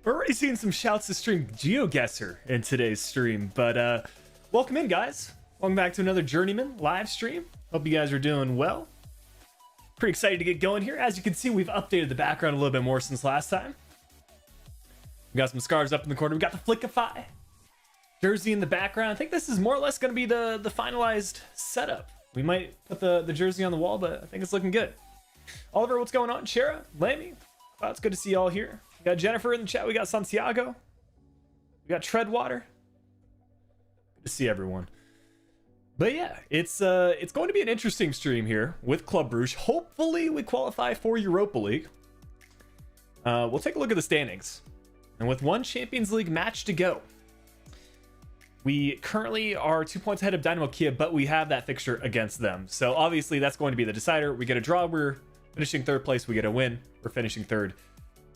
We're already seeing some shouts to stream GeoGuessr in today's stream, but welcome in, guys. Welcome back to another Journeyman live stream. Hope you guys are doing well. Pretty excited to get going here. As you can see, we've updated the background a little bit more since last time. We got some scarves up in the corner. We got the Flickiify jersey in the background. I think this is more or less going to be the finalized setup. We might put the jersey on the wall, but I think it's looking good. Oliver, what's going on? Shara, Lammy, wow, it's good to see you all here. We got Jennifer in the chat. We got Santiago. We got Treadwater. Good to see everyone. But yeah, it's going to be an interesting stream here with Club Brugge. Hopefully we qualify for Europa League. We'll take a look at the standings. And with one Champions League match to go, we currently are 2 points ahead of Dynamo Kiev, but we have that fixture against them. So obviously that's going to be the decider. We get a draw, we're finishing third place. We get a win, we're finishing third.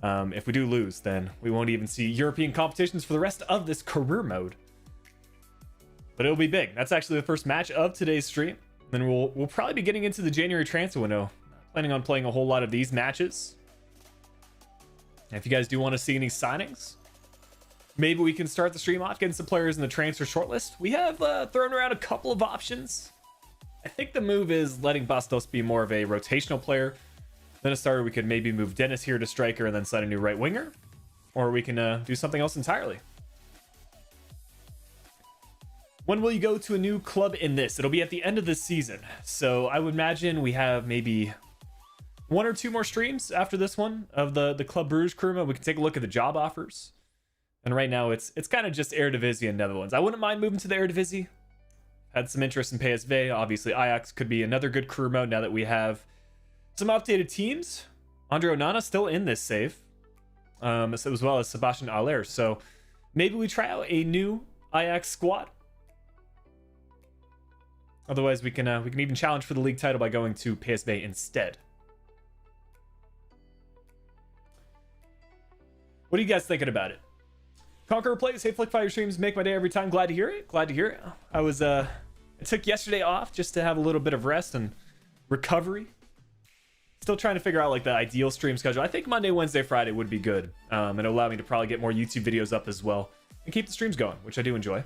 If we do lose, then we won't even see European competitions for the rest of this career mode. But it'll be big. That's actually the first match of today's stream. Then we'll probably be getting into the January transfer window. Planning on playing a whole lot of these matches. And if you guys do want to see any signings, maybe we can start the stream off getting some players in the transfer shortlist. We have thrown around a couple of options. I think the move is letting Bastos be more of a rotational player. Then a starter, we could maybe move Dennis here to striker and then sign a new right winger. Or we can do something else entirely. When will you go to a new club in this? It'll be at the end of this season. So I would imagine we have maybe 1 or 2 more streams after this one of the Club Brugge career mode. We can take a look at the job offers. And right now it's kind of just Eredivisie and Netherlands. I wouldn't mind moving to the Eredivisie. Had some interest in PSV. Obviously Ajax could be another good career mode now that we have some updated teams. Andre Onana still in this save, as well as Sebastian Aller. So maybe we try out a new Ajax squad. Otherwise, we can even challenge for the league title by going to PSV instead. What are you guys thinking about it? Conqueror plays. Hey, Flickiify, your streams make my day every time. Glad to hear it. Glad to hear it. I took yesterday off just to have a little bit of rest and recovery. Still trying to figure out like the ideal stream schedule. I think Monday, Wednesday, Friday would be good. And it'll allow me to probably get more YouTube videos up as well and keep the streams going, which I do enjoy.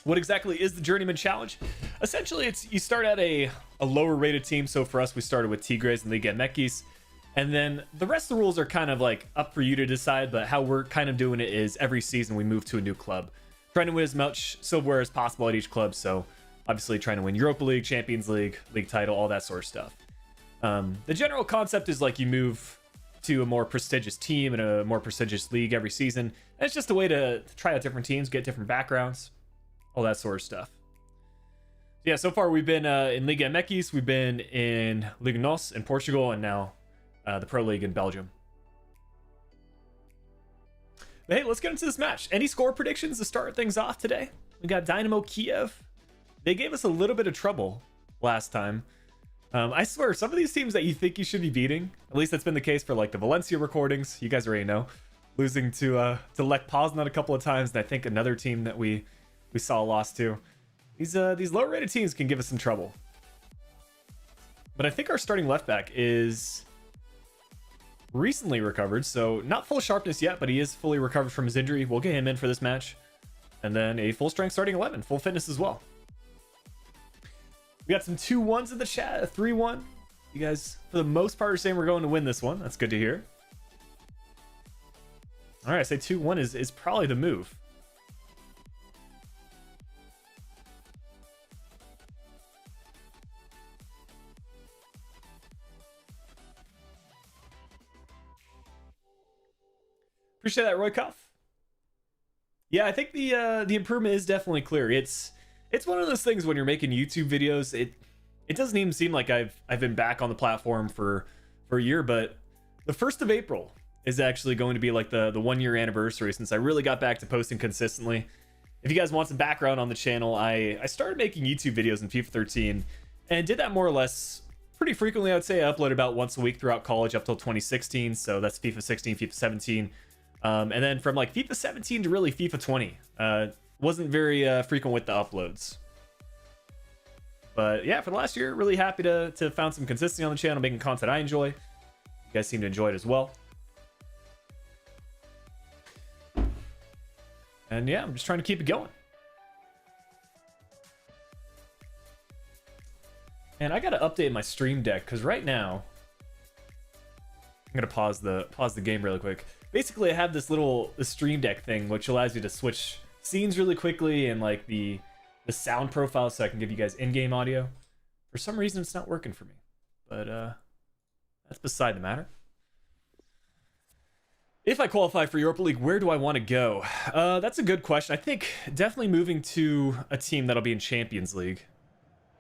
What exactly is the Journeyman Challenge? Essentially, it's you start at a lower rated team. So for us, we started with Tigres and Liga MX. And then the rest of the rules are kind of like up for you to decide. But how we're kind of doing it is every season we move to a new club. Trying to win as much silverware as possible at each club. So obviously trying to win Europa League, Champions League, league title, all that sort of stuff. The general concept is like you move to a more prestigious team and a more prestigious league every season. And it's just a way to try out different teams, get different backgrounds, all that sort of stuff. Yeah, so far we've been in Liga MX, we've been in Liga NOS in Portugal, and now the Pro League in Belgium. But hey, let's get into this match. Any score predictions to start things off today? We got Dynamo Kiev. They gave us a little bit of trouble last time. I swear, some of these teams that you think you should be beating, at least that's been the case for like the Valencia recordings. You guys already know, losing to Lech Poznan a couple of times, and I think another team that we saw a loss to. These lower rated teams can give us some trouble. But I think our starting left back is recently recovered, so not full sharpness yet, but he is fully recovered from his injury. We'll get him in for this match. And then a full strength starting 11, full fitness as well. We got some 2-1s in the chat, a 3-1. You guys, for the most part, are saying we're going to win this one. That's good to hear. All right, I say 2-1 is probably the move. Appreciate that, Roy Cuff. Yeah, I think the improvement is definitely clear. It's one of those things when you're making YouTube videos, it doesn't even seem like I've been back on the platform for a year, but the 1st of April is actually going to be like the 1-year anniversary since I really got back to posting consistently. If you guys want some background on the channel, I started making YouTube videos in FIFA 13 and did that more or less pretty frequently. I would say I upload about once a week throughout college up till 2016. So that's FIFA 16, FIFA 17. And then from like FIFA 17 to really FIFA 20, wasn't very frequent with the uploads. But yeah, for the last year, really happy to found some consistency on the channel, making content I enjoy. You guys seem to enjoy it as well. And yeah, I'm just trying to keep it going. And I gotta update my stream deck because right now I'm gonna pause the game really quick. Basically, I have this stream deck thing which allows you to switch scenes really quickly and like the sound profile, so I can give you guys in-game audio. For some reason, it's not working for me, but that's beside the matter. If I qualify for Europa League, where do I want to go? That's a good question. I think definitely moving to a team that'll be in Champions League.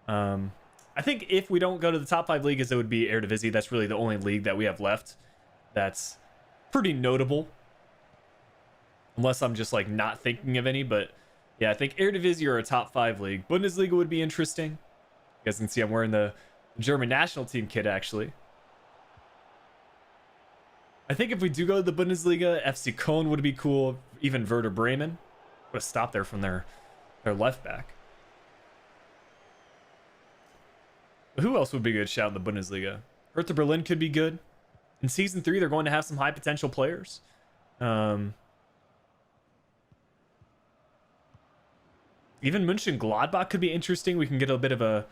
I think if we don't go to the top 5 leagues, it would be Eredivisie. That's really the only league that we have left that's pretty notable. Unless I'm just like not thinking of any, but yeah, I think Eredivisie or a top 5 league. Bundesliga would be interesting. You guys can see I'm wearing the German national team kit, actually. I think if we do go to the Bundesliga, FC Köln would be cool. Even Werder Bremen. Put a stop there from their left back. But who else would be a good shout in the Bundesliga? Hertha Berlin could be good. In Season 3, they're going to have some high potential players. Even Mönchengladbach could be interesting. We can get a bit of a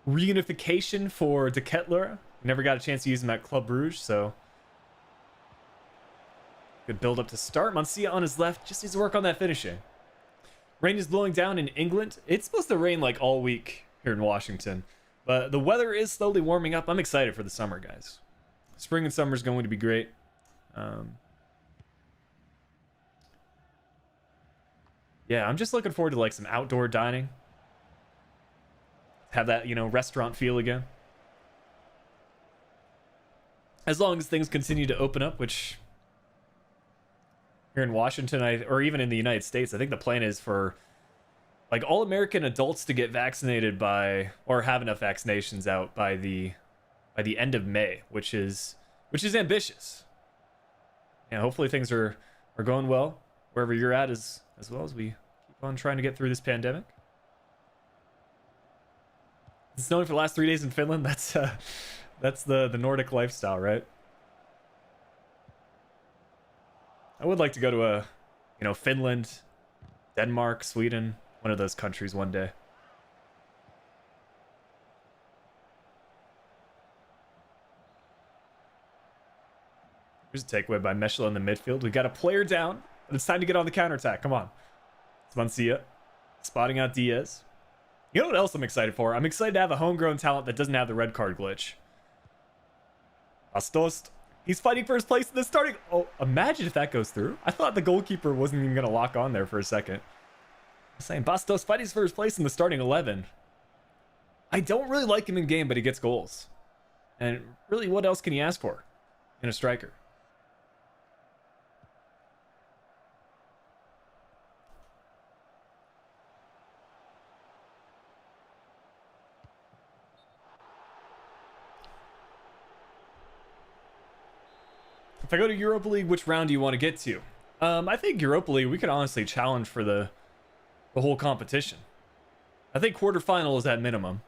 reunification for De Ketelaere. Never got a chance to use him at Club Brugge, so good build up to start. Mancia on his left just needs to work on that finishing. Rain is blowing down in England. It's supposed to rain like all week here in Washington, but the weather is slowly warming up. I'm excited for the summer, guys. Spring and summer is going to be great. Yeah, I'm just looking forward to like some outdoor dining. Have that, you know, restaurant feel again. As long as things continue to open up, which here in Washington, or even in the United States, I think the plan is for like all American adults to get vaccinated by, or have enough vaccinations out by the end of May, which is ambitious. Yeah, hopefully things are going well wherever you're at, as well as we keep on trying to get through this pandemic. It's snowing for the last 3 days in Finland. That's the Nordic lifestyle, right? I would like to go to Finland, Denmark, Sweden, one of those countries one day. Here's a takeaway by Meshla in the midfield. We got a player down, but it's time to get on the counterattack. Come on. It's Mancia spotting out Diaz. You know what else I'm excited for? I'm excited to have a homegrown talent that doesn't have the red card glitch. Bastos. He's fighting for his place in the starting. Oh, imagine if that goes through. I thought the goalkeeper wasn't even going to lock on there for a second. I'm saying Bastos fighting for his place in the starting 11. I don't really like him in game, but he gets goals. And really, what else can you ask for in a striker? If I go to Europa League, which round do you want to get to? I think Europa League, we could honestly challenge for the whole competition. I think quarterfinal is at minimum.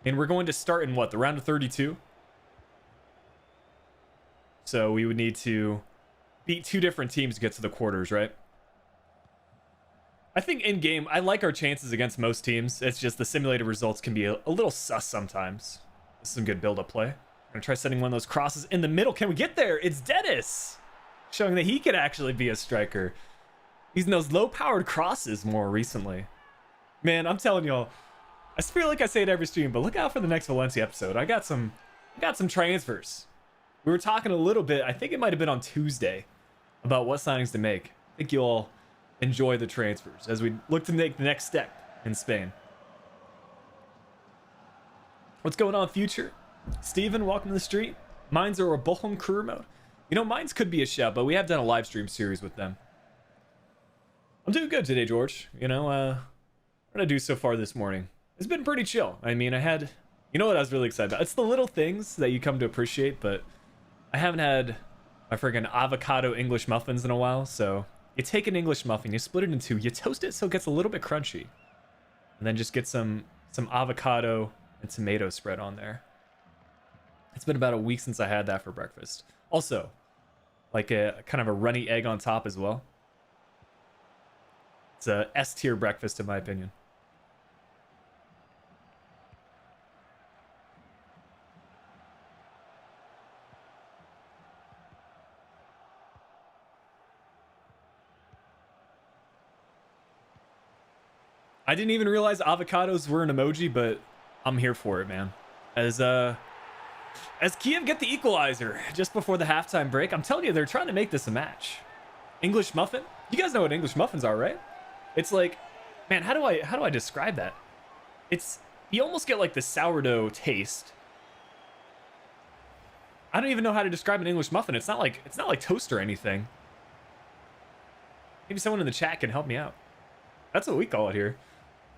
And we're going to start in what, the round of 32? So we would need to beat 2 different teams to get to the quarters, right? I think in game, I like our chances against most teams. It's just the simulated results can be a little sus sometimes. This is some good build-up play. I'm gonna try sending one of those crosses in the middle. Can we get there? It's Dennis, showing that he could actually be a striker. He's in those low-powered crosses more recently. Man, I'm telling y'all, I feel like I say it every stream, but look out for the next Valencia episode. I got some transfers. We were talking a little bit, I think it might have been on Tuesday, about what signings to make. I think you'll all enjoy the transfers as we look to make the next step in Spain. What's going on, Future? Steven, welcome to the stream. Mines are a Bochum career mode. You know, Mines could be a shout, but we have done a live stream series with them. I'm doing good today, George. You know, what did I do so far this morning? It's been pretty chill. I mean, you know what I was really excited about? It's the little things that you come to appreciate, but I haven't had my friggin' avocado English muffins in a while, so you take an English muffin, you split it in 2, you toast it so it gets a little bit crunchy, and then just get some avocado and tomato spread on there. It's been about a week since I had that for breakfast. Also, like a kind of a runny egg on top as well. It's a S tier breakfast in my opinion. I didn't even realize avocados were an emoji, but I'm here for it, man. As Kiev get the equalizer just before the halftime break, I'm telling you, they're trying to make this a match. English muffin? You guys know what English muffins are, right? It's like, man, how do I describe that? It's, you almost get like the sourdough taste. I don't even know how to describe an English muffin. It's not like toast or anything. Maybe someone in the chat can help me out. That's what we call it here.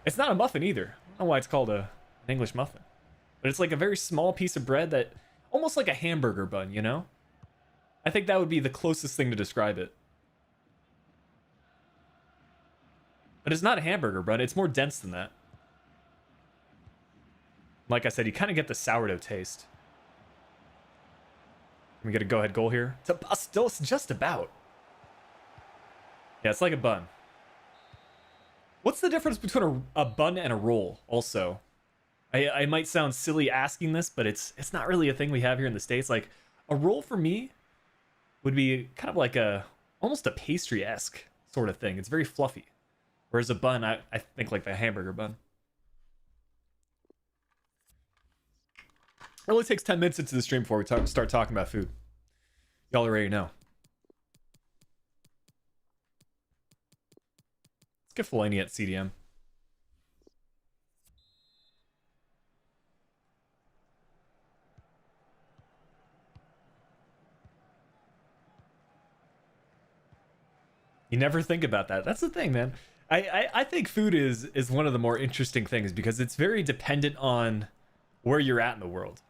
It's not a muffin either. I don't know why it's called an English muffin. But it's like a very small piece of bread that, almost like a hamburger bun, you know? I think that would be the closest thing to describe it. But it's not a hamburger bun. It's more dense than that. Like I said, you kind of get the sourdough taste. Can we get a go-ahead goal here? It's just about. Yeah, it's like a bun. What's the difference between a bun and a roll, also? I might sound silly asking this, but it's not really a thing we have here in the States. Like, a roll for me would be kind of like almost a pastry-esque sort of thing. It's very fluffy. Whereas a bun, I think like the hamburger bun. It only takes 10 minutes into the stream before we start talking about food. Y'all already know. Let's get Fellaini at CDM. You never think about that. That's the thing, man. I think food is one of the more interesting things because it's very dependent on where you're at in the world.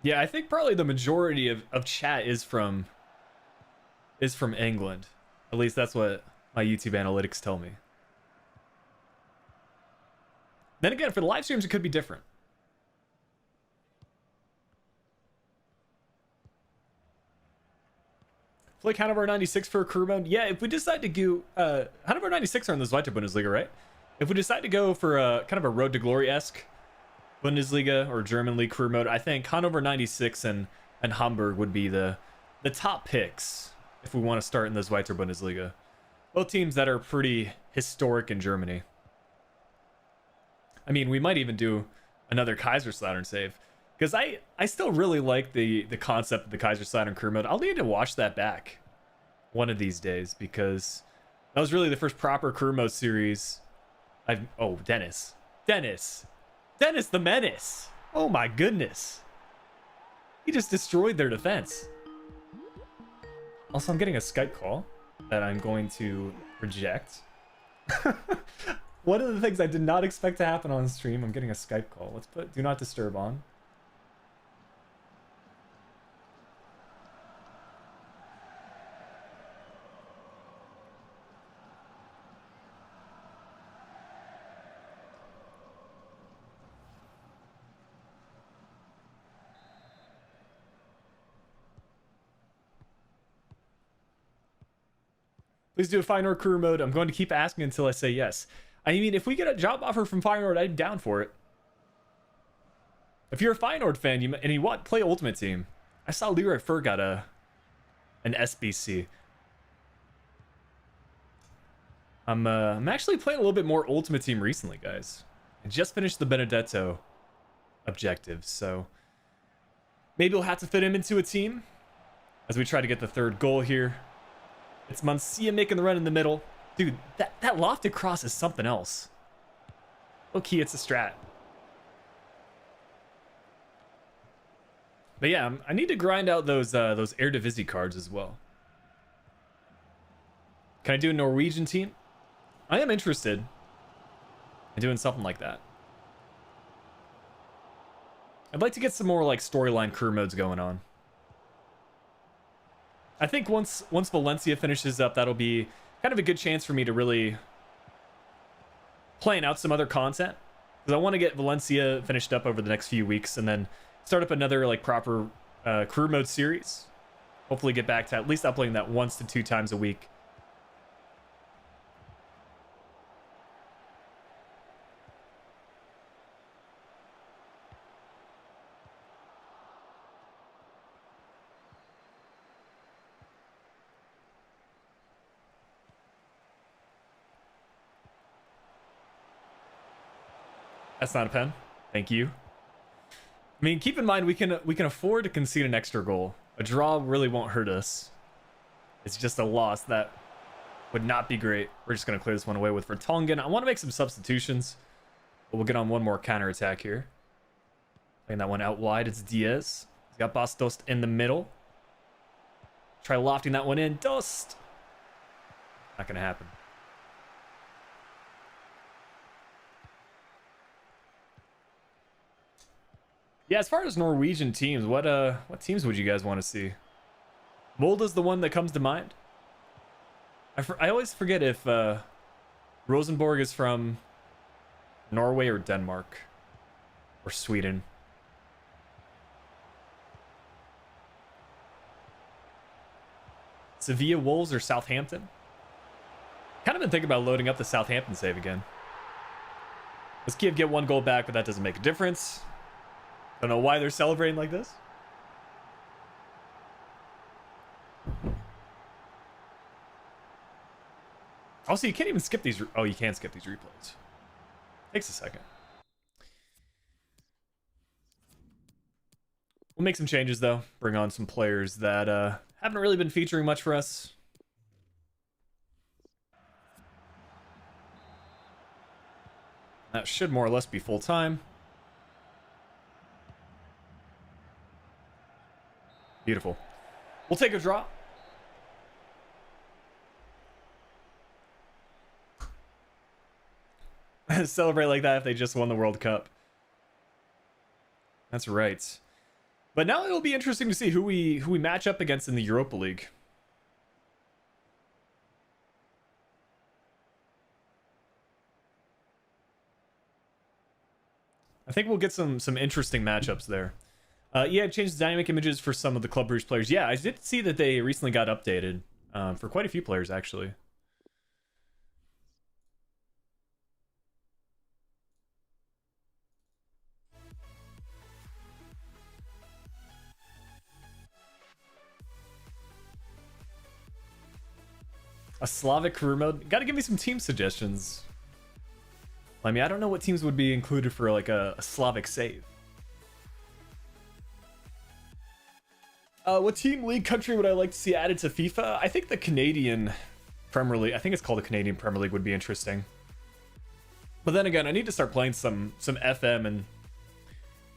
Yeah, I think probably the majority of chat is from England. At least that's what my YouTube analytics tell me. Then again, for the live streams, it could be different. Flick Hanover 96 for a career mode. Yeah, if we decide to go... Hanover 96 are in the Zweite Bundesliga, right? If we decide to go for a kind of a Road to Glory-esque Bundesliga or German League career mode, I think Hanover 96 and Hamburg would be the top picks if we want to start in the Zweite Bundesliga. Both teams that are pretty historic in Germany. I mean, we might even do another Kaiserslautern save. Because I still really like the concept of the Kaiserslautern career mode. I'll need to watch that back one of these days. Because that was really the first proper career mode series. Oh, Dennis the Menace. Oh my goodness. He just destroyed their defense. Also, I'm getting a Skype call that I'm going to reject. One of the things I did not expect to happen on stream, I'm getting a Skype call. Let's put do not disturb on. Please do a Feyenoord career mode. I'm going to keep asking until I say yes. I mean, if we get a job offer from Feyenoord, I'm down for it. If you're a Feyenoord fan and you want to play Ultimate Team, I saw Leroy Fer got an SBC. I'm actually playing a little bit more Ultimate Team recently, guys. I just finished the Benedetto objectives, so maybe we'll have to fit him into a team as we try to get the third goal here. It's Mancia making the run in the middle. Dude, that lofted cross is something else. Okay, it's a strat. But yeah, I need to grind out those Eredivisie cards as well. Can I do a Norwegian team? I am interested in doing something like that. I'd like to get some more like storyline career modes going on. I think once Valencia finishes up, that'll be kind of a good chance for me to really plan out some other content because I want to get Valencia finished up over the next few weeks and then start up another like proper career mode series. Hopefully get back to at least uploading that 1 to 2 times a week. That's not a pen. Thank you. I mean, keep in mind we can afford to concede an extra goal. A draw really won't hurt us. It's just a loss that would not be great. We're just going to clear this one away with Vertonghen. I want to make some substitutions, but we'll get on one more counter attack here. Playing that one out wide. It's Diaz. He's got Bastos in the middle. Try lofting that one in. Dost. Not going to happen. Yeah, as far as Norwegian teams, what teams would you guys want to see? Molde's the one that comes to mind. I always forget if Rosenborg is from Norway or Denmark or Sweden. Sevilla, Wolves, or Southampton? Kind of been thinking about loading up the Southampton save again. Let's Kiev get 1 goal back, but that doesn't make a difference. Don't know why they're celebrating like this. Also, you can't even skip these. Oh, you can skip these replays. Takes a second. We'll make some changes, though. Bring on some players that haven't really been featuring much for us. That should more or less be full time. Beautiful. We'll take a draw. Celebrate like that if they just won the World Cup. That's right. But now it'll be interesting to see who we match up against in the Europa League. I think we'll get some interesting matchups there. Yeah, I changed the dynamic images for some of the Club Brugge players. Yeah, I did see that they recently got updated for quite a few players, actually. A Slavic career mode? Gotta give me some team suggestions. I mean, I don't know what teams would be included for like a Slavic save. What team, league, country would I like to see added to FIFA? I think the Canadian Premier League, I think it's called the Canadian Premier League, would be interesting. But then again, I need to start playing some FM and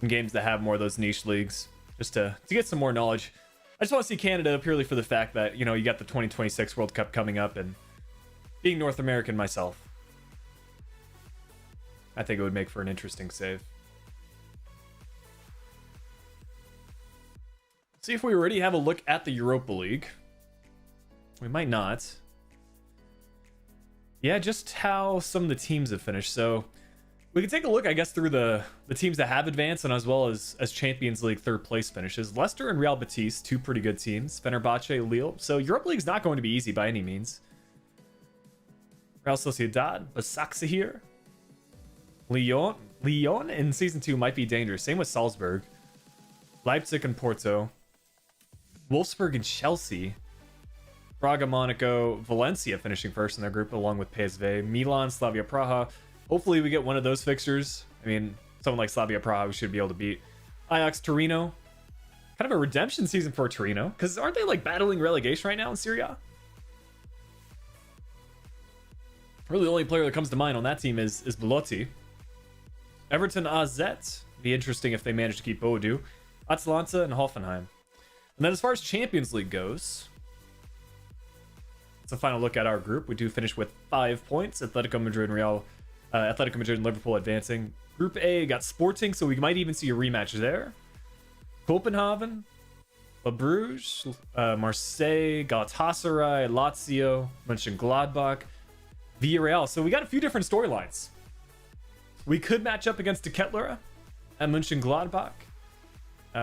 games that have more of those niche leagues, just to get some more knowledge. I just want to see Canada purely for the fact that, you know, you got the 2026 World Cup coming up, and being North American myself, I think it would make for an interesting save. See if we already have a look at the Europa League. We might not. Yeah, just how some of the teams have finished. So we can take a look, I guess, through the teams that have advanced, and as well as Champions League 3rd place finishes. Leicester and Real Betis, 2 pretty good teams. Fenerbahce, Lille. So Europa League's not going to be easy by any means. Real Sociedad, Başakşehir, Lyon in Season 2 might be dangerous. Same with Salzburg. Leipzig and Porto. Wolfsburg and Chelsea. Braga, Monaco, Valencia finishing first in their group along with PSV. Milan, Slavia Praha. Hopefully we get one of those fixtures. I mean, someone like Slavia Praha we should be able to beat. Ajax, Torino. Kind of a redemption season for Torino, because aren't they like battling relegation right now in Serie A? Really, the only player that comes to mind on that team is Belotti. Everton, AZ. Be interesting if they manage to keep Boadu. Atalanta and Hoffenheim. And then as far as Champions League goes, it's a final look at our group. We do finish with 5 points. Atletico Madrid and Liverpool advancing. Group A got Sporting, so we might even see a rematch there. Copenhagen, Club Brugge, Marseille, Galatasaray, Lazio, Mönchengladbach, Villarreal. So we got a few different storylines. We could match up against De Ketelaere at Mönchengladbach.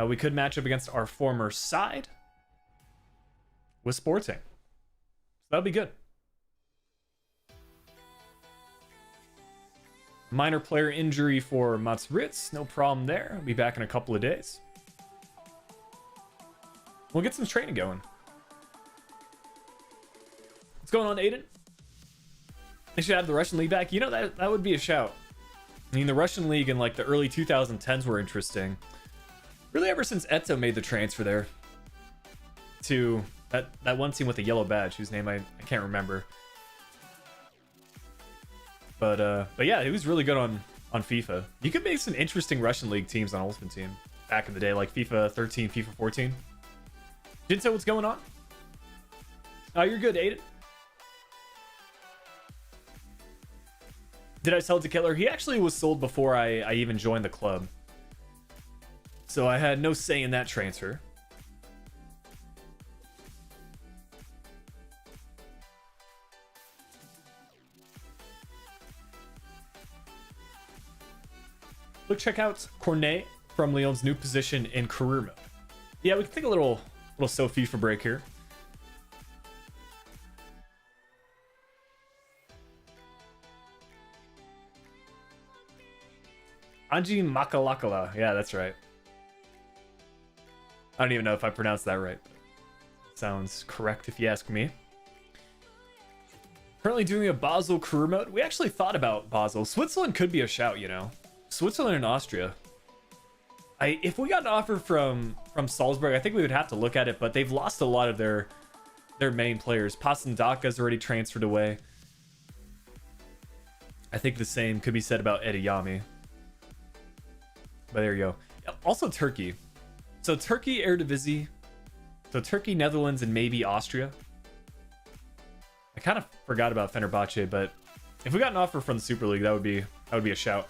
We could match up against our former side with Sporting. So that'll be good. Minor player injury for Mats Ritz. No problem there. I'll be back in a couple of days. We'll get some training going. What's going on, Aiden? They should have the Russian League back. You know, that would be a shout. I mean, the Russian League in like the early 2010s were interesting. Really ever since Eto made the transfer there to that one team with the yellow badge, whose name I can't remember. But yeah, he was really good on FIFA. You could make some interesting Russian League teams on Ultimate Team back in the day, like FIFA 13, FIFA 14. Jinso, what's going on? Oh, you're good, Aiden. Did I sell to Kettler? He actually was sold before I even joined the club. So I had no say in that transfer. Look, check out Cornet from Leon's new position in career mode. Yeah, we can take a little FIFA break here. Anji Makalakala. Yeah, that's right. I don't even know if I pronounced that right. Sounds correct if you ask me. Currently doing a Basel career mode. We actually thought about Basel. Switzerland could be a shout, you know. Switzerland and Austria. If we got an offer from Salzburg, I think we would have to look at it, but they've lost a lot of their main players. Pasandaka's already transferred away. I think the same could be said about Ediyami. But there you go. Also Turkey. So Turkey, Eredivisie. So Turkey, Netherlands, and maybe Austria. I kind of forgot about Fenerbahce, but if we got an offer from the Super League, that would be a shout.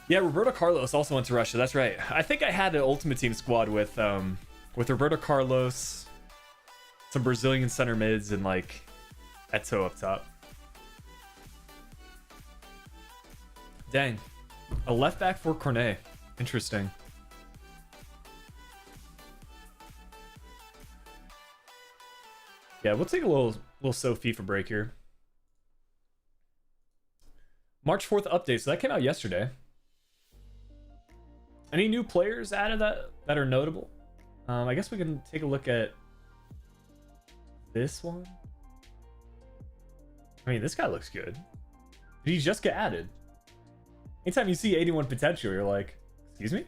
Yeah, Roberto Carlos also went to Russia. That's right. I think I had an Ultimate Team squad with Roberto Carlos, some Brazilian center mids, and like Eto up top. Dang, a left back for Cornet. Interesting. Yeah, we'll take a little FIFA break here. March 4th update. So that came out yesterday. Any new players added that are notable? I guess we can take a look at this one. I mean, this guy looks good. Did he just get added? Anytime you see 81 potential, you're like, excuse me?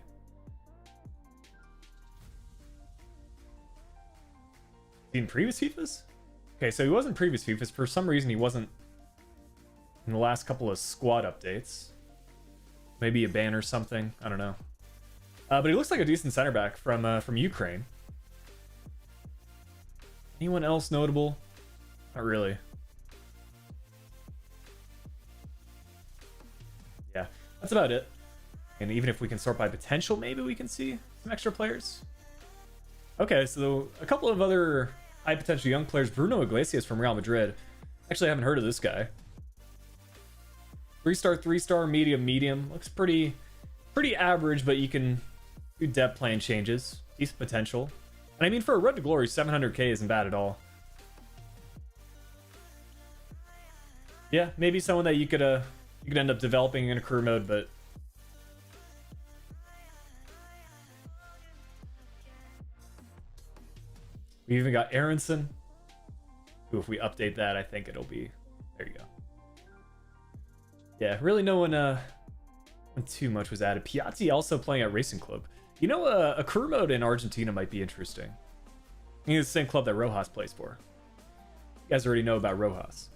In previous FIFAs? Okay, so he wasn't previous FIFAs. For some reason, he wasn't in the last couple of squad updates. Maybe a ban or something. I don't know. But he looks like a decent center back from Ukraine. Anyone else notable? Not really. Yeah, that's about it. And even if we can sort by potential, maybe we can see some extra players. Okay, so a couple of other high potential young players. Bruno Iglesias from Real Madrid. Actually, I haven't heard of this guy. 3-star, medium. Looks pretty average, but you can do depth plan changes. Decent potential. And I mean, for a Road to Glory, 700k isn't bad at all. Yeah, maybe someone that you could end up developing in a career mode, but we even got Aronson, who, if we update that, I think it'll be, there you go. Yeah, really no one too much was added. Piatti also playing at Racing Club. You know, a career mode in Argentina might be interesting. I think it's the same club that Rojas plays for. You guys already know about Rojas.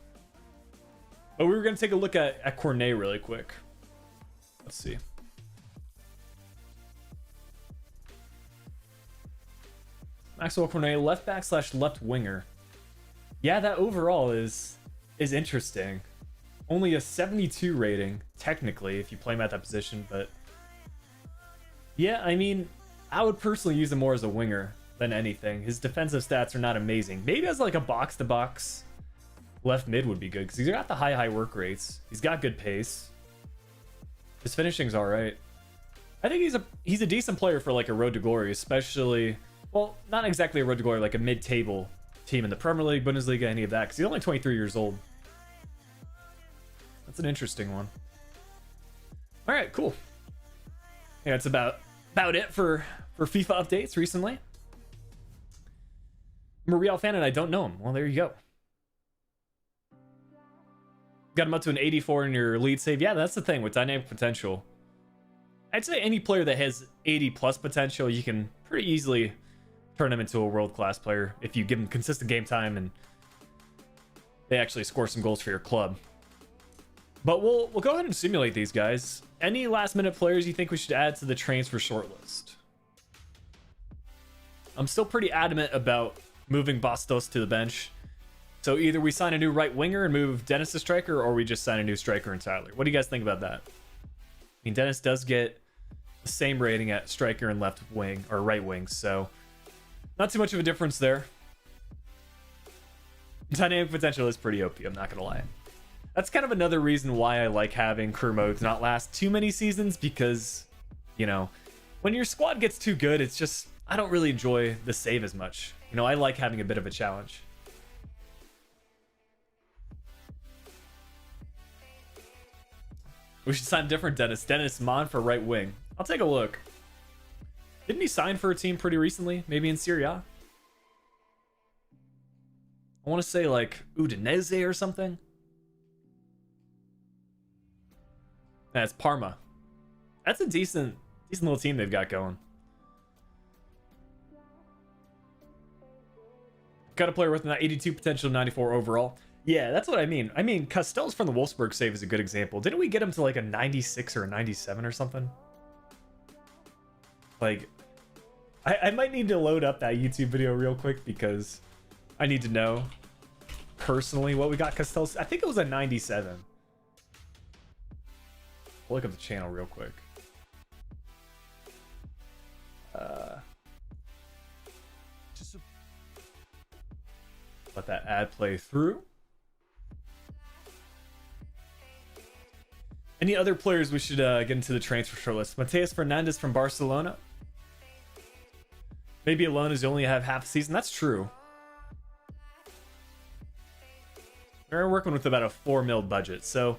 But we were going to take a look at Cornet really quick. Let's see. Maxwell Cornet, left back / left winger. Yeah, that overall is interesting. Only a 72 rating, technically, if you play him at that position, but yeah, I mean, I would personally use him more as a winger than anything. His defensive stats are not amazing. Maybe as like a box-to-box left mid would be good because he's got the high work rates. He's got good pace. His finishing's all right. I think he's a decent player for like a road to glory, especially, well, not exactly a road to glory, like a mid-table team in the Premier League, Bundesliga, any of that, because he's only 23 years old. That's an interesting one. All right, cool. Yeah, that's about it for FIFA updates recently. I'm a Real fan and I don't know him. Well, there you go. Got him up to an 84 in your lead save. Yeah, that's the thing with dynamic potential. I'd say any player that has 80 plus potential, you can pretty easily turn him into a world-class player if you give him consistent game time and they actually score some goals for your club. But we'll go ahead and simulate these guys. Any last-minute players you think we should add to the transfer shortlist? I'm still pretty adamant about moving Bastos to the bench. So either we sign a new right winger and move Dennis to striker, or we just sign a new striker entirely. What do you guys think about that? I mean, Dennis does get the same rating at striker and left wing, or right wing, so not too much of a difference there. Dynamic potential is pretty OP, I'm not gonna lie. That's kind of another reason why I like having career modes not last too many seasons, because, you know, when your squad gets too good, it's just, I don't really enjoy the save as much. You know, I like having a bit of a challenge. We should sign different Dennis. Dennis Mon for right wing. I'll take a look. Didn't he sign for a team pretty recently? Maybe in Serie A? I want to say like Udinese or something. That's Parma. That's a decent little team they've got going. Got a player with an 82 potential, 94 overall. Yeah, that's what I mean. I mean, Castells from the Wolfsburg save is a good example. Didn't we get him to like a 96 or a 97 or something? Like, I might need to load up that YouTube video real quick because I need to know personally what we got Castells. I think it was a 97. I'll look up the channel real quick. Let that ad play through. Any other players we should get into the transfer shortlist? Mateus Fernandes from Barcelona. Maybe alone as you only have half a season. That's true. We're working with about a 4 mil budget. So,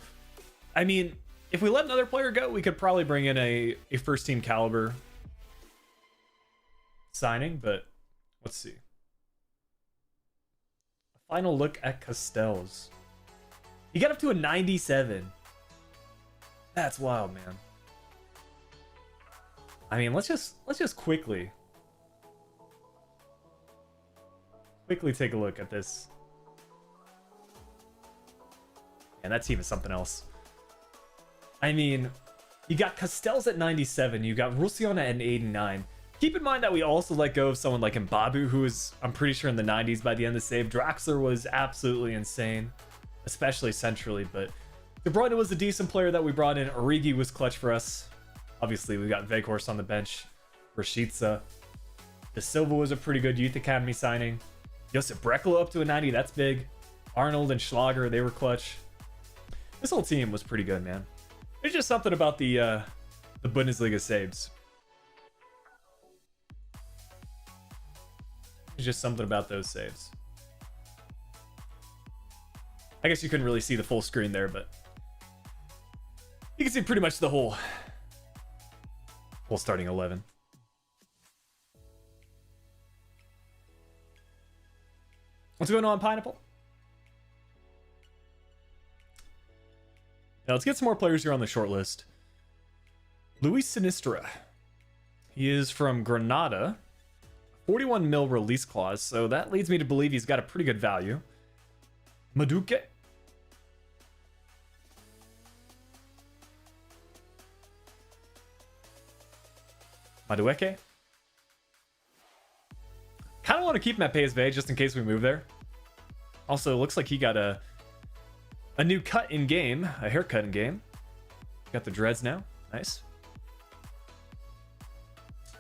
I mean, if we let another player go, we could probably bring in a first team caliber signing, but let's see. A final look at Castells. He got up to a 97. That's wild, man. I mean, let's just quickly take a look at this. And that team is something else. I mean, you got Castells at 97, you got Roussillon at an 89. Keep in mind that we also let go of someone like Mbabu, who was, I'm pretty sure, in the 90s by the end of the save. Draxler was absolutely insane, especially centrally, but De Bruyne was a decent player that we brought in. Origi was clutch for us. Obviously, we got Weghorst on the bench. Rashica. De Silva was a pretty good youth academy signing. Josip Brekalo up to a 90, that's big. Arnold and Schlager, they were clutch. This whole team was pretty good, man. There's just something about the Bundesliga saves. There's just something about those saves. I guess you couldn't really see the full screen there, but you can see pretty much the whole starting 11. What's going on, Pineapple? Now let's get some more players here on the short list. Luis Sinistra. He is from Granada. 41 mil release clause, so that leads me to believe he's got a pretty good value. Maduke. Madueke. Kind of want to keep him at PSV just in case we move there. Also, it looks like he got a new cut in game, a haircut in game. Got the dreads now. Nice.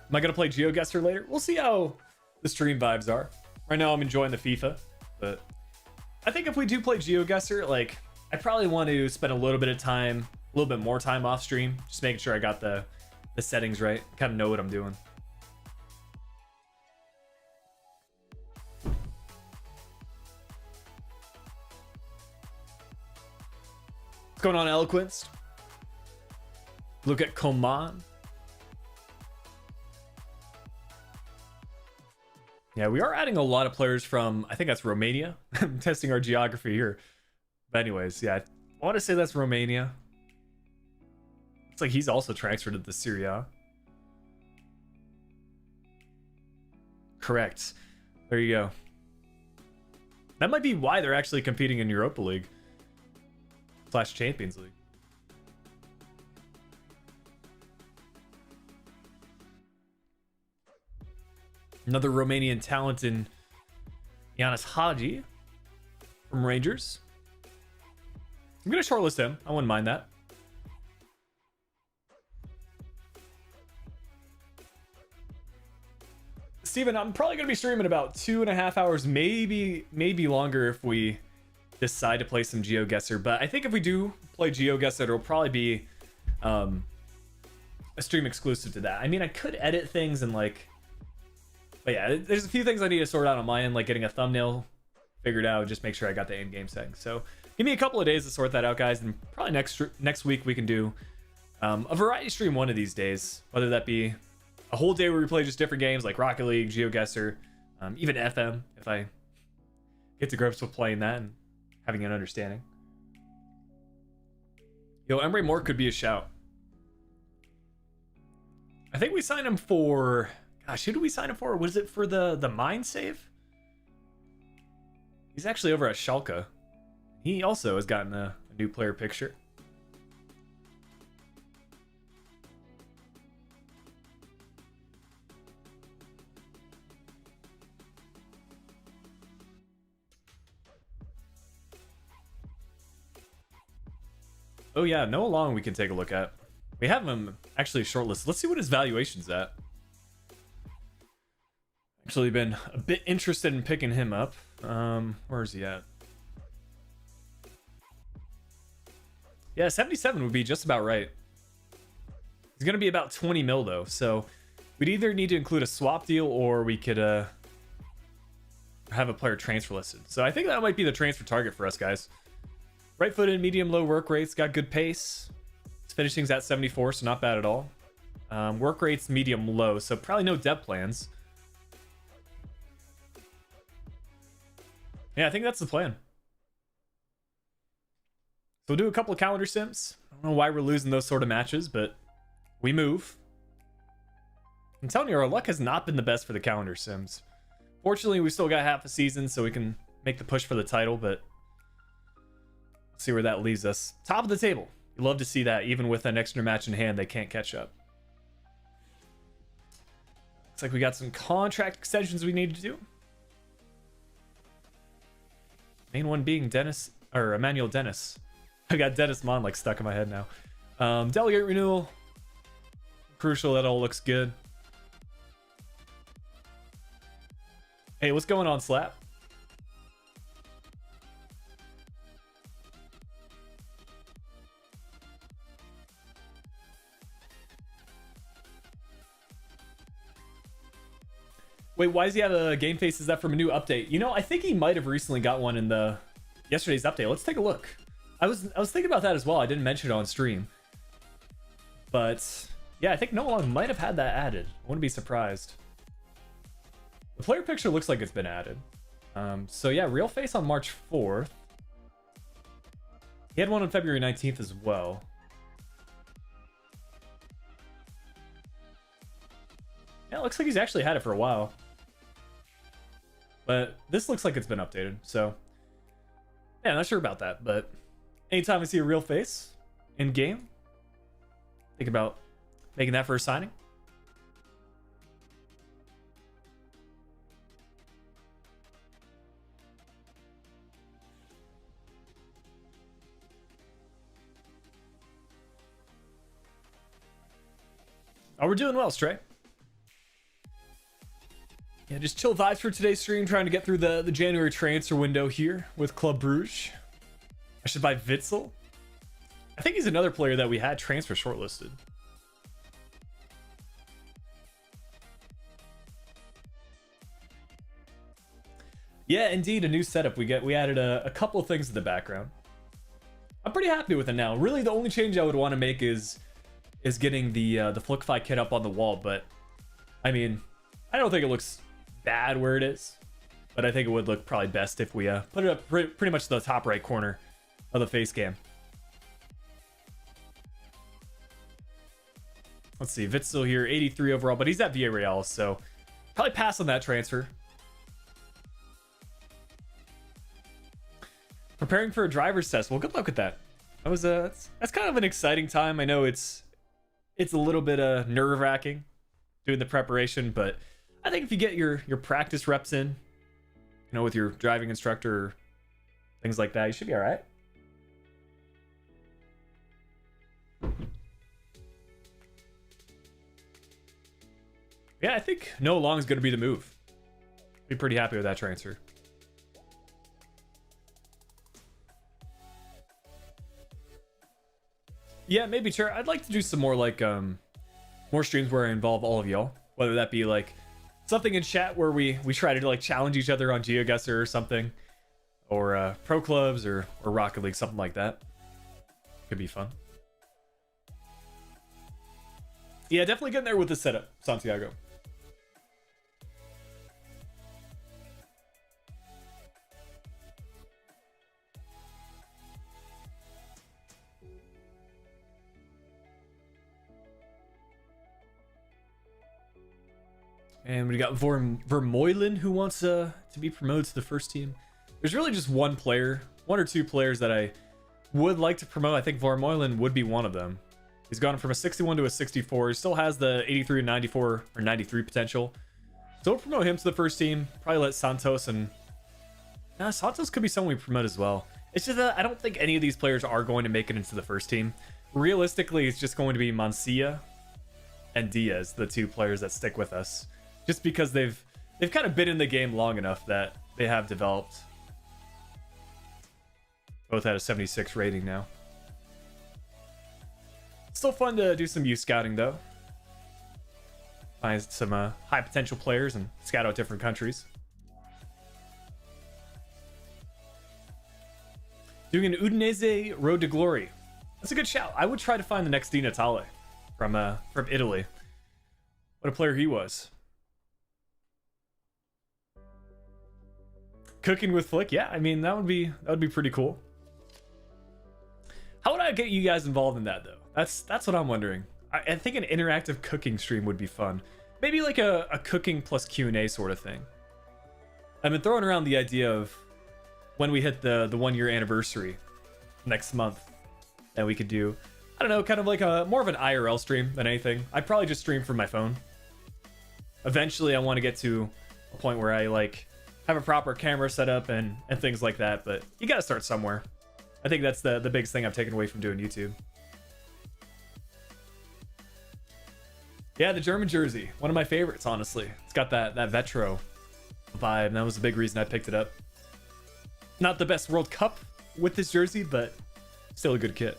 Am I going to play GeoGuessr later? We'll see how the stream vibes are. Right now, I'm enjoying the FIFA, but I think if we do play GeoGuessr, like, I probably want to spend a little bit of time, a little bit more time off stream, just making sure I got the settings right, kind of know what I'm doing. What's going on, Eloquence? Look at Coman. Yeah, we are adding a lot of players from, I think that's Romania. I'm testing our geography here. But anyways, yeah, I want to say that's Romania. Looks like he's also transferred to the Serie A. Correct. There you go. That might be why they're actually competing in Europa League / Champions League. Another Romanian talent in Yanis Hadji from Rangers. I'm going to shortlist him. I wouldn't mind that. Steven, I'm probably going to be streaming about 2.5 hours, maybe longer if we decide to play some GeoGuessr. But I think if we do play GeoGuessr, it'll probably be a stream exclusive to that. I mean, I could edit things and like... But yeah, there's a few things I need to sort out on my end, like getting a thumbnail figured out, just make sure I got the in-game settings. So give me a couple of days to sort that out, guys, and probably next week we can do a variety stream one of these days, whether that be a whole day where we play just different games like Rocket League, GeoGuessr, even FM, if I get to grips with playing that and having an understanding. Yo, Emery Moore could be a shout. I think we signed him for... Gosh, who did we sign him for? Was it for the Mind Save? He's actually over at Schalke. He also has gotten a new player picture. Oh yeah, Noah Long we can take a look at. We have him actually shortlisted. Let's see what his valuation's at. Actually been a bit interested in picking him up. Where is he at? Yeah, 77 would be just about right. He's gonna be about 20 mil though, so we'd either need to include a swap deal or we could have a player transfer listed. So I think that might be the transfer target for us, guys. Right-footed, medium-low work rates, got good pace. His finishing's at 74, so not bad at all. Work rates medium-low, so probably no depth plans. Yeah, I think that's the plan. So we'll do a couple of calendar sims. I don't know why we're losing those sort of matches, but we move. I'm telling you, our luck has not been the best for the calendar sims. Fortunately, we still got half a season, so we can make the push for the title, but see where that leaves us. Top of the table. You love to see that, even with an extra match in hand, they can't catch up. Looks like we got some contract extensions we need to do. Main one being Dennis, or Emmanuel Dennis. I got Dennis Mon like stuck in my head now. Delegate renewal. Crucial, that all looks good. Hey, what's going on, Slap? Wait, why does he have a game face? Is that from a new update? You know, I think he might have recently got one in the yesterday's update. Let's take a look. I was thinking about that as well. I didn't mention it on stream. But yeah, I think Noah Long might have had that added. I wouldn't be surprised. The player picture looks like it's been added. So yeah, real face on March 4th. He had one on February 19th as well. Yeah, it looks like he's actually had it for a while. But this looks like it's been updated, so yeah, not sure about that, but anytime I see a real face in game, think about making that for a signing. Oh, we're doing well, Stray. Yeah, just chill vibes for today's stream, trying to get through the January transfer window here with Club Brugge. I should buy Witsel. I think he's another player that we had transfer shortlisted. Yeah, indeed, a new setup. We added a couple of things in the background. I'm pretty happy with it now. Really, the only change I would want to make is getting the Flickiify kit up on the wall. But I mean, I don't think it looks bad where it is. But I think it would look probably best if we put it up pretty much the top right corner of the face cam. Let's see, Witsel here, 83 overall, but he's at Villarreal, so probably pass on that transfer. Preparing for a driver's test. Well, good luck with that. That was that's kind of an exciting time. I know it's a little bit nerve-wracking doing the preparation, but I think if you get your practice reps in, you know, with your driving instructor or things like that, you should be all right. Yeah, I think Noah Long's going to be the move. Be pretty happy with that transfer. Yeah, maybe sure. I'd like to do some more like more streams where I involve all of y'all, whether that be like something in chat where we try to like challenge each other on GeoGuessr or something, or pro clubs or Rocket League, something like that. Could be fun. Yeah, definitely getting there with the setup, Santiago. And we got Vermeulen, who wants to be promoted to the first team. There's really just one or two players that I would like to promote. I think Vermeulen would be one of them. He's gone from a 61 to a 64. He still has the 83 and 94 or 93 potential. So we'll promote him to the first team. Probably let Santos and... Santos could be someone we promote as well. It's just that I don't think any of these players are going to make it into the first team. Realistically, it's just going to be Mancia and Diaz, the two players that stick with us. Just because they've kind of been in the game long enough that they have developed. Both had a 76 rating now. Still fun to do some youth scouting though. Find some high potential players and scout out different countries. Doing an Udinese Road to Glory. That's a good shout. I would try to find the next Di Natale from Italy. What a player he was. Cooking with Flick, yeah, I mean that would be pretty cool. How would I get you guys involved in that though? That's what I'm wondering. I think an interactive cooking stream would be fun. Maybe like a cooking plus Q&A sort of thing. I've been throwing around the idea of when we hit the 1 year anniversary next month, that we could do, I don't know, kind of like more of an IRL stream than anything. I'd probably just stream from my phone. Eventually I want to get to a point where I like have a proper camera setup and things like that, but you gotta start somewhere. I think that's the biggest thing I've taken away from doing YouTube. Yeah, the German jersey, one of my favorites, honestly. It's got that Vetro vibe, and that was the big reason I picked it up. Not the best World Cup with this jersey, but still a good kit.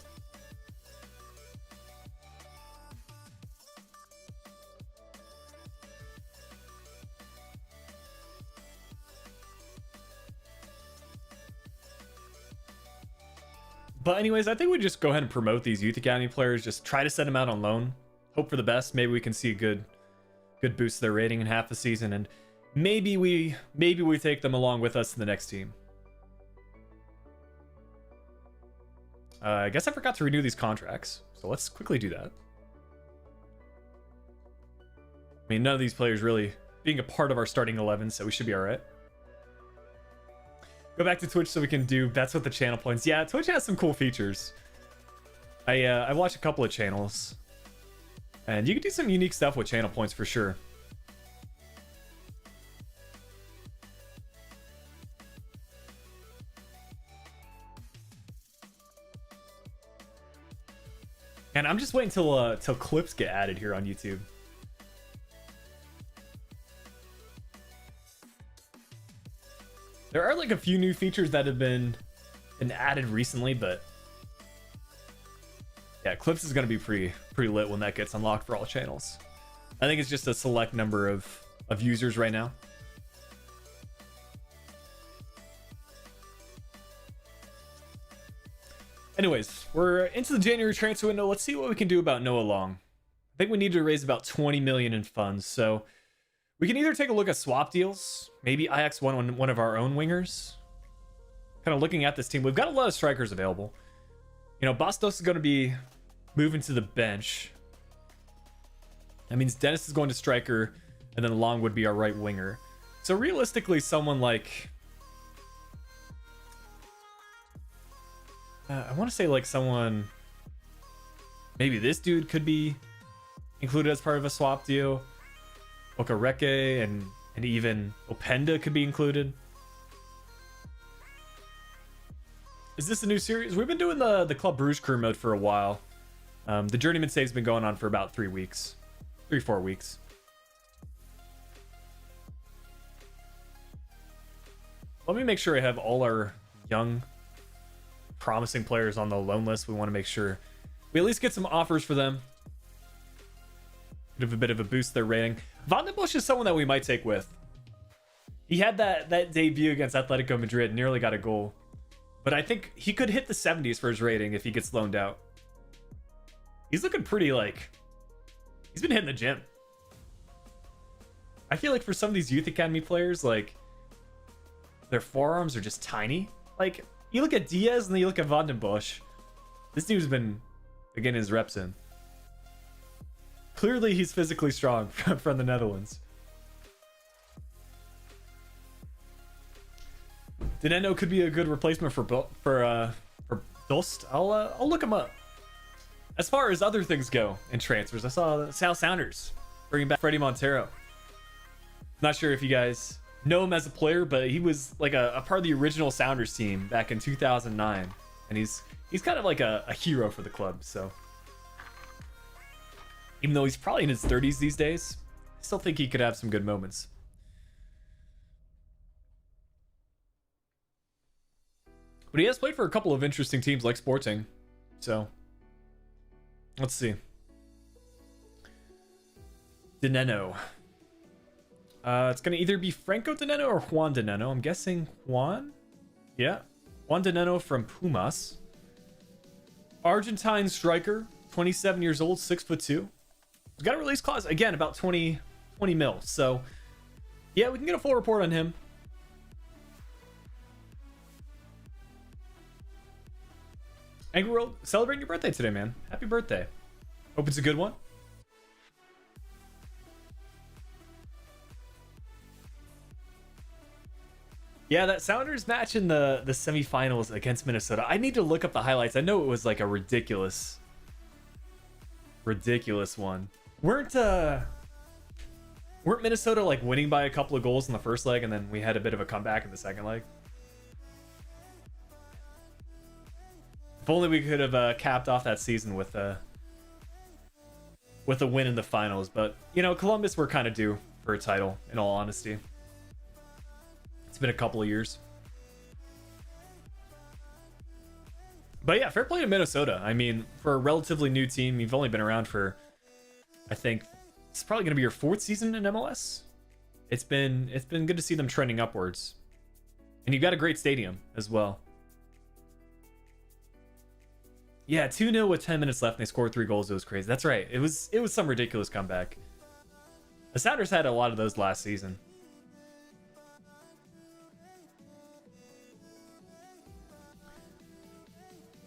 But anyways, I think we just go ahead and promote these Youth Academy players. Just try to send them out on loan. Hope for the best. Maybe we can see a good boost to their rating in half the season, and maybe we take them along with us to the next team. I guess I forgot to renew these contracts, so let's quickly do that. I mean, none of these players really being a part of our starting 11, so we should be all right. Go back to Twitch so we can do bets with the channel points. Yeah, Twitch has some cool features. I watched a couple of channels, and you can do some unique stuff with channel points for sure. And I'm just waiting till clips get added here on YouTube. There are like a few new features that have been added recently, but yeah, Clips is going to be pretty lit when that gets unlocked for all channels. I think it's just a select number of users right now. Anyways, we're into the January transfer window. Let's see what we can do about Noah Long. I think we need to raise about 20 million in funds, so we can either take a look at swap deals, maybe IX1 on one of our own wingers. Kind of looking at this team, we've got a lot of strikers available. You know, Bastos is going to be moving to the bench. That means Dennis is going to striker, and then Long would be our right winger. So realistically, someone like... I want to say like someone... Maybe this dude could be included as part of a swap deal. Okareke and even Openda could be included. Is this a new series? We've been doing the Club Brugge career mode for a while. The Journeyman save's been going on for about 4 weeks. Let me make sure I have all our young, promising players on the loan list. We want to make sure we at least get some offers for them. Give a bit of a boost to their rating. Van den Bosch is someone that we might take with. He had that debut against Atletico Madrid, nearly got a goal. But I think he could hit the 70s for his rating if he gets loaned out. He's looking pretty, like... He's been hitting the gym. I feel like for some of these youth academy players, like... Their forearms are just tiny. Like, you look at Diaz and then you look at Van den Bosch. This dude's been getting his reps in. Clearly he's physically strong from the Netherlands. Dineno could be a good replacement for Dost. I'll look him up. As far as other things go in transfers, I saw Sal Sounders bringing back Freddie Montero. Not sure if you guys know him as a player, but he was like a part of the original Sounders team back in 2009, and he's kind of like a hero for the club. So even though he's probably in his 30s these days, I still think he could have some good moments. But he has played for a couple of interesting teams like Sporting. So, let's see. Dineno. It's going to either be Franco Dineno or Juan Dineno. I'm guessing Juan? Yeah. Juan Dineno from Pumas. Argentine striker. 27 years old, 6'2". He's got a release clause, again, about 20 mil. So, yeah, we can get a full report on him. Angry World, celebrating your birthday today, man. Happy birthday. Hope it's a good one. Yeah, that Sounders match in the semifinals against Minnesota. I need to look up the highlights. I know it was like a ridiculous one. Weren't Minnesota like winning by a couple of goals in the first leg, and then we had a bit of a comeback in the second leg? If only we could have capped off that season with a win in the finals. But, you know, Columbus were kind of due for a title, in all honesty. It's been a couple of years. But yeah, fair play to Minnesota. I mean, for a relatively new team, you've only been around for, I think, it's probably going to be your 4th season in MLS. It's been good to see them trending upwards. And you've got a great stadium as well. Yeah, 2-0 with 10 minutes left and they scored 3 goals. It was crazy. That's right. It was some ridiculous comeback. The Sounders had a lot of those last season.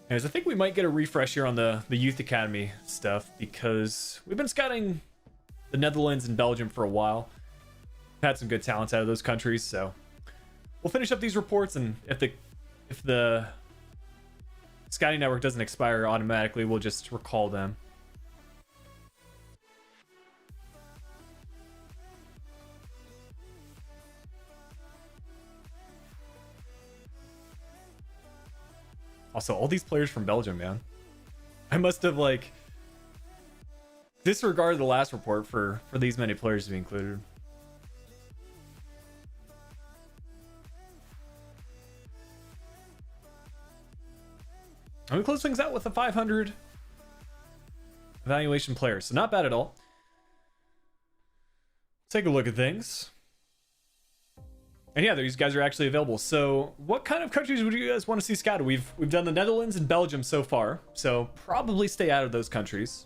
Anyways, I think we might get a refresh here on the Youth Academy stuff because we've been scouting the Netherlands and Belgium for a while. We've had some good talents out of those countries, so we'll finish up these reports, and if the scouting network doesn't expire automatically, we'll just recall them. Also, all these players from Belgium, man. I must have, like, disregarded the last report for these many players to be included. I'm gonna close things out with a 500 evaluation player, so not bad at all. Take a look at things. And yeah, these guys are actually available. So what kind of countries would you guys want to see scouted? We've done the Netherlands and Belgium so far, so probably stay out of those countries.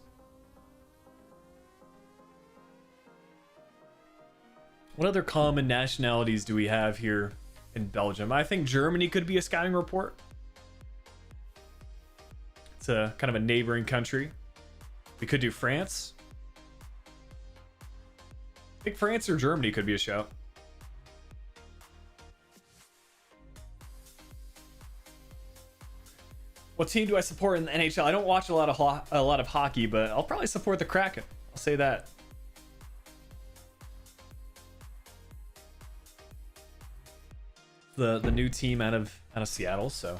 What other common nationalities do we have here in Belgium? I think Germany could be a scouting report. It's a kind of a neighboring country. We could do France. I think France or Germany could be a shout. What team do I support in the NHL? I don't watch a lot of hockey, but I'll probably support the Kraken. I'll say that. The new team out of Seattle, so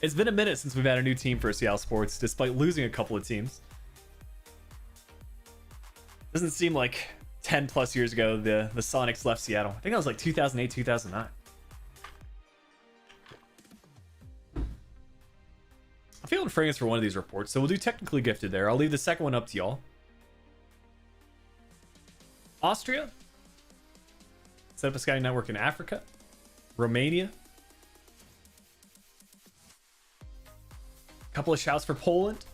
it's been a minute since we've had a new team for Seattle sports, despite losing a couple of teams. Doesn't seem like 10 plus years ago the Sonics left Seattle. I think that was like 2008, 2009. I'm feeling France for one of these reports, so we'll do technically gifted there. I'll leave the second one up to y'all. Austria. Set up a scouting network in Africa. Romania. A couple of shouts for Poland.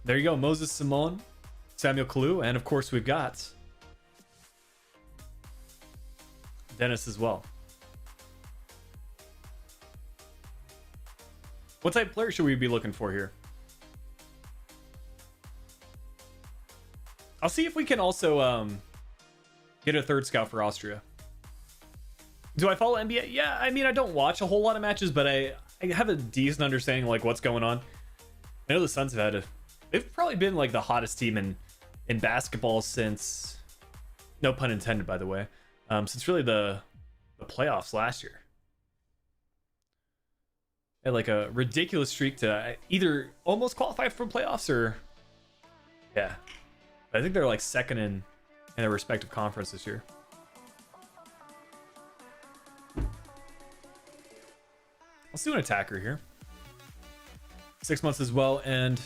There you go. Moses Simon, Samuel Kalu, and of course we've got Dennis as well. What type of player should we be looking for here? I'll see if we can also get a third scout for Austria. Do I follow NBA? Yeah, I mean, I don't watch a whole lot of matches, but I have a decent understanding of like what's going on. I know the Suns have had they've probably been like the hottest team in basketball since, no pun intended, by the way, since really the playoffs last year. They had like a ridiculous streak to either almost qualify for playoffs or, yeah. I think they're like second in their respective conference this year. Let's do an attacker here. 6 months as well, and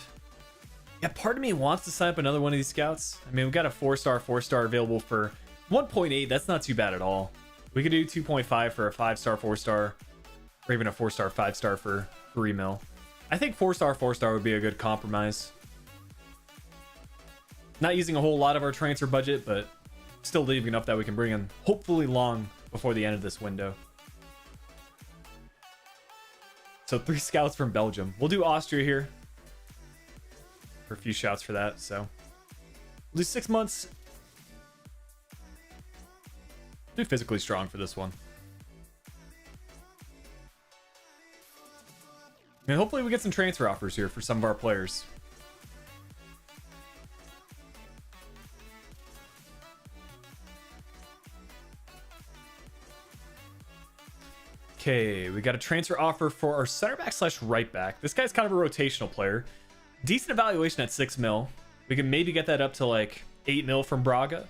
yeah, part of me wants to sign up another one of these scouts. I mean, we've got a 4-star available for 1.8. That's not too bad at all. We could do 2.5 for a 5-star 4-star, or even a 4-star 5-star for 3 mil. I think 4-star 4-star would be a good compromise. Not using a whole lot of our transfer budget, but still leaving enough that we can bring in hopefully long before the end of this window. So 3 scouts from Belgium. We'll do Austria here for a few shouts for that. So we'll do 6 months. Do physically strong for this one. And hopefully we get some transfer offers here for some of our players. Okay, we got a transfer offer for our center back / right back. This guy's kind of a rotational player. Decent evaluation at 6 mil. We can maybe get that up to like 8 mil from Brugge.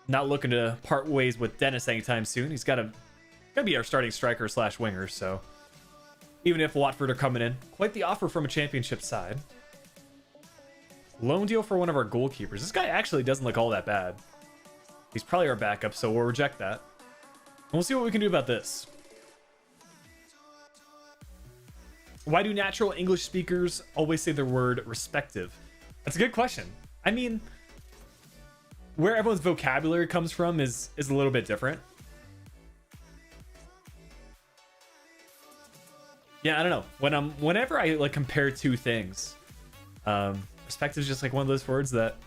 Not looking to part ways with Dennis anytime soon. He's gotta be our starting striker / winger, so even if Watford are coming in, quite the offer from a championship side. Loan deal for one of our goalkeepers. This guy actually doesn't look all that bad. He's probably our backup, so we'll reject that. We'll see what we can do about this. Why do natural English speakers always say the word respective? That's a good question. I mean, where everyone's vocabulary comes from is a little bit different. Yeah, I don't know. Whenever I like compare two things, respective is just like one of those words that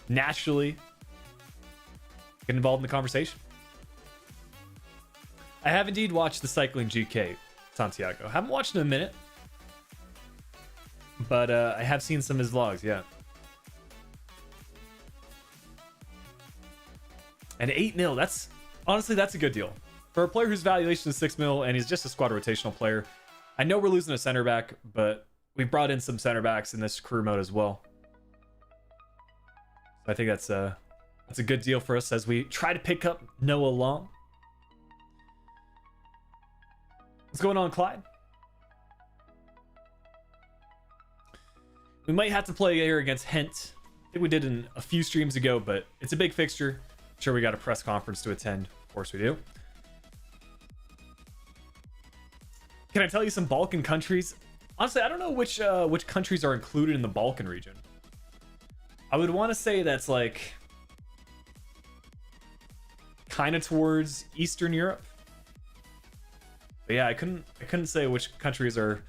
naturally get involved in the conversation. I have indeed watched the Cycling GK, Santiago. Haven't watched in a minute, but I have seen some of his vlogs, yeah. And 8 mil, honestly, that's a good deal. For a player whose valuation is 6 mil and he's just a squad rotational player. I know we're losing a center back, but we brought in some center backs in this career mode as well. I think that's That's a good deal for us as we try to pick up Noah Long. What's going on, Clyde? We might have to play here against Hent. I think we did in a few streams ago, but it's a big fixture. I'm sure we got a press conference to attend. Of course we do. Can I tell you some Balkan countries? Honestly, I don't know which countries are included in the Balkan region. I would want to say that's like kind of towards Eastern Europe. But yeah, I couldn't say which countries are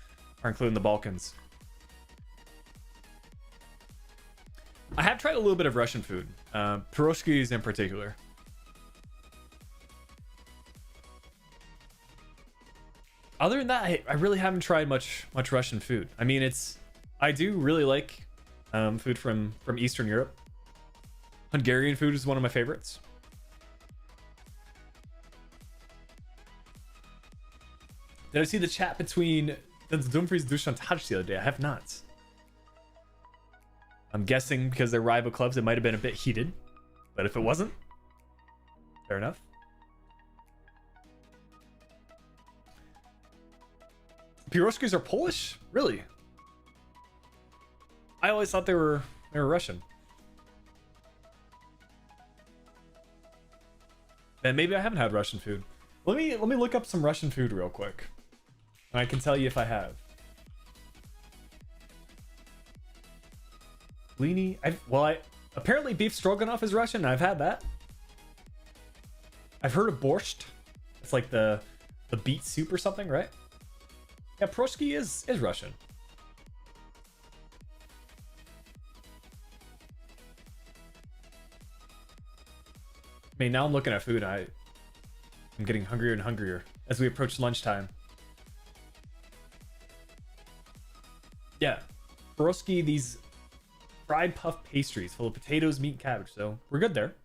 included in the Balkans. I have tried a little bit of Russian food, pierogies in particular. Other than that, I really haven't tried much Russian food. I mean, I do really like food from Eastern Europe. Hungarian food is one of my favorites. Did I see the chat between Dumfries and Dusan Tadic the other day? I have not. I'm guessing because they're rival clubs, it might have been a bit heated. But if it wasn't, fair enough. Pierogies are Polish? Really? I always thought they were Russian. And maybe I haven't had Russian food. Let me look up some Russian food real quick. And I can tell you if I have. Blini. Apparently beef stroganoff is Russian. I've had that. I've heard of borscht. It's like the beet soup or something, right? Yeah, pierogi is Russian. I mean, now I'm looking at food. I'm getting hungrier and hungrier as we approach lunchtime. Yeah, pierogi, these fried puff pastries full of potatoes, meat, and cabbage. So we're good there.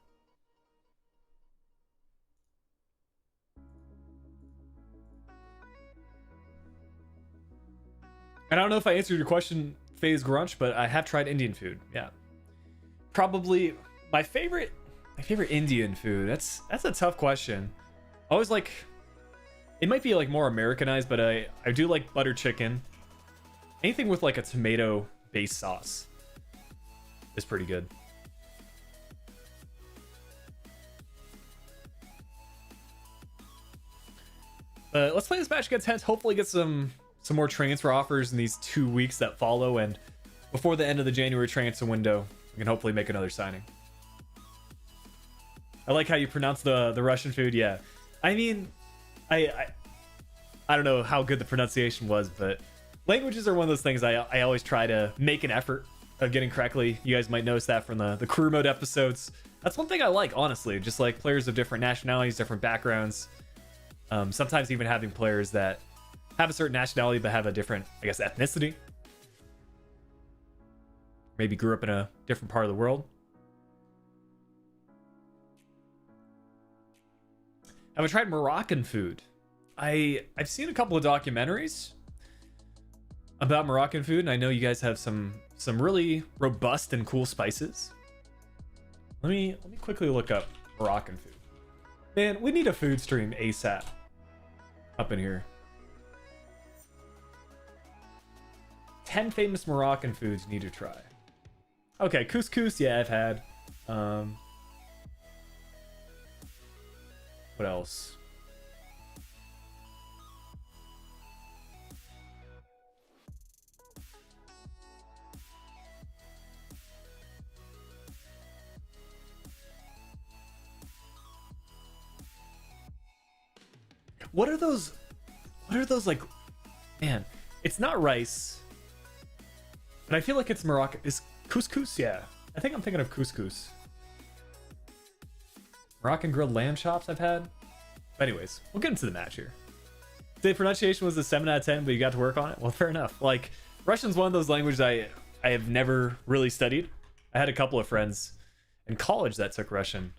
And I don't know if I answered your question, FaZe Grunch, but I have tried Indian food. Yeah, probably my favorite Indian food. That's a tough question. I always like. It might be like more Americanized, but I do like butter chicken. Anything with like a tomato-based sauce is pretty good. Let's play this match against Hens. Hopefully get some more transfer offers in these 2 weeks that follow, and before the end of the January transfer window, we can hopefully make another signing. I like how you pronounce the Russian food. Yeah, I mean, I don't know how good the pronunciation was, but languages are one of those things I always try to make an effort of getting correctly. You guys might notice that from the career mode episodes. That's one thing I like, honestly. Just like players of different nationalities, different backgrounds. Sometimes even having players that have a certain nationality but have a different, I guess, ethnicity. Maybe grew up in a different part of the world. Have I tried Moroccan food? I've seen a couple of documentaries about Moroccan food, and I know you guys have some really robust and cool spices. Let me quickly look up Moroccan food. Man, we need a food stream ASAP up in here. 10 famous Moroccan foods you need to try. Okay, couscous, yeah, I've had. What else? What are those like, man, it's not rice, but I feel like it's Moroccan. Is couscous? Yeah, I think I'm thinking of couscous. Moroccan grilled lamb chops I've had. But anyways, we'll get into the match here. The pronunciation was a 7 out of 10, but you got to work on it. Well, fair enough. Like, Russian's one of those languages I have never really studied. I had a couple of friends in college that took Russian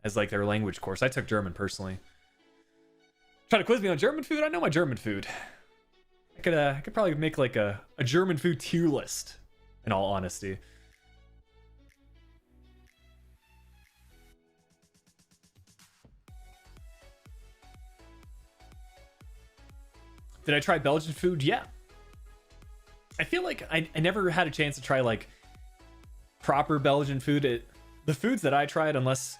as like their language course. I took German personally. Try to quiz me on German food? I know my German food. I could probably make like a German food tier list, in all honesty. Did I try Belgian food? Yeah. I feel like I never had a chance to try like proper Belgian food. The foods that I tried, unless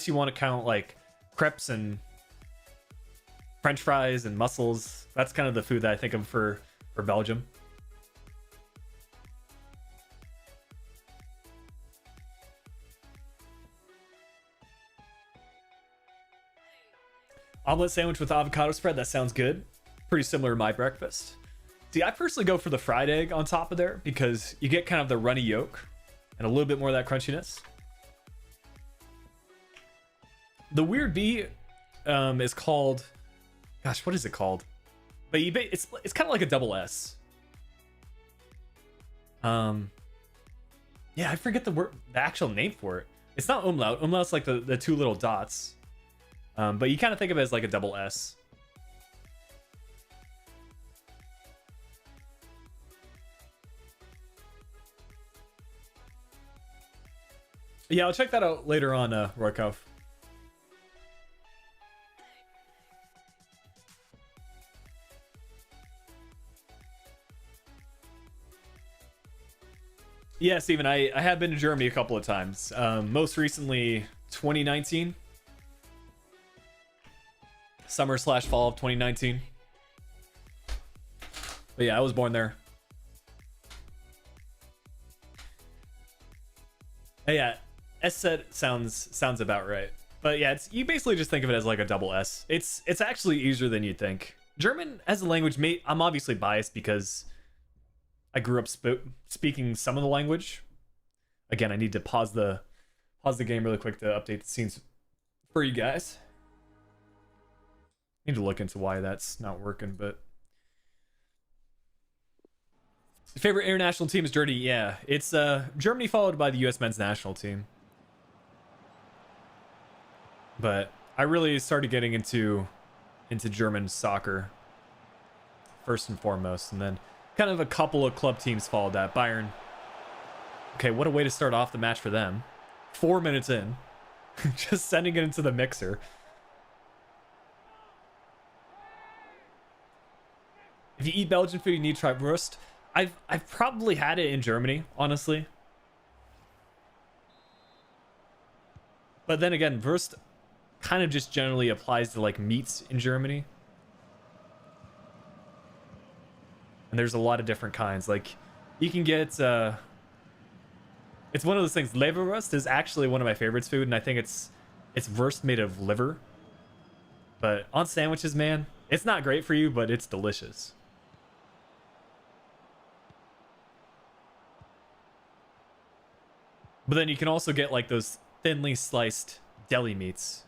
you want to count like crepes and French fries and mussels, that's kind of the food that I think of for Belgium. Omelet sandwich with avocado spread, that sounds good. Pretty similar to my breakfast. See, I personally go for the fried egg on top of there because you get kind of the runny yolk and a little bit more of that crunchiness. The weird bee is called, gosh, what is it called? But it's kind of like a double S. Yeah, I forget the actual name for it. It's not umlaut. Umlaut's like the two little dots. But you kind of think of it as like a double S. Yeah, I'll check that out later on, Roykov. Yeah, Steven, I have been to Germany a couple of times. Most recently, 2019. Summer/fall of 2019. But yeah, I was born there. Yeah, S set sounds about right. But yeah, you basically just think of it as like a double S. It's actually easier than you'd think. German as a language, I'm obviously biased because I grew up speaking some of the language. Again, I need to pause the game really quick to update the scenes for you guys. Need to look into why that's not working, but favorite international team is dirty. Yeah, it's Germany followed by the U.S. men's national team. But I really started getting into German soccer first and foremost, and then kind of a couple of club teams followed that. Bayern. Okay, what a way to start off the match for them. 4 minutes in, just sending it into the mixer. If you eat Belgian food, you need to try Wurst. I've probably had it in Germany, honestly. But then again, Wurst kind of just generally applies to like meats in Germany. And there's a lot of different kinds. Like you can get it's one of those things. Leberwurst is actually one of my favorites food, and I think it's Wurst made of liver. But on sandwiches, man, it's not great for you, but it's delicious. But then you can also get like those thinly sliced deli meats,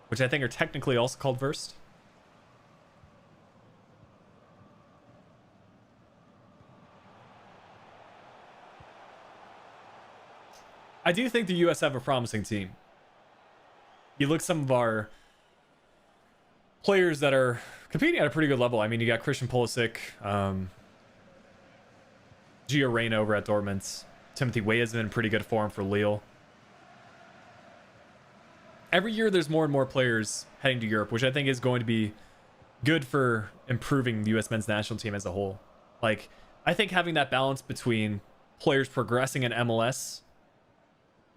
which I think are technically also called Wurst. I do think the US have a promising team. You look at some of our players that are competing at a pretty good level. I mean, you got Christian Pulisic, Gio Reyna over at Dortmund. Timothy Weah has been in pretty good form for Lille. Every year there's more and more players heading to Europe, which I think is going to be good for improving the US men's national team as a whole. Like, I think having that balance between players progressing in MLS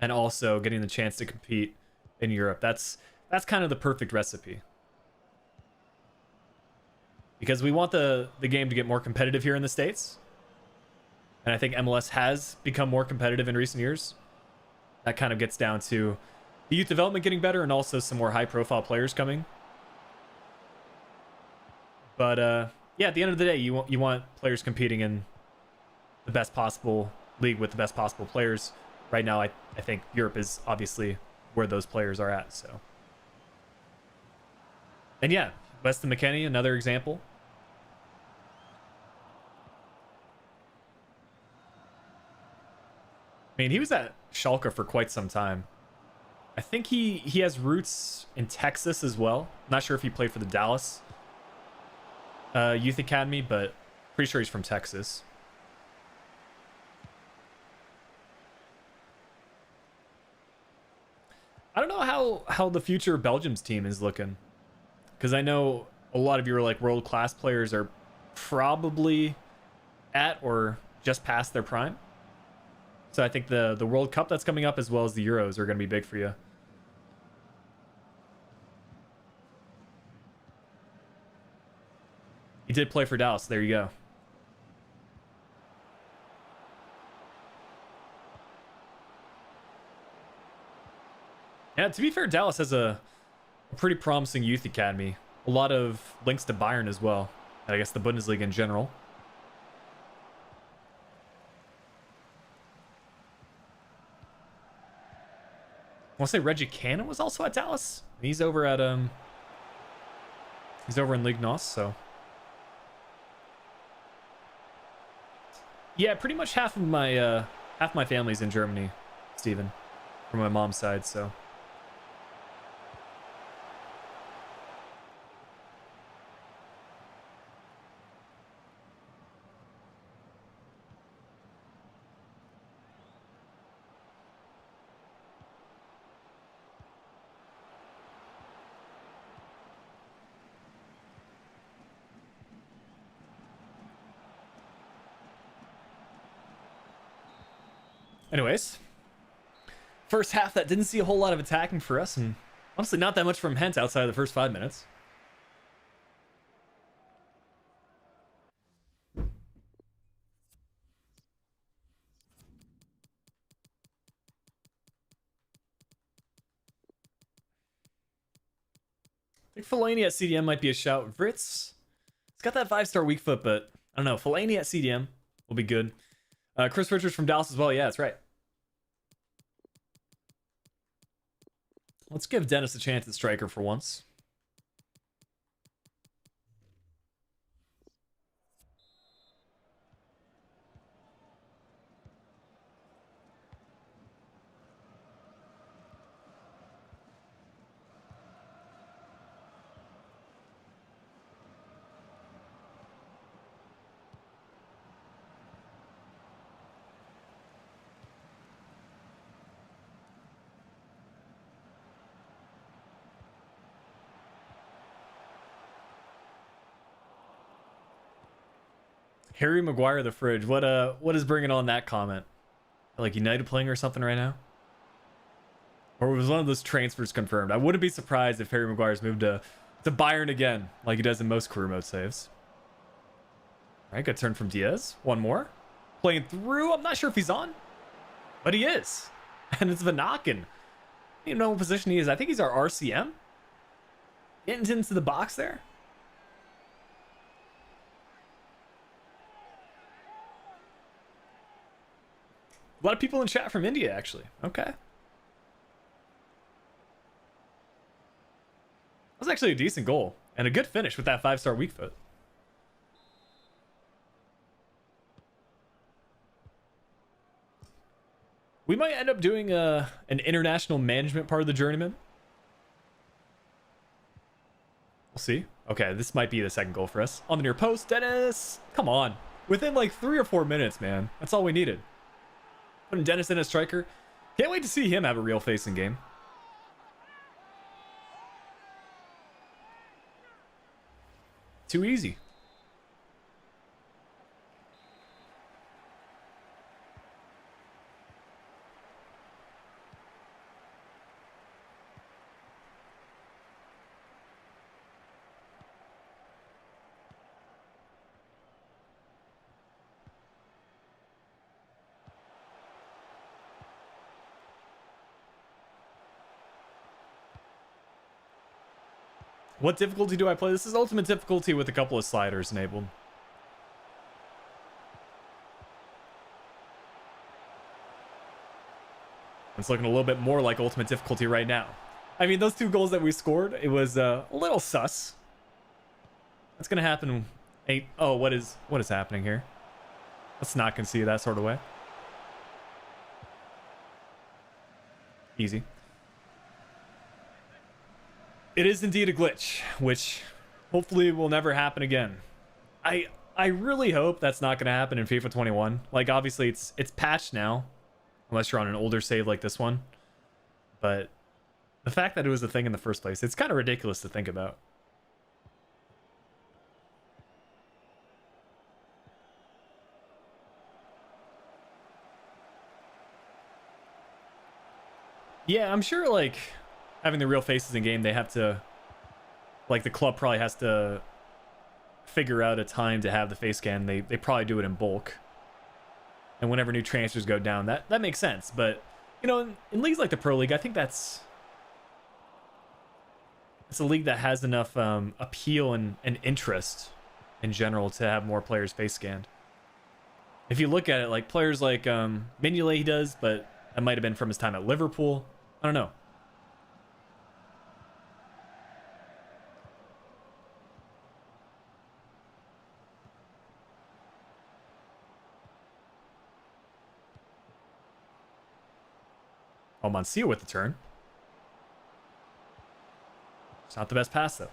and also getting the chance to compete in Europe, that's kind of the perfect recipe. Because we want the game to get more competitive here in the States. And I think MLS has become more competitive in recent years. That kind of gets down to the youth development getting better and also some more high-profile players coming. But yeah, at the end of the day, you want players competing in the best possible league with the best possible players. Right now, I think Europe is obviously where those players are at. So, and yeah, Weston McKennie, another example. I mean, he was at Schalke for quite some time. I think he has roots in Texas as well. I'm not sure if he played for the Dallas Youth Academy, but pretty sure he's from Texas. I don't know how the future Belgium's team is looking, because I know a lot of your like world-class players are probably at or just past their prime. So I think the World Cup that's coming up as well as the Euros are going to be big for you. He did play for Dallas. There you go. Yeah, to be fair, Dallas has a pretty promising youth academy. A lot of links to Bayern as well. And I guess the Bundesliga in general. I want to say Reggie Cannon was also at Dallas. He's over at he's over in Ligue NOS, so yeah, pretty much half my family's in Germany, Steven, from my mom's side, so. Anyways, first half that didn't see a whole lot of attacking for us, and honestly not that much from Hent outside of the first 5 minutes. I think Fellaini at CDM might be a shout. Vritz, it's got that 5-star weak foot, but I don't know. Fellaini at CDM will be good. Chris Richards from Dallas as well. Yeah, that's right. Let's give Dennis a chance at striker for once. Harry Maguire the fridge. What is bringing on that comment? Like United playing or something right now? Or was one of those transfers confirmed? I wouldn't be surprised if Harry Maguire's moved to Bayern again, like he does in most career mode saves. All right, good turn from Diaz. One more. Playing through. I'm not sure if he's on, but he is. And it's Vanaken. I don't even know what position he is. I think he's our RCM. Getting into the box there. A lot of people in chat from India, actually. Okay. That was actually a decent goal. And a good finish with that 5-star weak foot. We might end up doing an international management part of the Journeyman. We'll see. Okay, this might be the second goal for us. On the near post, Dennis. Come on. Within like 3 or 4 minutes, man. That's all we needed. Putting Dennis in as striker. Can't wait to see him have a real face in game. Too easy. What difficulty do I play? This is ultimate difficulty with a couple of sliders enabled. It's looking a little bit more like ultimate difficulty right now. I mean, those 2 goals that we scored, it was a little sus. That's gonna happen. Oh, what is happening here? Let's not concede that sort of way. Easy. It is indeed a glitch, which hopefully will never happen again. I really hope that's not going to happen in FIFA 21. Like, obviously, it's patched now, unless you're on an older save like this one. But the fact that it was a thing in the first place, it's kind of ridiculous to think about. Yeah, I'm sure like having the real faces in game, they have to, like the club probably has to figure out a time to have the face scan. They probably do it in bulk. And whenever new transfers go down, that makes sense. But you know, in leagues like the Pro League, I think it's a league that has enough appeal and interest in general to have more players face scanned. If you look at it, like players like Mignolet, he does, but that might have been from his time at Liverpool. I don't know. Oh, Monsieur with the turn. It's not the best pass, though. All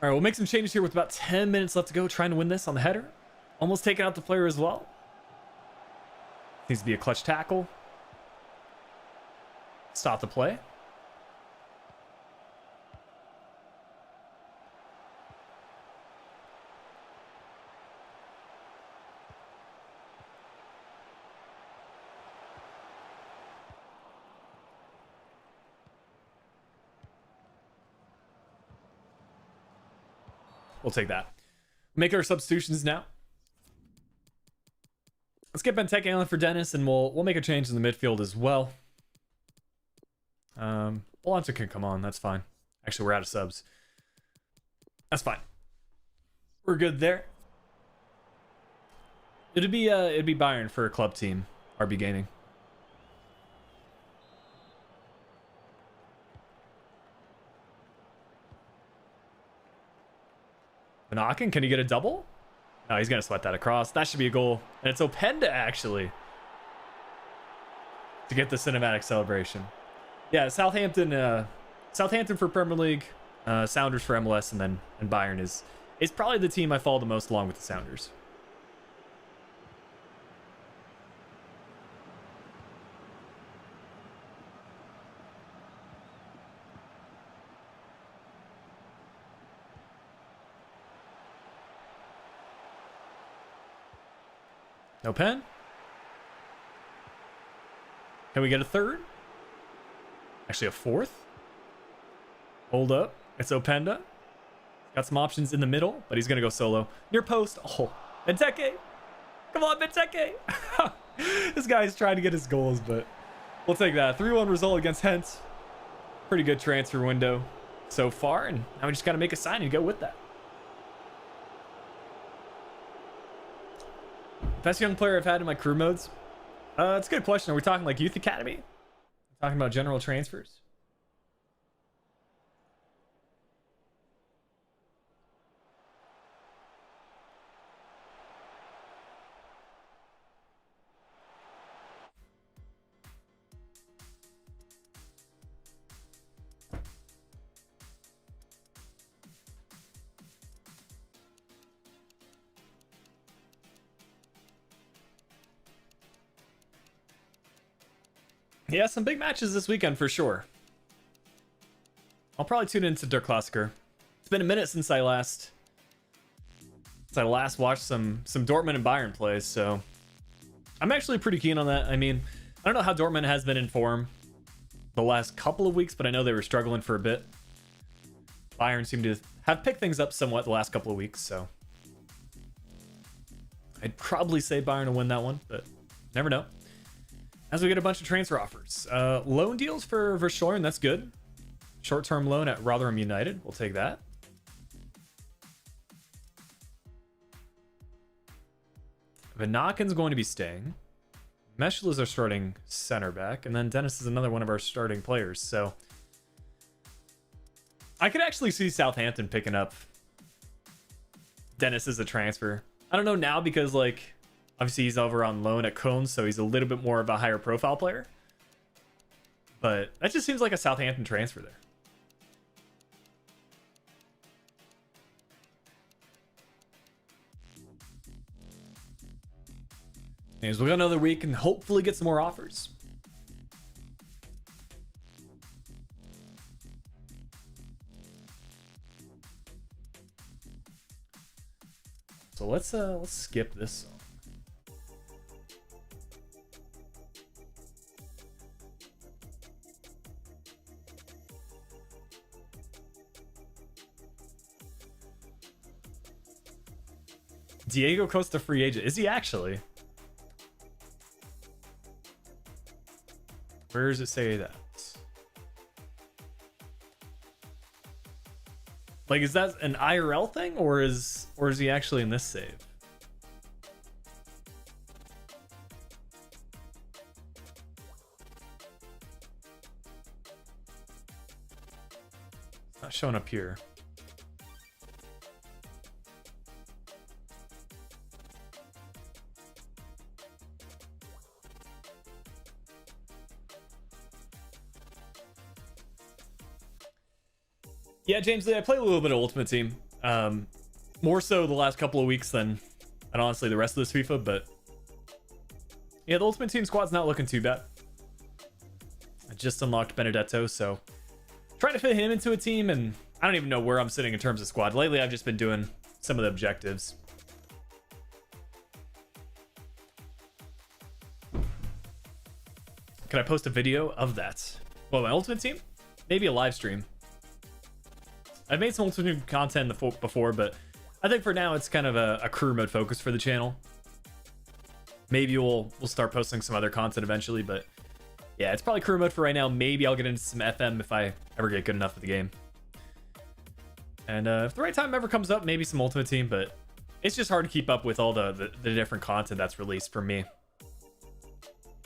right, we'll make some changes here with about 10 minutes left to go, trying to win this on the header. Almost taking out the player as well. Needs to be a clutch tackle. Stop the play. We'll take that. Make our substitutions now. Let's get Benteke on for Dennis, and we'll make a change in the midfield as well. Alonso can come on. That's fine. Actually, we're out of subs. That's fine. We're good there. It'd be Bayern for a club team. RB Gaming. Knocking, can he get a double? No, he's gonna sweat that across. That should be a goal. And it's Openda actually to get the cinematic celebration. Yeah, Southampton for Premier League, Sounders for MLS, and Bayern is probably the team I follow the most along with the Sounders. No pen? Can we get a third? Actually, a fourth? Hold up. It's Openda. Got some options in the middle, but he's going to go solo. Near post. Oh, Benteke. Come on, Benteke. This guy's trying to get his goals, but we'll take that. 3-1 result against Hent. Pretty good transfer window so far, and now we just got to make a sign and go with that. Best young player I've had in my career modes? It's a good question. Are we talking like youth academy? Talking about general transfers? Yeah, some big matches this weekend for sure. I'll probably tune into Der Klassiker. It's been a minute since I last watched some Dortmund and Bayern plays, so I'm actually pretty keen on that. I mean, I don't know how Dortmund has been in form the last couple of weeks, but I know they were struggling for a bit. Bayern seemed to have picked things up somewhat the last couple of weeks, so I'd probably say Bayern will win that one, but never know. As we get a bunch of transfer offers. Loan deals for Verschoren, that's good. Short-term loan at Rotherham United, we'll take that. Vanaken's going to be staying. Meshel is our starting center back, and then Dennis is another one of our starting players, so I could actually see Southampton picking up Dennis as a transfer. I don't know now because, like, obviously he's over on loan at Cone, so he's a little bit more of a higher profile player. But that just seems like a Southampton transfer there. Anyways, we'll go another week and hopefully get some more offers. So let's skip this song. Diego Costa free agent. Is he actually? Where does it say that? Like, is that an IRL thing, or is he actually in this save? It's not showing up here. Yeah, James Lee, I play a little bit of Ultimate Team. More so the last couple of weeks than honestly the rest of this FIFA, but yeah, the Ultimate Team squad's not looking too bad. I just unlocked Benedetto, so trying to fit him into a team, and I don't even know where I'm sitting in terms of squad. Lately, I've just been doing some of the objectives. Can I post a video of that? Well, my Ultimate Team? Maybe a live stream. I've made some Ultimate Team content before, but I think for now it's kind of a career mode focus for the channel. Maybe we'll start posting some other content eventually, but yeah, it's probably career mode for right now. Maybe I'll get into some FM if I ever get good enough at the game. And if the right time ever comes up, maybe some Ultimate Team, but it's just hard to keep up with all the different content that's released for me.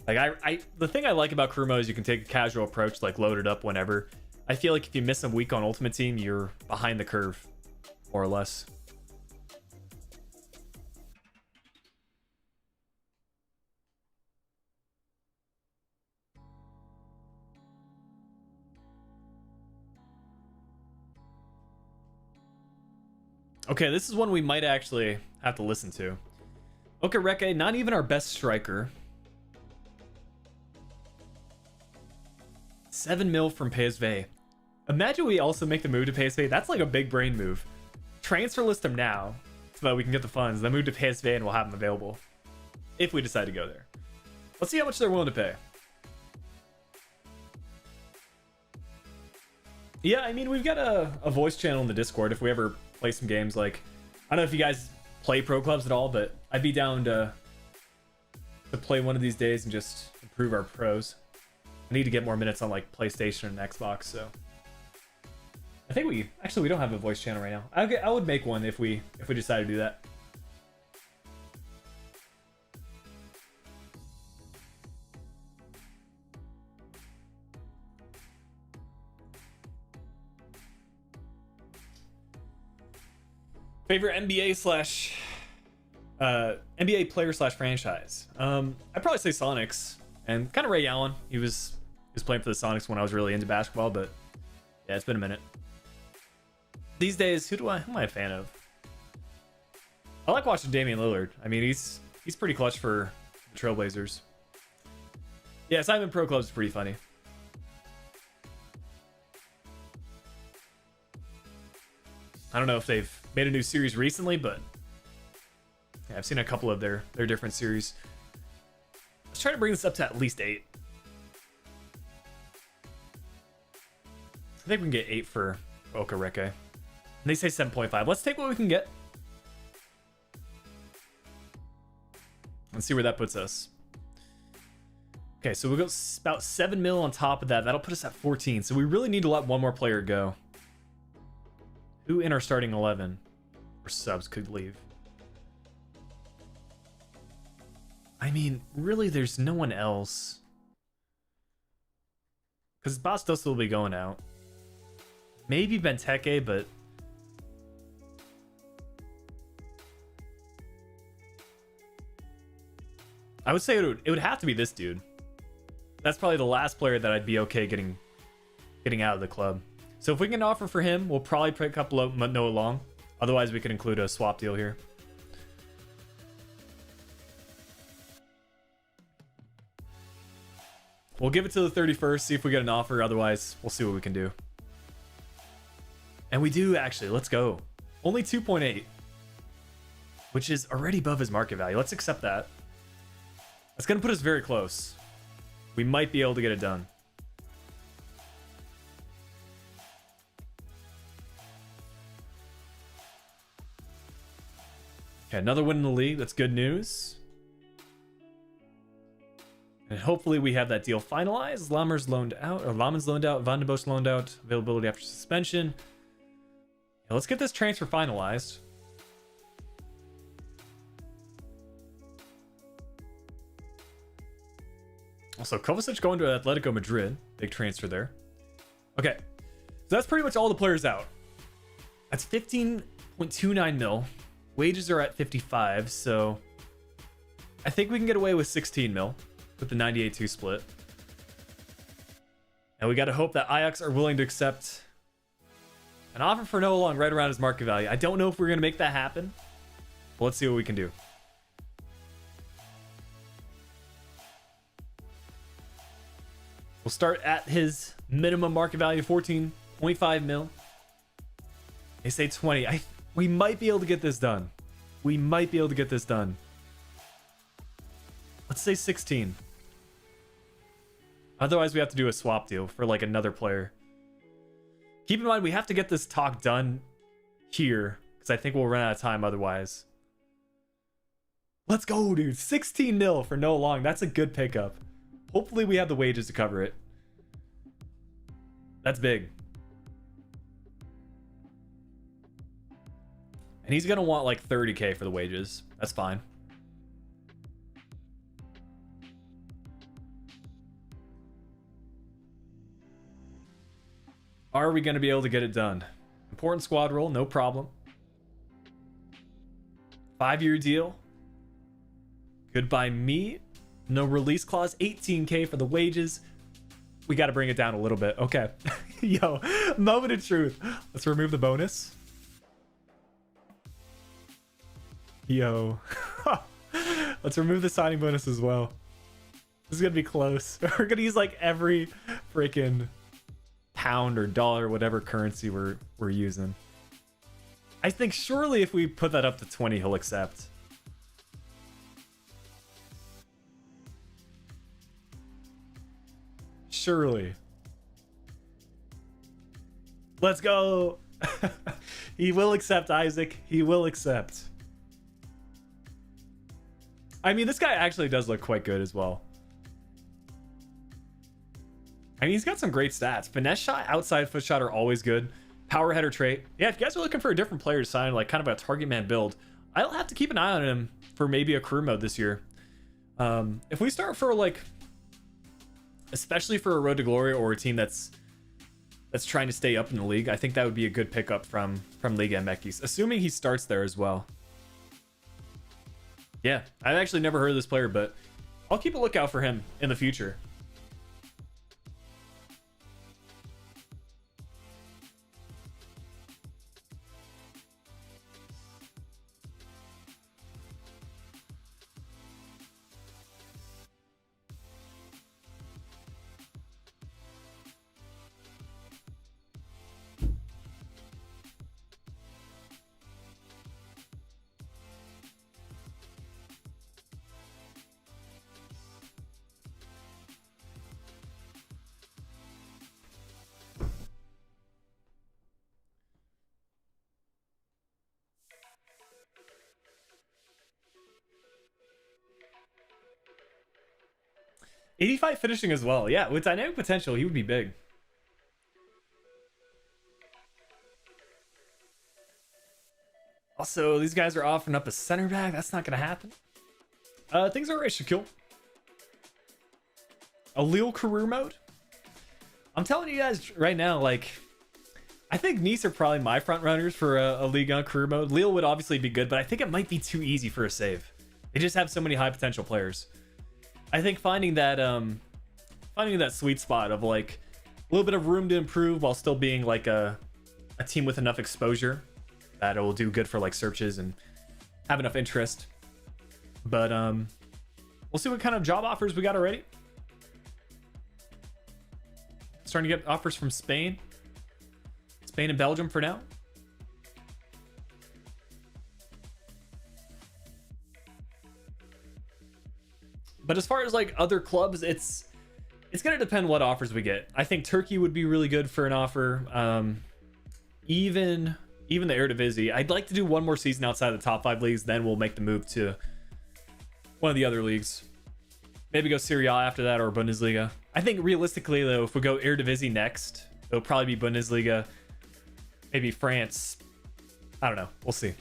Like the thing I like about career mode is you can take a casual approach, like load it up whenever. I feel like if you miss a week on Ultimate Team, you're behind the curve, more or less. Okay, this is one we might actually have to listen to. Okay, Reke, not even our best striker. 7 mil from PSV. Imagine we also make the move to PSV. That's like a big brain move. Transfer list him now so that we can get the funds, then move to PSV and we'll have him available if we decide to go there. Let's see how much they're willing to pay. Yeah, I mean, we've got a voice channel in the Discord if we ever play some games. Like, I don't know if you guys play pro clubs at all, but I'd be down to play one of these days and just improve our pros. I need to get more minutes on like PlayStation and Xbox, so I think we don't have a voice channel right now. I would make one if we decide to do that. Favorite NBA player / franchise. I'd probably say Sonics and kind of Ray Allen. He was playing for the Sonics when I was really into basketball, but yeah, it's been a minute. These days, who am I a fan of? I like watching Damian Lillard. I mean, he's pretty clutch for the Trailblazers. Yeah, Simon Pro Club's pretty funny. I don't know if they've made a new series recently, but yeah, I've seen a couple of their different series. Let's try to bring this up to at least 8. I think we can get 8 for Okereke. And they say 7.5. Let's take what we can get. Let's see where that puts us. Okay, so we'll go about 7 mil on top of that. That'll put us at 14. So we really need to let one more player go. Who in our starting 11 or subs could leave? I mean, really, there's no one else. Because Bastos will be going out. Maybe Benteke, but I would say it would have to be this dude. That's probably the last player that I'd be okay getting out of the club. So if we can offer for him, we'll probably pick up Noah Long. Otherwise, we could include a swap deal here. We'll give it to the 31st, see if we get an offer. Otherwise, we'll see what we can do. And we do, actually. Let's go. Only 2.8, which is already above his market value. Let's accept that. That's going to put us very close. We might be able to get it done. Okay, another win in the league. That's good news. And hopefully we have that deal finalized. Lammers loaned out, or Lammens loaned out, Van den Bosch loaned out. Availability after suspension. Yeah, let's get this transfer finalized. Also, Kovacic going to Atletico Madrid. Big transfer there. Okay, so that's pretty much all the players out. That's 15.29 mil. Wages are at 55, so I think we can get away with 16 mil with the 98-2 split. And we got to hope that Ajax are willing to accept an offer for Noah Long right around his market value. I don't know if we're going to make that happen, but let's see what we can do. We'll start at his minimum market value, 14.5 mil. They say 20. We might be able to get this done. We might be able to get this done. Let's say 16. Otherwise, we have to do a swap deal for like another player. Keep in mind, we have to get this talk done here because I think we'll run out of time otherwise. Let's go, dude. 16 mil for Noah Long. That's a good pickup. Hopefully we have the wages to cover it. That's big. And he's going to want like 30K for the wages. That's fine. Are we going to be able to get it done? Important squad role, no problem. 5-year deal. Good by me. No release clause, 18K for the wages. We got to bring it down a little bit. Okay. Yo, moment of truth. Let's remove the bonus. Yo. Let's remove the signing bonus as well. This is going to be close. We're going to use like every freaking pound or dollar, whatever currency we're using. I think surely if we put that up to 20, he'll accept. Surely. Let's go. He will accept, Isaac. He will accept. I mean, this guy actually does look quite good as well. I mean, he's got some great stats. Finesse shot, outside foot shot are always good. Power header trait. Yeah, if you guys are looking for a different player to sign, like kind of a target man build, I'll have to keep an eye on him for maybe a career mode this year. If we start for like, especially for a Road to Glory or a team that's trying to stay up in the league, I think that would be a good pickup from Liga MX, assuming he starts there as well. Yeah, I've actually never heard of this player, but I'll keep a lookout for him in the future. '85 finishing as well. Yeah, with dynamic potential, he would be big. Also, these guys are offering up a center back. That's not going to happen. Things are right, Shaquille. A Lille career mode. I'm telling you guys right now, like, I think Nice are probably my front runners for a Ligue 1 career mode. Lille would obviously be good, but I think it might be too easy for a save. They just have so many high potential players. I think finding that sweet spot of like a little bit of room to improve while still being like a team with enough exposure that it will do good for like searches and have enough interest. But we'll see what kind of job offers we got already. Starting to get offers from Spain and Belgium for now. But as far as like other clubs, it's gonna depend what offers we get. I think Turkey would be really good for an offer. Even even the Eredivisie. I'd like to do one more season outside of the top 5 leagues, then we'll make the move to one of the other leagues. Maybe go Serie A after that, or Bundesliga. I think realistically, though, if we go Eredivisie next, it'll probably be Bundesliga, maybe France. I don't know. We'll see.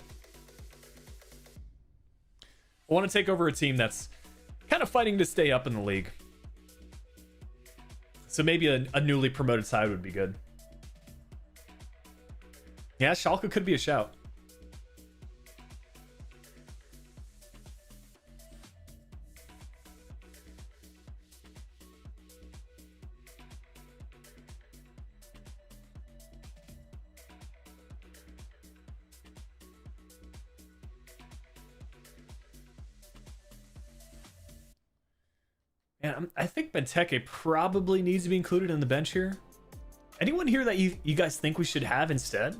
I want to take over a team that's kind of fighting to stay up in the league. So maybe a newly promoted side would be good. Yeah, Schalke could be a shout. And I think Benteke probably needs to be included in the bench here. Anyone here that you guys think we should have instead?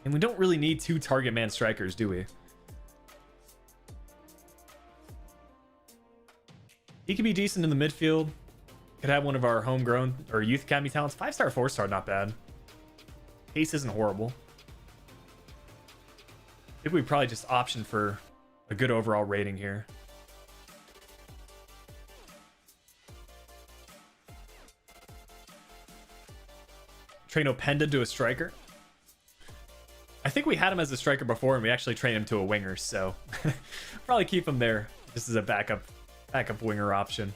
And we don't really need 2 target man strikers, do we? He could be decent in the midfield. Could have one of our homegrown or youth academy talents. 5-star, 4-star, not bad. Pace isn't horrible. I think we probably just option for a good overall rating here. Train Openda to a striker. I think we had him as a striker before, and we actually trained him to a winger, so probably keep him there just as a backup winger option.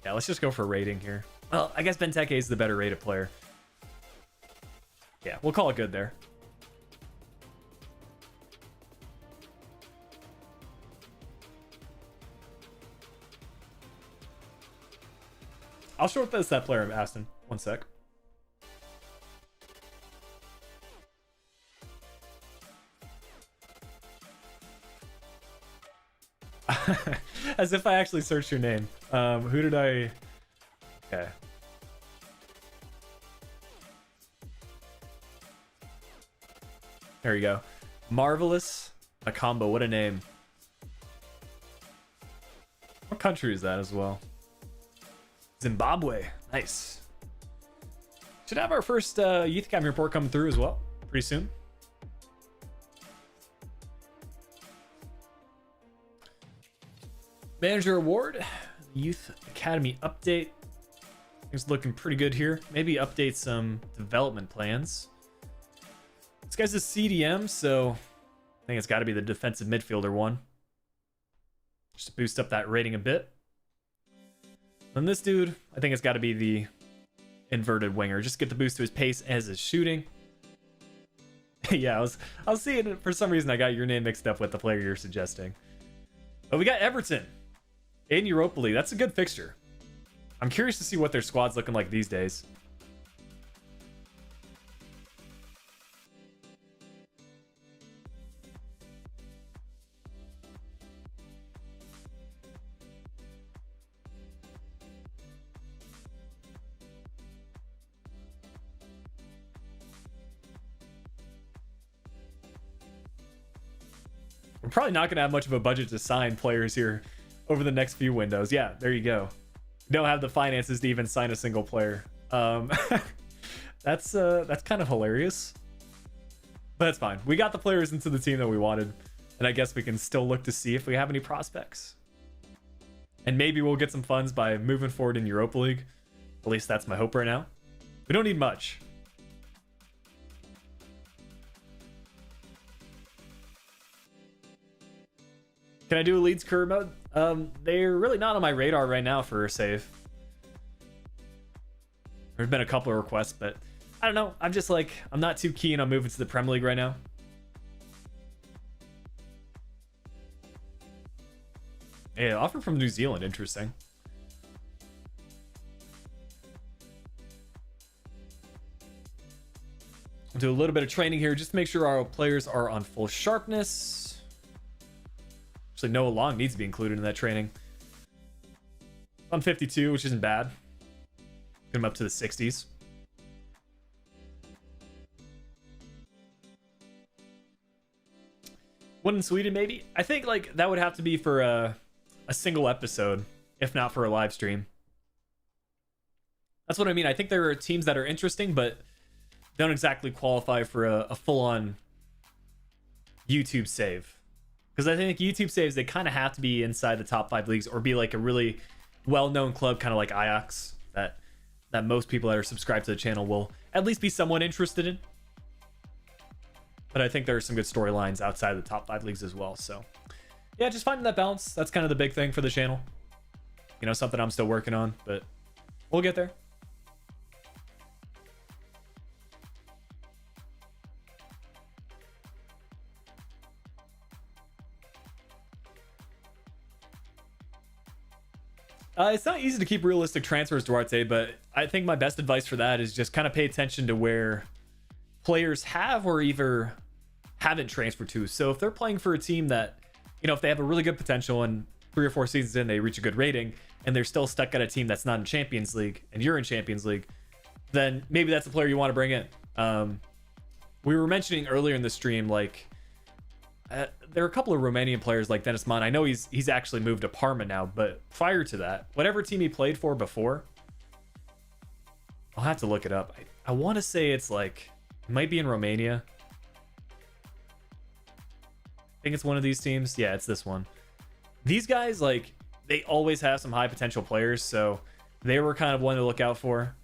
Yeah, let's just go for rating here. Well, I guess Benteke is the better rated player. Yeah, we'll call it good there. I'll short this that player, Aston. One sec. As if I actually searched your name. Who did I... Okay. There you go. Marvelous Makambo. What a name. What country is that as well? Zimbabwe. Nice. Should have our first youth academy report coming through as well pretty soon. Manager award, youth academy update. Things looking pretty good here. Maybe update some development plans. This guy's a CDM, so I think it's got to be the defensive midfielder one. Just to boost up that rating a bit. And this dude, I think it's got to be the inverted winger. Just get the boost to his pace as his shooting. Yeah, I was seeing it. For some reason, I got your name mixed up with the player you're suggesting. But we got Everton in Europa League. That's a good fixture. I'm curious to see what their squad's looking like these days. We're probably not going to have much of a budget to sign players here over the next few windows. Yeah, there you go. We don't have the finances to even sign a single player. That's kind of hilarious. But that's fine. We got the players into the team that we wanted. And I guess we can still look to see if we have any prospects. And maybe we'll get some funds by moving forward in Europa League. At least that's my hope right now. We don't need much. Can I do a Leeds career mode? They're really not on my radar right now for a save. There's been a couple of requests, but I don't know. I'm just like, I'm not too keen on moving to the Premier League right now. Yeah, offer from New Zealand. Interesting. I'll do a little bit of training here just to make sure our players are on full sharpness. Actually, Noah Long needs to be included in that training. On 52, which isn't bad. Get him up to the 60s. One in Sweden, maybe? I think like that would have to be for a single episode, if not for a live stream. That's what I mean. I think there are teams that are interesting, but don't exactly qualify for a full-on YouTube save. Because I think YouTube saves, they kind of have to be inside the top 5 leagues or be like a really well-known club, kind of like Ajax, that most people that are subscribed to the channel will at least be somewhat interested in. But I think there are some good storylines outside of the top 5 leagues as well. So yeah, just finding that balance. That's kind of the big thing for the channel. You know, something I'm still working on, but we'll get there. It's not easy to keep realistic transfers, Duarte, but I think my best advice for that is just kind of pay attention to where players have or either haven't transferred to. So if they're playing for a team that, you know, if they have a really good potential and 3 or 4 seasons in, they reach a good rating and they're still stuck at a team that's not in Champions League and you're in Champions League, then maybe that's a player you want to bring in. We were mentioning earlier in the stream, like, there are a couple of Romanian players like Dennis Mann. I know he's actually moved to Parma now, but prior to that, whatever team he played for before, I'll have to look it up. I want to say it's like, it might be in Romania. I think it's one of these teams. Yeah, it's this one. These guys, like, they always have some high potential players, so they were kind of one to look out for.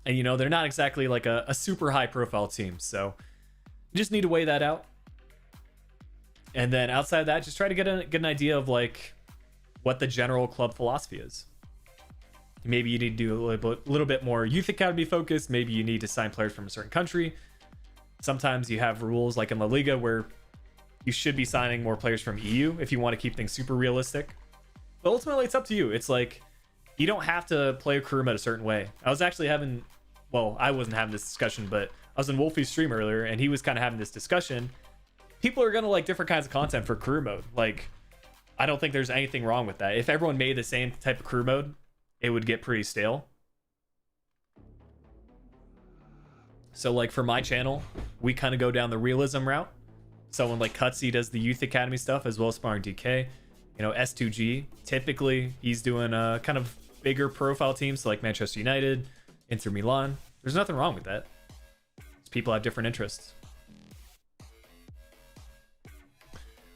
And, you know, they're not exactly like a super high profile team, so you just need to weigh that out. And then outside of that, just try to get an idea of like what the general club philosophy is. Maybe you need to do a little bit more youth academy focus. Maybe you need to sign players from a certain country. Sometimes you have rules like in La Liga where you should be signing more players from EU if you want to keep things super realistic. But ultimately, it's up to you. It's like, you don't have to play a career mode a certain way. I was actually having, well, I wasn't having this discussion, but I was in Wolfie's stream earlier and he was kind of having this discussion. People are going to like different kinds of content for career mode. Like, I don't think there's anything wrong with that. If everyone made the same type of career mode, it would get pretty stale. So like for my channel, we kind of go down the realism route. Someone like Cutsy does the youth academy stuff as well as Sparring DK. You know, S2G, typically he's doing kind of bigger profile teams like Manchester United, Inter Milan. There's nothing wrong with that. People have different interests.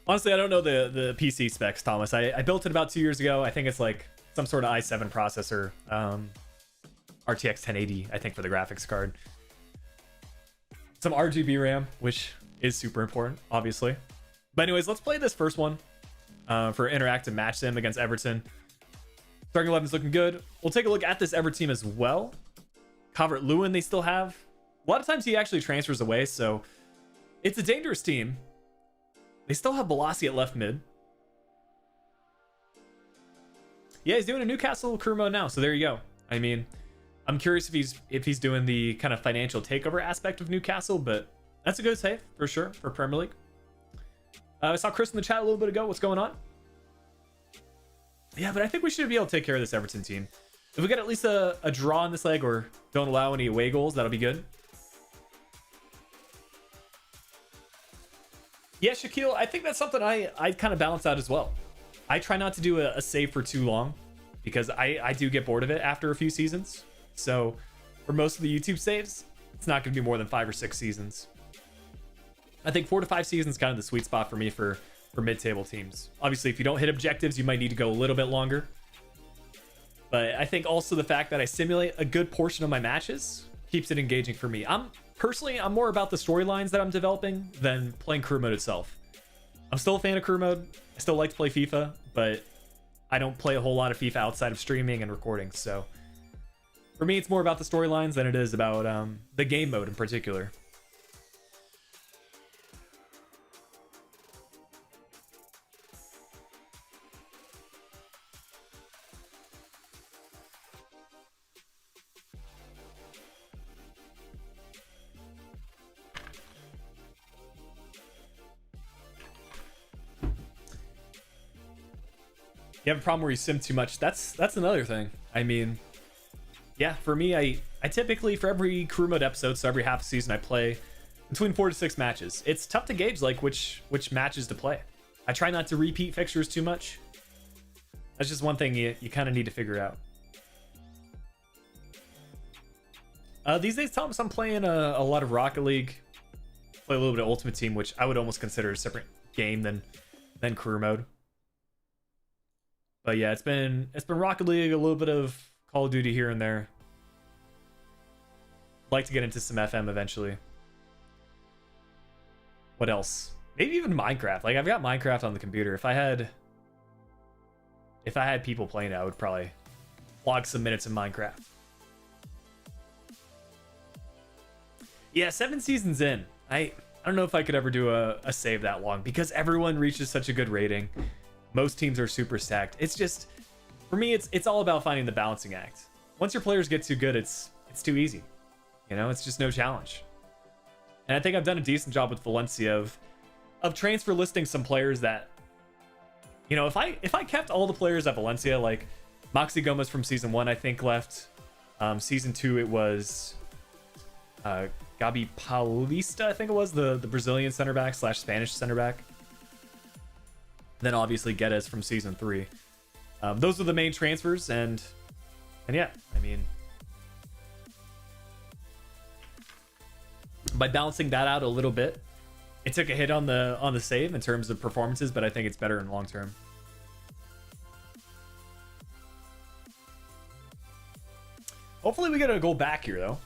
Honestly, I don't know the PC specs, Thomas. I built it about 2 years ago. I think it's like some sort of i7 processor, RTX 1080, I think, for the graphics card. Some RGB RAM, which is super important, obviously. But anyways, let's play this first one for interactive match sim against Everton. Starting 11's looking good. We'll take a look at this Everton team as well. Calvert-Lewin they still have. A lot of times he actually transfers away, so it's a dangerous team. They still have Bolasie at left mid. Yeah, he's doing a Newcastle career mode now, so there you go. I mean, I'm curious if he's doing the kind of financial takeover aspect of Newcastle, but that's a good save for sure for Premier League. I saw Chris in the chat a little bit ago. What's going on? Yeah, but I think we should be able to take care of this Everton team. If we get at least a draw in this leg or don't allow any away goals, that'll be good. Yeah, Shaquille, I think that's something I kind of balance out as well. I try not to do a save for too long because I do get bored of it after a few seasons. So for most of the YouTube saves, it's not going to be more than 5 or 6 seasons. I think 4 to 5 seasons is kind of the sweet spot for me for mid-table teams. Obviously, if you don't hit objectives, you might need to go a little bit longer. But I think also the fact that I simulate a good portion of my matches keeps it engaging for me. Personally, I'm more about the storylines that I'm developing than playing career mode itself. I'm still a fan of career mode. I still like to play FIFA, but I don't play a whole lot of FIFA outside of streaming and recording. So for me, it's more about the storylines than it is about the game mode in particular. You have a problem where you sim too much. That's another thing. I mean, yeah, for me, I typically, for every career mode episode, so every half a season, I play between 4 to 6 matches. It's tough to gauge like which matches to play. I try not to repeat fixtures too much. That's just one thing you kind of need to figure out. These days, Thomas, I'm playing a lot of Rocket League. Play a little bit of Ultimate Team, which I would almost consider a separate game than Career Mode. But yeah, it's been Rocket League, a little bit of Call of Duty here and there. Like to get into some FM eventually. What else? Maybe even Minecraft. Like, I've got Minecraft on the computer. If I had people playing it, I would probably log some minutes in Minecraft. Yeah, 7 seasons in. I don't know if I could ever do a save that long because everyone reaches such a good rating. Most teams are super stacked. It's just, for me, it's all about finding the balancing act. Once your players get too good, it's too easy. You know, it's just no challenge. And I think I've done a decent job with Valencia of transfer listing some players that, you know, if I kept all the players at Valencia, like Moxie Gomez from season 1, I think left. Season 2, it was Gabi Paulista, I think it was, the Brazilian center back / Spanish center back. Then obviously Guedes from season 3. Those are the main transfers, and yeah, I mean, by balancing that out a little bit, it took a hit on the save in terms of performances, but I think it's better in long term. Hopefully we get a goal back here though.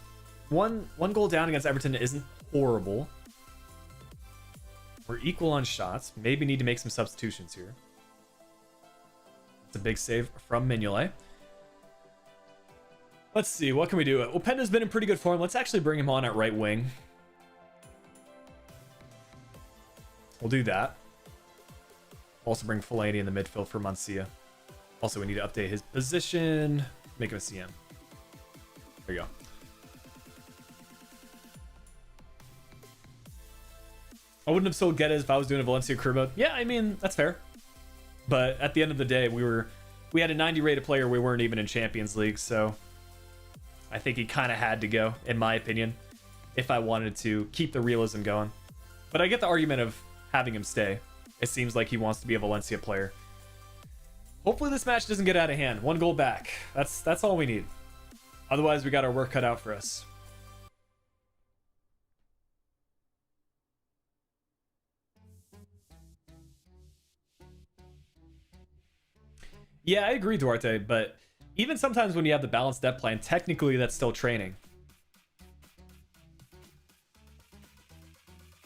One goal down against Everton isn't horrible. We're equal on shots. Maybe need to make some substitutions here. It's a big save from Mignolet. Let's see, what can we do? Openda's been in pretty good form. Let's actually bring him on at right wing. We'll do that. Also bring Fellaini in the midfield for Mancia. Also, we need to update his position. Make him a CM. There you go. I wouldn't have sold Guedes if I was doing a Valencia Career Mode. Yeah, I mean, that's fair. But at the end of the day, we had a 90 rated player. We weren't even in Champions League, so I think he kind of had to go, in my opinion, if I wanted to keep the realism going. But I get the argument of having him stay. It seems like he wants to be a Valencia player. Hopefully this match doesn't get out of hand. 1 goal back. That's all we need. Otherwise, we got our work cut out for us. Yeah, I agree, Duarte, but even sometimes when you have the balanced depth plan, technically that's still training.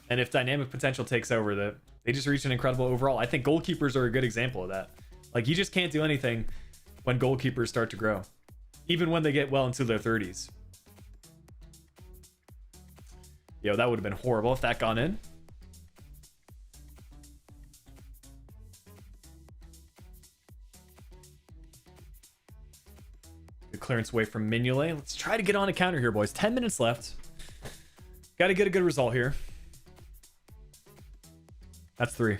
And if dynamic potential takes over, they just reach an incredible overall. I think goalkeepers are a good example of that. Like, you just can't do anything when goalkeepers start to grow, even when they get well into their 30s. Yo, that would have been horrible if that gone in. Good clearance away from Mignolet. Let's try to get on a counter here, boys. 10 minutes left. Got to get a good result here. That's 3.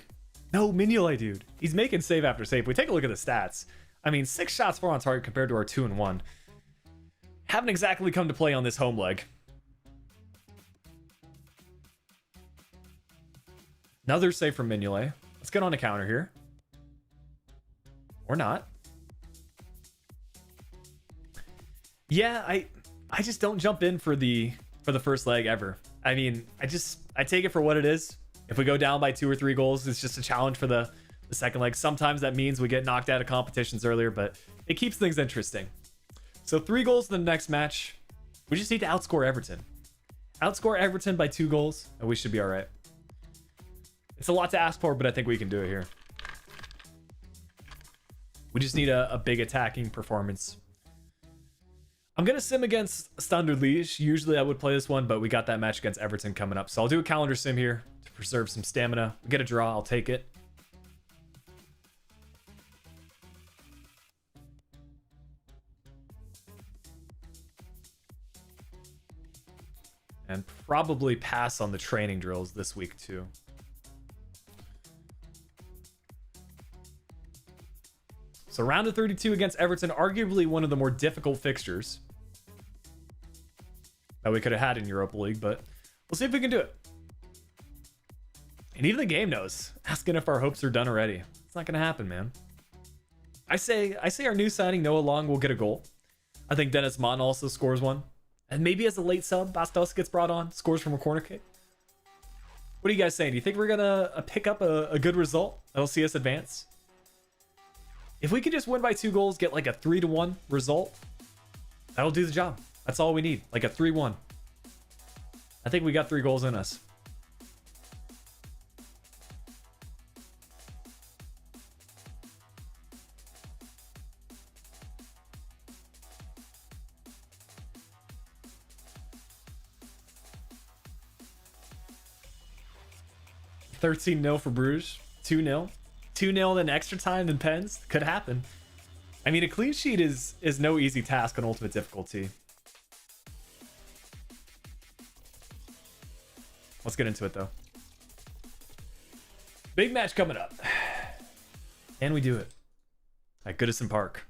No, Mignolet, dude. He's making save after save. We take a look at the stats. I mean, 6 shots 4 on target compared to our 2 and 1. Haven't exactly come to play on this home leg. Another save from Mignolet. Let's get on a counter here. Or not. Yeah, I just don't jump in for the first leg ever. I mean, I take it for what it is. If we go down by 2 or 3 goals, it's just a challenge for the second leg. Sometimes that means we get knocked out of competitions earlier, but it keeps things interesting. So 3 goals in the next match. We just need to outscore Everton. Outscore Everton by 2 goals, and we should be all right. It's a lot to ask for, but I think we can do it here. We just need a big attacking performance. I'm going to sim against Standard Liège. Usually I would play this one, but we got that match against Everton coming up. So I'll do a calendar sim here to preserve some stamina. We get a draw, I'll take it. And probably pass on the training drills this week too. So round of 32 against Everton, arguably one of the more difficult fixtures that we could have had in Europa League, but we'll see if we can do it. And even the game knows, asking if our hopes are done already. It's not going to happen, man. I say our new signing, Noah Long, will get a goal. I think Dennis Mon also scores one. And maybe as a late sub, Bastos gets brought on, scores from a corner kick. What are you guys saying? Do you think we're going to pick up a good result that'll see us advance? If we could just win by 2 goals, get like a 3-1 result, that'll do the job. That's all we need, like a 3-1. I think we got 3 goals in us. $13-0 for Bruges, 2-0. 2-0 then extra time then pens. Could happen. I mean, a clean sheet is no easy task on ultimate difficulty. Let's get into it though. Big match coming up. And we do it at Goodison Park.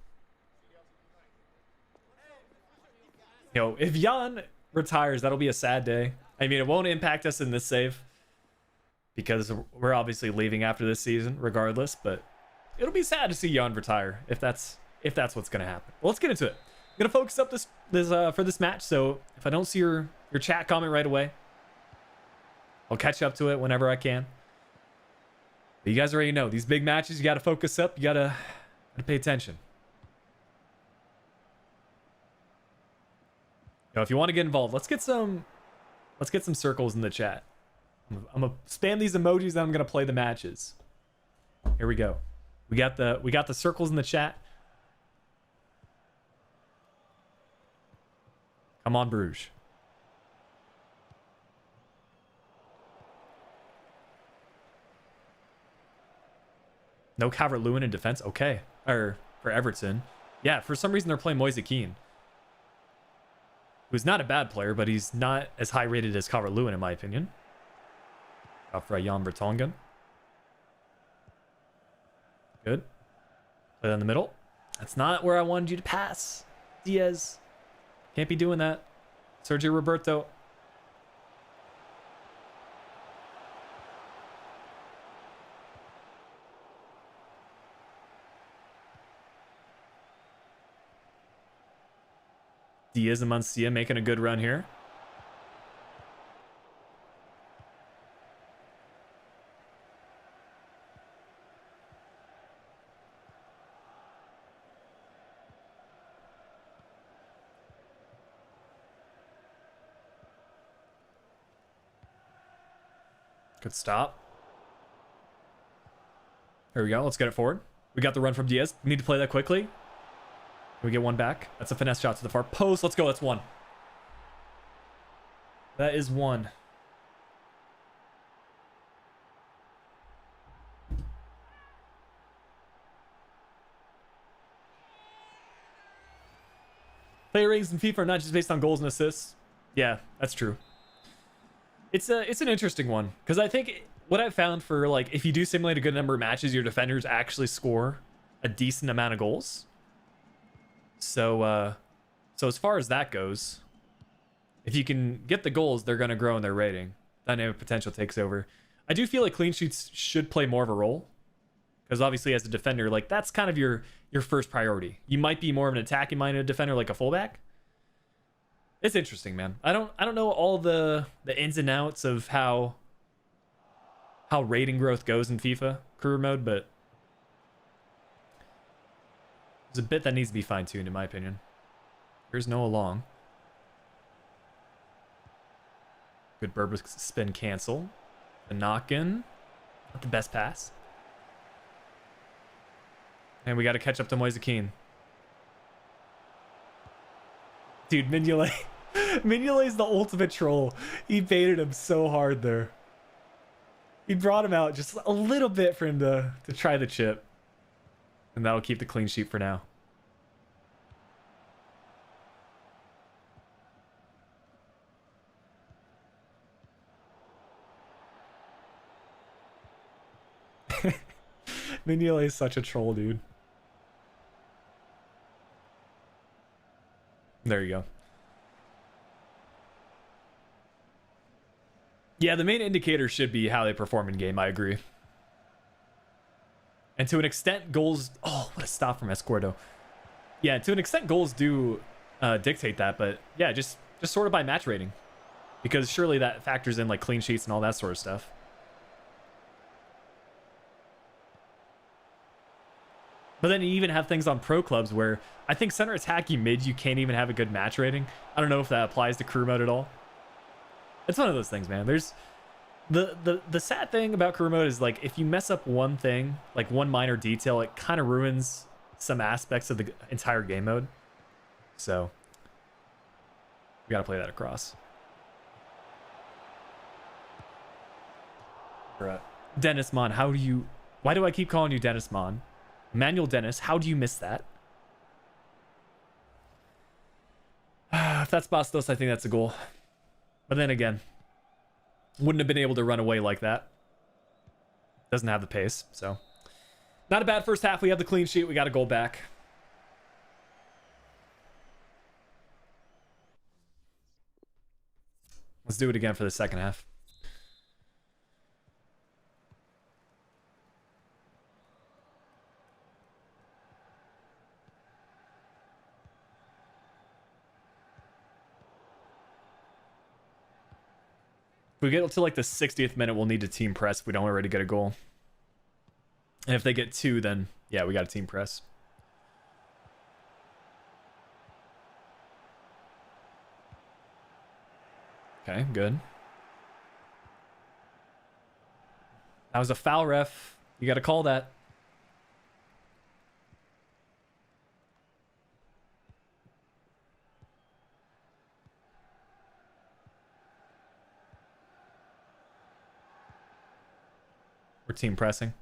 You know, if Jan retires, that'll be a sad day. I mean, it won't impact us in this save, because we're obviously leaving after this season regardless, but it'll be sad to see Jan retire if that's what's gonna happen. Well, let's get into it. I'm gonna focus up this for this match, so if I don't see your chat comment right away, I'll catch up to it whenever I can. But you guys already know, these big matches, you gotta focus up, you gotta pay attention. Now, if you want to get involved, let's get some circles in the chat. I'm gonna spam these emojis, then I'm gonna play the matches. Here we go. We got the circles in the chat. Come on, Bruges. No Calvert-Lewin in defense. Okay, or for Everton. Yeah, for some reason they're playing Moise Kean, who's not a bad player, but he's not as high rated as Calvert-Lewin in my opinion. Out for Jan Vertonghen. Good. Play that in the middle. That's not where I wanted you to pass. Diaz. Can't be doing that. Sergio Roberto. Diaz and Mancia making a good run here. Good stop. There we go. Let's get it forward. We got the run from Diaz. We need to play that quickly. Can we get one back? That's a finesse shot to the far post. Let's go. That's 1. That is 1. Player ratings in FIFA are not just based on goals and assists. Yeah, that's true. It's an interesting one, because I think what I've found for, like, if you do simulate a good number of matches, your defenders actually score a decent amount of goals. So as far as that goes, if you can get the goals, they're going to grow in their rating. Dynamic potential takes over. I do feel like clean sheets should play more of a role, because obviously as a defender, like, that's kind of your first priority. You might be more of an attacking minded defender, like a fullback. It's interesting, man. I don't know all the ins and outs of how rating growth goes in FIFA career mode, but there's a bit that needs to be fine-tuned in my opinion. Here's Noah Long. Good Berber spin cancel. The knock-in. Not the best pass. And we got to catch up to Moise Kean. Dude, Mignolet. Mignolet's the ultimate troll. He baited him so hard there. He brought him out just a little bit for him to try the chip. And that'll keep the clean sheet for now. Mignolet is such a troll, dude. There you go. Yeah, the main indicator should be how they perform in game. I agree. And to an extent, goals... Oh, what a stop from Escuerdo. Yeah, to an extent, goals do dictate that. But yeah, just Just sort of by match rating. Because surely that factors in like clean sheets and all that sort of stuff. But then you even have things on pro clubs where I think center attacky mid, you can't even have a good match rating. I don't know if that applies to career mode at all. It's one of those things, man. There's the sad thing about career mode is like if you mess up one thing, like one minor detail, it kind of ruins some aspects of the entire game mode. So we gotta play that across. Dennis Mon, how do you? Why do I keep calling you Dennis Mon? Manuel Dennis, how do you miss that? If that's Bastos, I think that's a goal. But then again, wouldn't have been able to run away like that. Doesn't have the pace, so. Not a bad first half. We have the clean sheet. We got a goal back. Let's do it again for the second half. If we get to like the 60th minute, we'll need to team press if we don't already get a goal. And if they get 2, then yeah, we got a team press. Okay, good. That was a foul, ref. You got to call that. We're team pressing.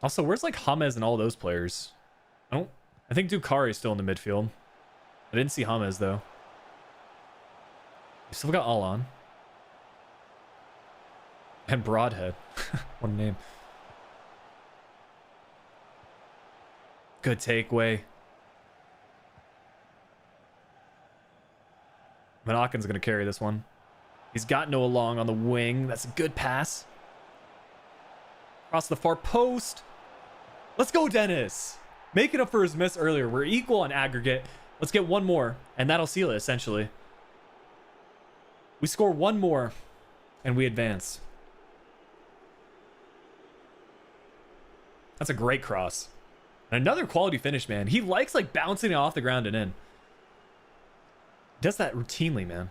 Also, where's like James and all those players? I think Dukari is still in the midfield. I didn't see James though. We still got all on. And Broadhead. What a name. Good takeaway. Manakin's going to carry this one. He's got Noah Long on the wing. That's a good pass. Across the far post. Let's go, Dennis. Making up for his miss earlier. We're equal on aggregate. Let's get one more, and that'll seal it, essentially. We score one more, and we advance. That's a great cross. Another quality finish, man. He likes, like, bouncing it off the ground and in. Does that routinely, man.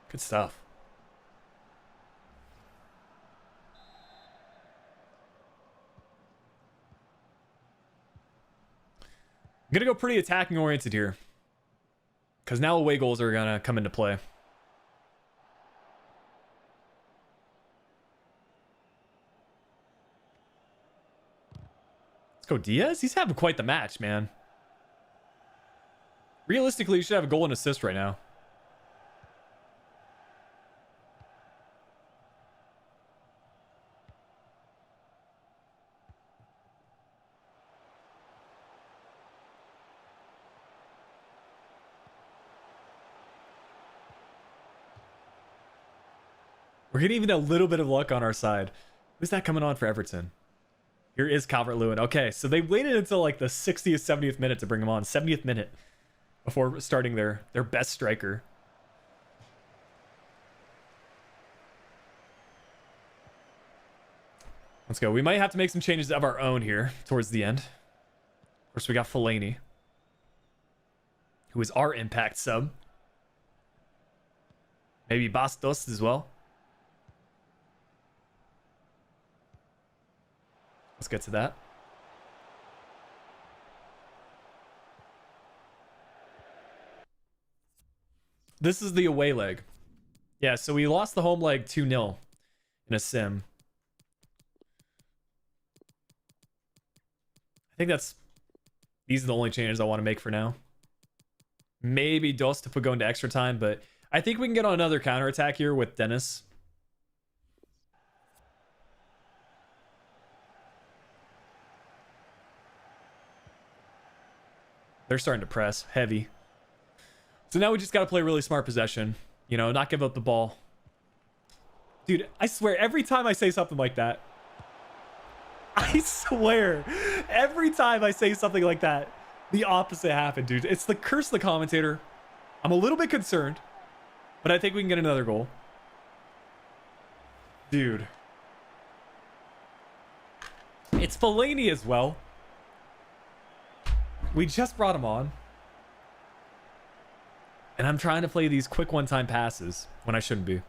Good stuff. I'm gonna go pretty attacking oriented here, because now away goals are gonna come into play. Let's go Diaz. He's having quite the match, man. Realistically, you should have a goal and assist right now. We're getting even a little bit of luck on our side. Who's that coming on for Everton? Here is Calvert-Lewin. Okay, so they waited until like the 60th, 70th minute to bring him on. 70th minute before starting their best striker. Let's go. We might have to make some changes of our own here towards the end. Of course, we got Fellaini, who is our impact sub. Maybe Bastos as well. Let's get to that. This is the away leg. Yeah, so we lost the home leg 2-0 in a sim. I think these are the only changes I want to make for now. Maybe Dost if we go into extra time, but I think we can get on another counterattack here with Dennis. They're starting to press heavy. So now we just got to play really smart possession. You know, not give up the ball. Dude, I swear, every time I say something like that, I swear, every time I say something like that, the opposite happened, dude. It's the curse of the commentator. I'm a little bit concerned, but I think we can get another goal. Dude. It's Fellaini as well. We just brought him on. And I'm trying to play these quick one-time passes when I shouldn't be.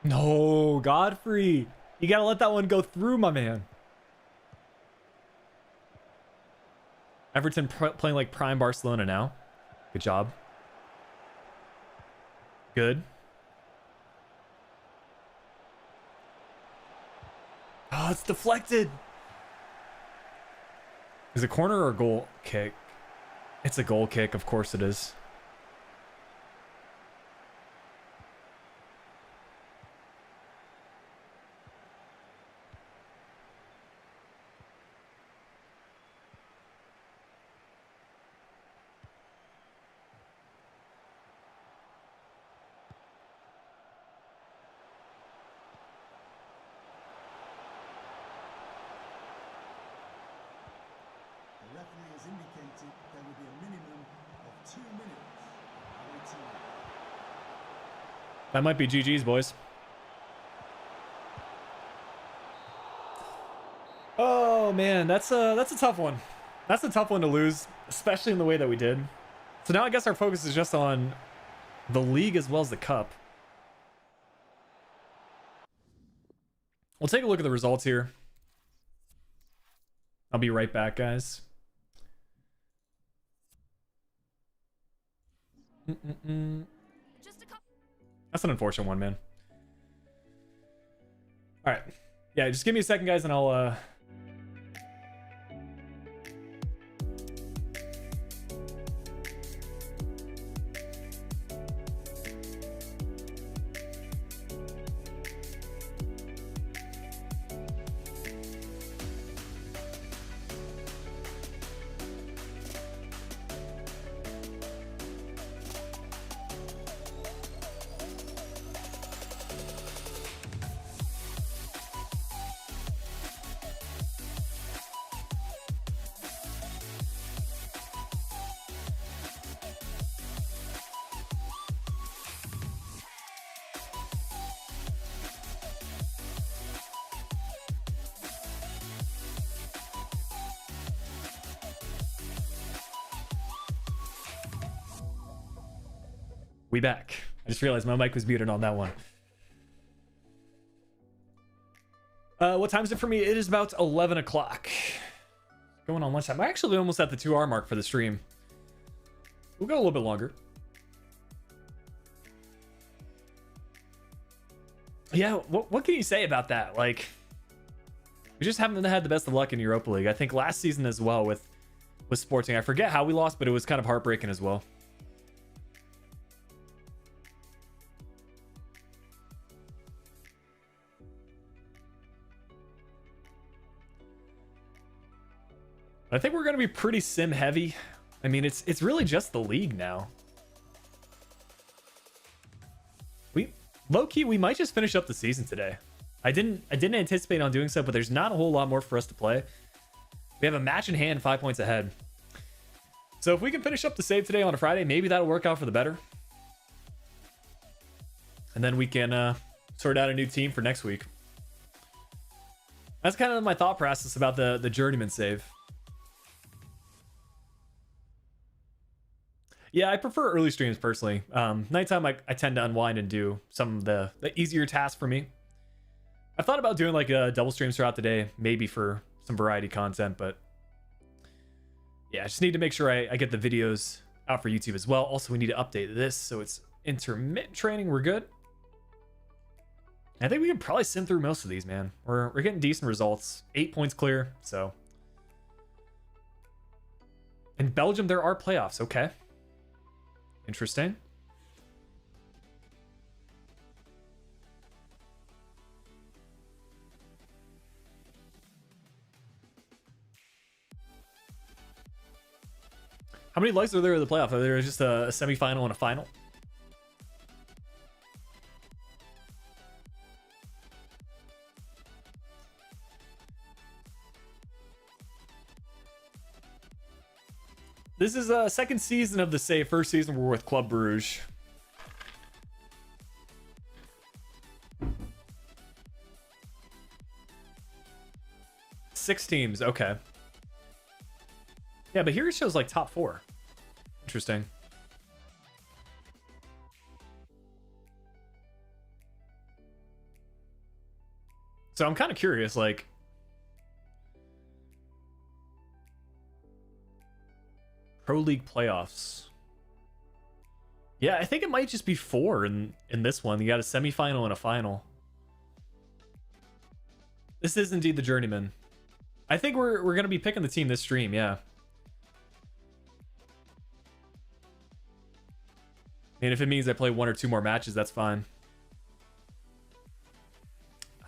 No, Godfrey. You gotta let that one go through, my man. Everton playing like prime Barcelona now. Good job. Good. Oh, it's deflected. Is it corner or goal kick? It's a goal kick. Of course it is. Indicated there will be a minimum of 2 minutes. That might be GG's, boys. Oh man, that's a tough one. That's a tough one to lose, especially in the way that we did. So now I guess our focus is just on the league as well as the cup. We'll take a look at the results here. I'll be right back, guys. That's an unfortunate one, man. All right. Yeah, just give me a second, guys, and I'll we back. I just realized my mic was muted on that one. What time is it for me? It is about 11 o'clock. Going on lunchtime. I'm actually almost at the 2-hour mark for the stream. We'll go a little bit longer. Yeah, what can you say about that? Like, we just haven't had the best of luck in Europa League. I think last season as well with Sporting. I forget how we lost, but it was kind of heartbreaking as well. I think we're going to be pretty sim heavy. I mean, it's really just the league now. Low key, we might just finish up the season today. I didn't anticipate on doing so, but there's not a whole lot more for us to play. We have a match in hand, 5 points ahead. So if we can finish up the save today on a Friday, maybe that'll work out for the better. And then we can sort out a new team for next week. That's kind of my thought process about the Journeyman save. Yeah, I prefer early streams personally. Nighttime, I tend to unwind and do some of the easier tasks for me. I've thought about doing like double streams throughout the day, maybe for some variety content, but yeah, I just need to make sure I get the videos out for YouTube as well. Also, we need to update this so it's intermittent training. We're good. I think we can probably sim through most of these, man. We're getting decent results. 8 points clear, so. In Belgium, there are playoffs. Okay. Interesting. How many legs are there in the playoff? Are there just a semifinal and a final? This is a second season of the save. First season we're with Club Brugge. Six teams, okay. Yeah, but here it shows like top 4. Interesting. So I'm kind of curious, like, Pro League playoffs. Yeah, I think it might just be 4 in this one. You got a semifinal and a final. This is indeed the Journeyman. I think we're gonna be picking the team this stream, yeah. And if it means I play 1 or 2 more matches, that's fine.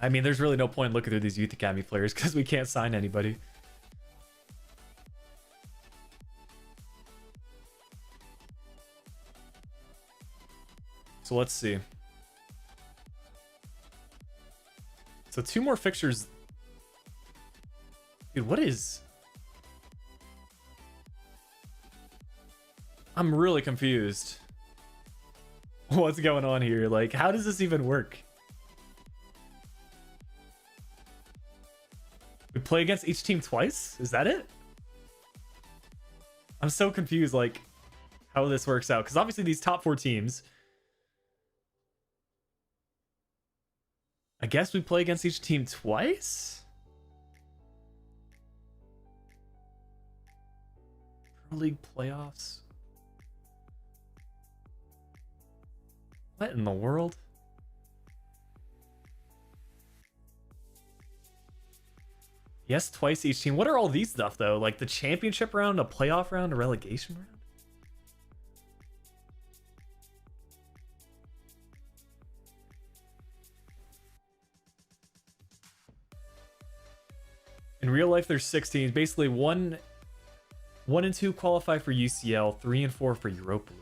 I mean, there's really no point in looking through these Youth Academy players because we can't sign anybody. So let's see. So 2 more fixtures. Dude, what is... I'm really confused. What's going on here? Like, how does this even work? We play against each team twice? Is that it? I'm so confused, like, how this works out. Because obviously these top 4 teams... I guess we play against each team twice? Pro League playoffs? What in the world? Yes, twice each team. What are all these stuff, though? Like the championship round, a playoff round, a relegation round? In real life, there's 16. Basically, 1 and 2 qualify for UCL, 3 and 4 for Europa League.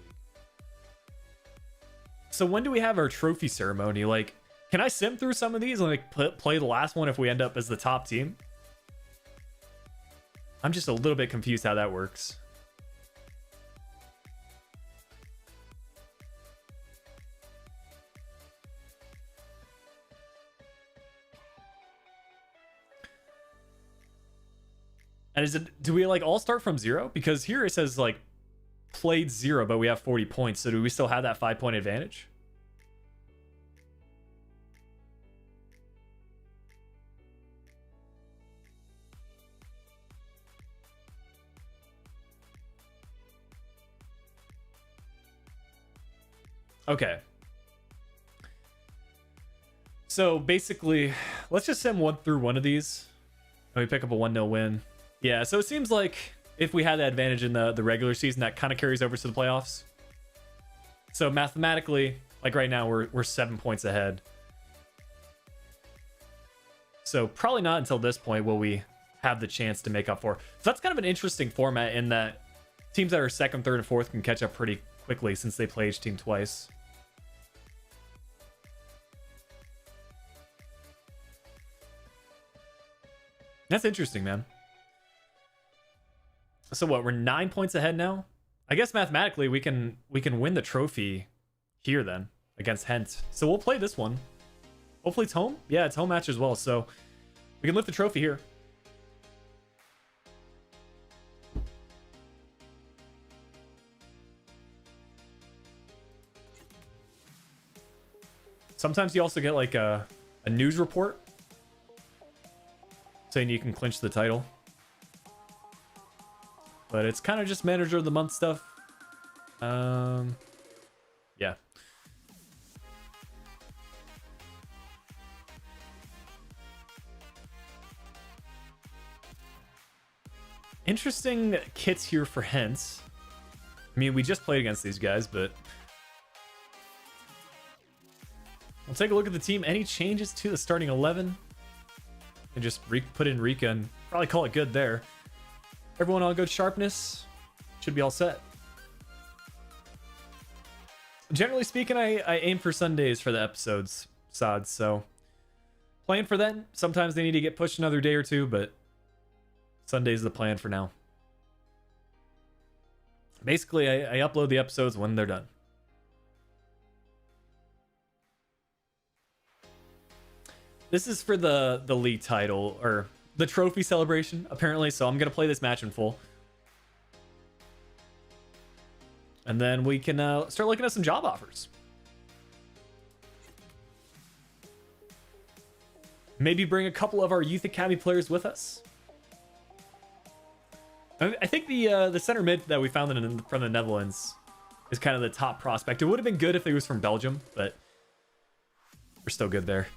So when do we have our trophy ceremony? Like, can I sim through some of these and like play the last one if we end up as the top team? I'm just a little bit confused how that works. And is it, do we like all start from 0? Because here it says like played 0, but we have 40 points. So do we still have that 5-point advantage? Okay. So basically, let's just sim 1 through 1 of these. And we pick up a 1-0 win. Yeah, so it seems like if we had that advantage in the regular season, that kind of carries over to the playoffs. So mathematically, like right now, we're 7 points ahead. So probably not until this point will we have the chance to make up for. So that's kind of an interesting format in that teams that are 2nd, 3rd, and 4th can catch up pretty quickly since they play each team twice. That's interesting, man. So what, we're 9 points ahead now? I guess mathematically we can win the trophy here then against Hent. So we'll play this one. Hopefully it's home. Yeah, it's home match as well. So we can lift the trophy here. Sometimes you also get like a news report saying you can clinch the title. But it's kind of just manager of the month stuff. Yeah. Interesting kits here for Hents. I mean, we just played against these guys, but we'll take a look at the team. Any changes to the starting 11? And just put in Rika and probably call it good there. Everyone on good sharpness. should be all set. Generally speaking, I aim for Sundays for the episodes, Sods, so plan for then. Sometimes they need to get pushed another day or two, but Sunday's the plan for now. Basically, I upload the episodes when they're done. This is for the league title, or the trophy celebration, apparently, so I'm going to play this match in full. And then we can start looking at some job offers. Maybe bring a couple of our Youth Academy players with us. I think the center mid that we found from the Netherlands is kind of the top prospect. It would have been good if he was from Belgium, but we're still good there.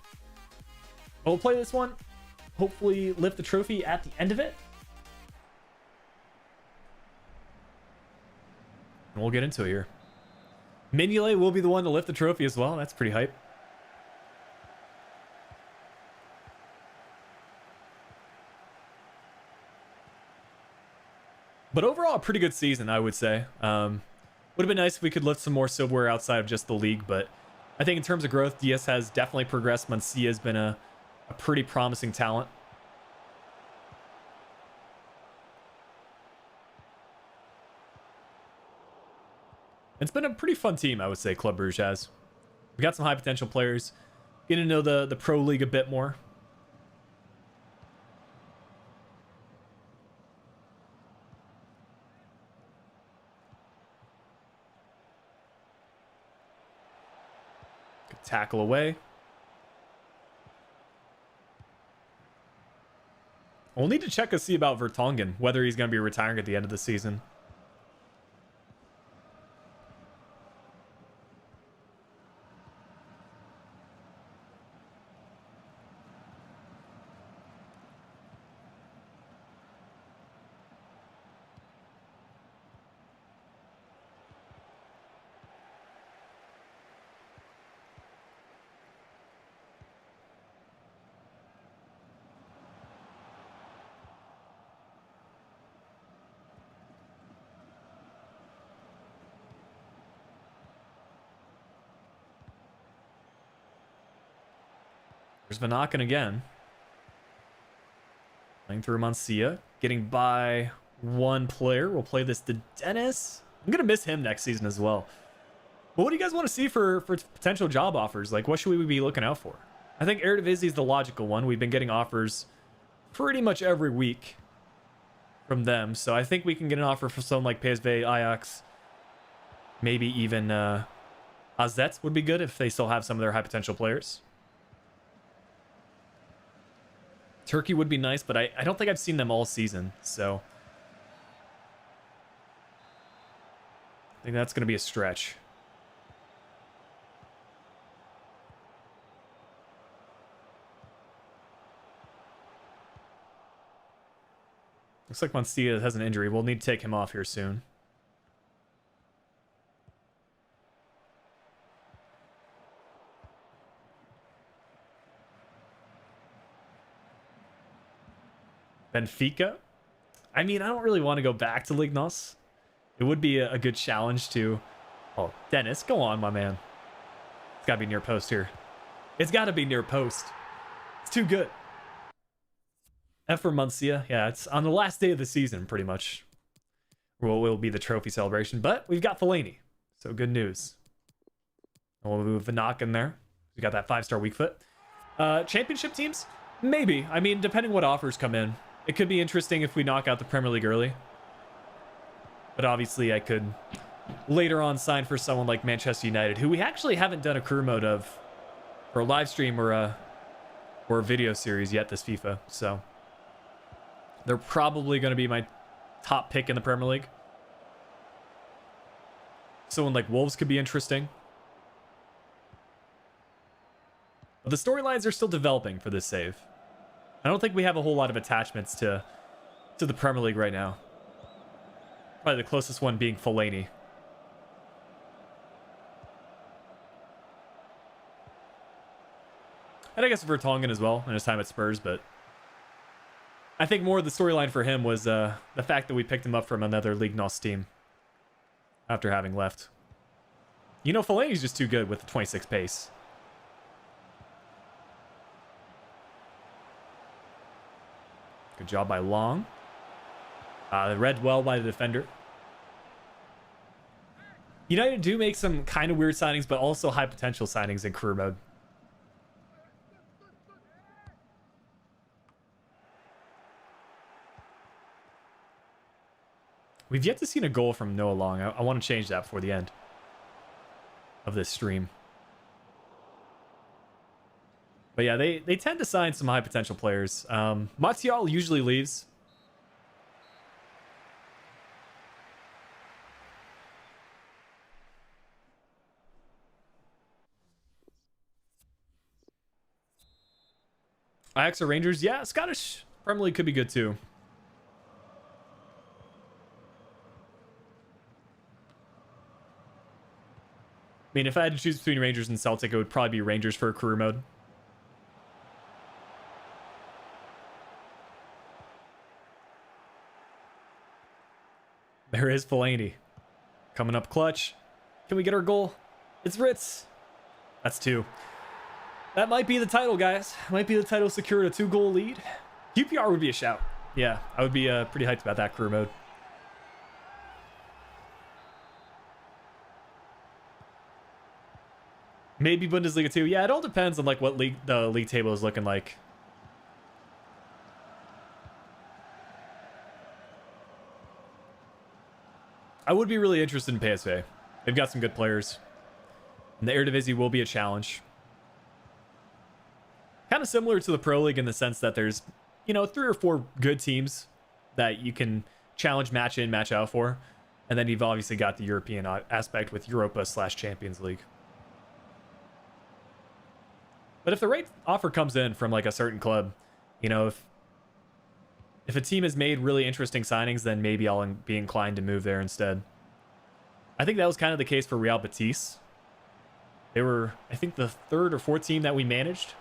We'll play this one. Hopefully lift the trophy at the end of it. And we'll get into it here. Mignolet will be the one to lift the trophy as well. That's pretty hype. But overall, a pretty good season, I would say. Would have been nice if we could lift some more silverware outside of just the league, but I think in terms of growth, Diaz has definitely progressed. Mancia has been a pretty promising talent. It's been a pretty fun team, I would say, Club Brugge has. We got some high potential players. Getting to know the Pro League a bit more. Good tackle away. We'll need to check to see about Vertonghen, whether he's going to be retiring at the end of the season. There's Vanaken again. Playing through Mancia. Getting by one player. We'll play this to Dennis. I'm going to miss him next season as well. But what do you guys want to see for potential job offers? Like, what should we be looking out for? I think Eredivisie is the logical one. We've been getting offers pretty much every week from them. So I think we can get an offer for someone like PSV, Ajax. Maybe even AZ would be good if they still have some of their high potential players. Turkey would be nice, but I don't think I've seen them all season, so I think that's going to be a stretch. Looks like Mancia has an injury. We'll need to take him off here soon. Benfica. I mean, I don't really want to go back to Lignos. It would be a good challenge to... Oh, Dennis, go on, my man. It's got to be near post here. It's got to be near post. It's too good. F for Mancia. Yeah, it's on the last day of the season, pretty much. Will be the trophy celebration, but we've got Fellaini, so good news. And we'll move Vanaken there. We got that 5-star weak foot. Championship teams? Maybe. I mean, depending what offers come in. It could be interesting if we knock out the Premier League early. But obviously I could later on sign for someone like Manchester United, who we actually haven't done a career mode of for a live stream or a video series yet this FIFA. So they're probably going to be my top pick in the Premier League. Someone like Wolves could be interesting. But the storylines are still developing for this save. I don't think we have a whole lot of attachments to the Premier League right now. Probably the closest one being Fellaini. And I guess Vertonghen as well in his time at Spurs, but I think more of the storyline for him was the fact that we picked him up from another Ligue NOS team after having left. You know, Fellaini's just too good with the 26 pace. Good job by Long. Read well by the defender. United do make some kind of weird signings, but also high potential signings in career mode. We've yet to see a goal from Noah Long. I want to change that before the end of this stream. But yeah, they tend to sign some high potential players. Martial usually leaves. Ajax or Rangers? Yeah, Scottish Premier League could be good too. I mean, if I had to choose between Rangers and Celtic, it would probably be Rangers for career mode. There is Fellaini. Coming up clutch. Can we get our goal? It's Ritz. That's 2. That might be the title, guys. Might be the title secured, a 2-goal lead. QPR would be a shout. Yeah, I would be pretty hyped about that career mode. Maybe Bundesliga 2. Yeah, it all depends on like what league the league table is looking like. I would be really interested in PSV. They've got some good players. And the Eredivisie will be a challenge. Kind of similar to the Pro League in the sense that there's, you know, 3 or 4 good teams that you can challenge match in, match out for. And then you've obviously got the European aspect with Europa/Champions League. But if the right offer comes in from like a certain club, you know, if a team has made really interesting signings, then maybe I'll be inclined to move there instead. I think that was kind of the case for Real Betis. They were, I think, the 3rd or 4th team that we managed.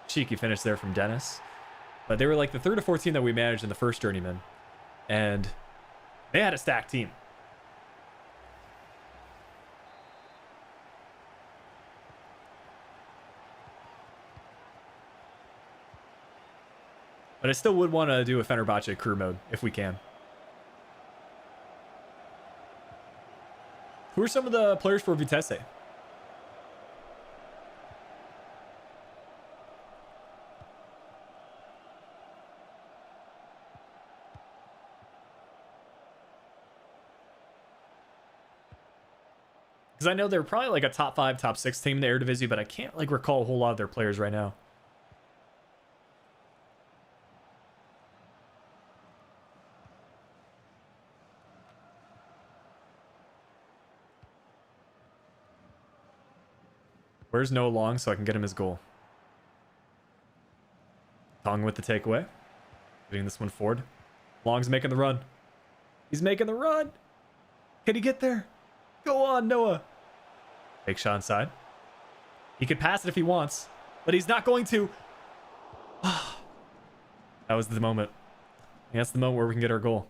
Cheeky finish there from Dennis. But they were like the 3rd or 4th team that we managed in the first Journeyman. And they had a stacked team. But I still would want to do a Fenerbahce career mode if we can. Who are some of the players for Vitesse? Because I know they're probably like a top 5, top 6 team in the Eredivisie, but I can't like recall a whole lot of their players right now. Where's Noah Long so I can get him his goal? Tong with the takeaway. Getting this one forward. Long's making the run. He's making the run. Can he get there? Go on, Noah. Take shot inside. He could pass it if he wants, but he's not going to. That was the moment. That's the moment where we can get our goal.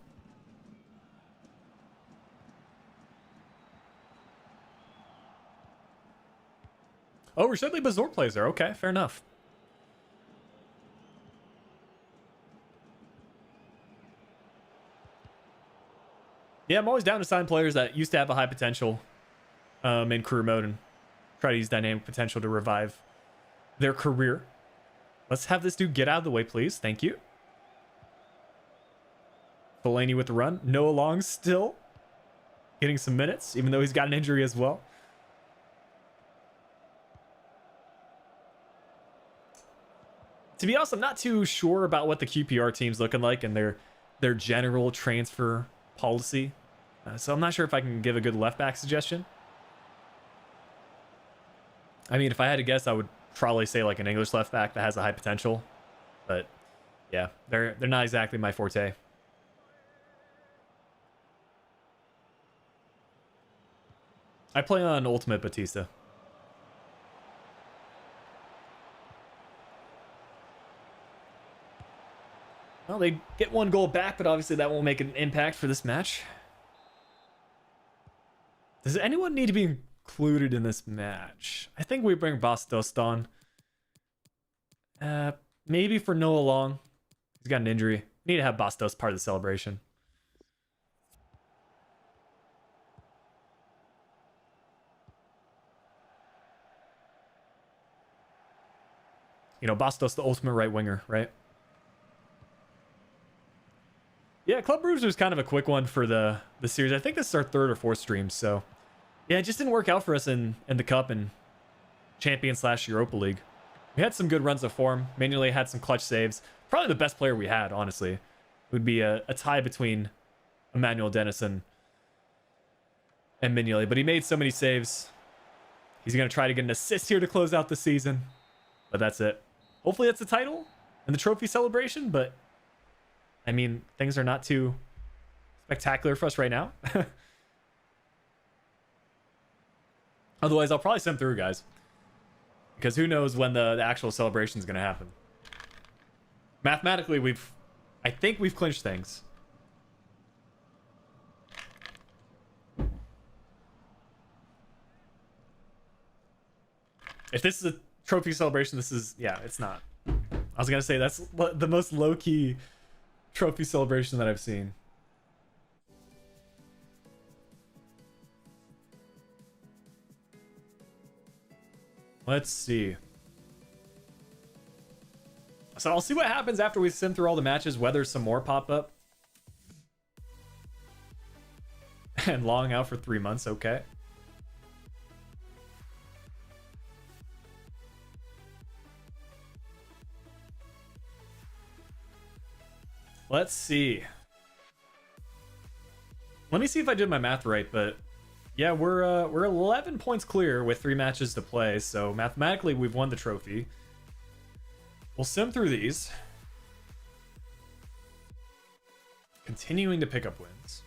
Oh, Rashidli Bazor plays there. Okay, fair enough. Yeah, I'm always down to sign players that used to have a high potential in career mode and try to use dynamic potential to revive their career. Let's have this dude get out of the way, please. Thank you. Fellaini with the run. Noah Long still getting some minutes, even though he's got an injury as well. To be honest, I'm not too sure about what the QPR team's looking like and their general transfer policy. So I'm not sure if I can give a good left back suggestion. I mean, if I had to guess, I would probably say like an English left back that has a high potential. But yeah, they're not exactly my forte. I play on Ultimate Batista. Well, they get 1 goal back, but obviously that won't make an impact for this match. Does anyone need to be included in this match? I think we bring Bastos on. Maybe for Noah Long. He's got an injury. Need to have Bastos part of the celebration. You know, Bastos, the ultimate right winger, right? Yeah, Club Brugge was kind of a quick one for the series. I think this is our 3rd or 4th stream, so... Yeah, it just didn't work out for us in the Cup and Champions/Europa League. We had some good runs of form. Manually had some clutch saves. Probably the best player we had, honestly. It would be a tie between Emmanuel Dennison and Mignolet, but he made so many saves. He's going to try to get an assist here to close out the season, but that's it. Hopefully that's the title and the trophy celebration, but I mean, things are not too spectacular for us right now. Otherwise, I'll probably send through, guys, because who knows when the actual celebration is going to happen. Mathematically, I think we've clinched things. If this is a trophy celebration, this is... Yeah, it's not. I was going to say, that's the most low-key trophy celebration that I've seen. Let's see. So I'll see what happens after we sim through all the matches, whether some more pop up. And Long out for 3 months, okay. Let's see. Let me see if I did my math right, but yeah, we're 11 points clear with 3 matches to play, so mathematically we've won the trophy. We'll sim through these. Continuing to pick up wins.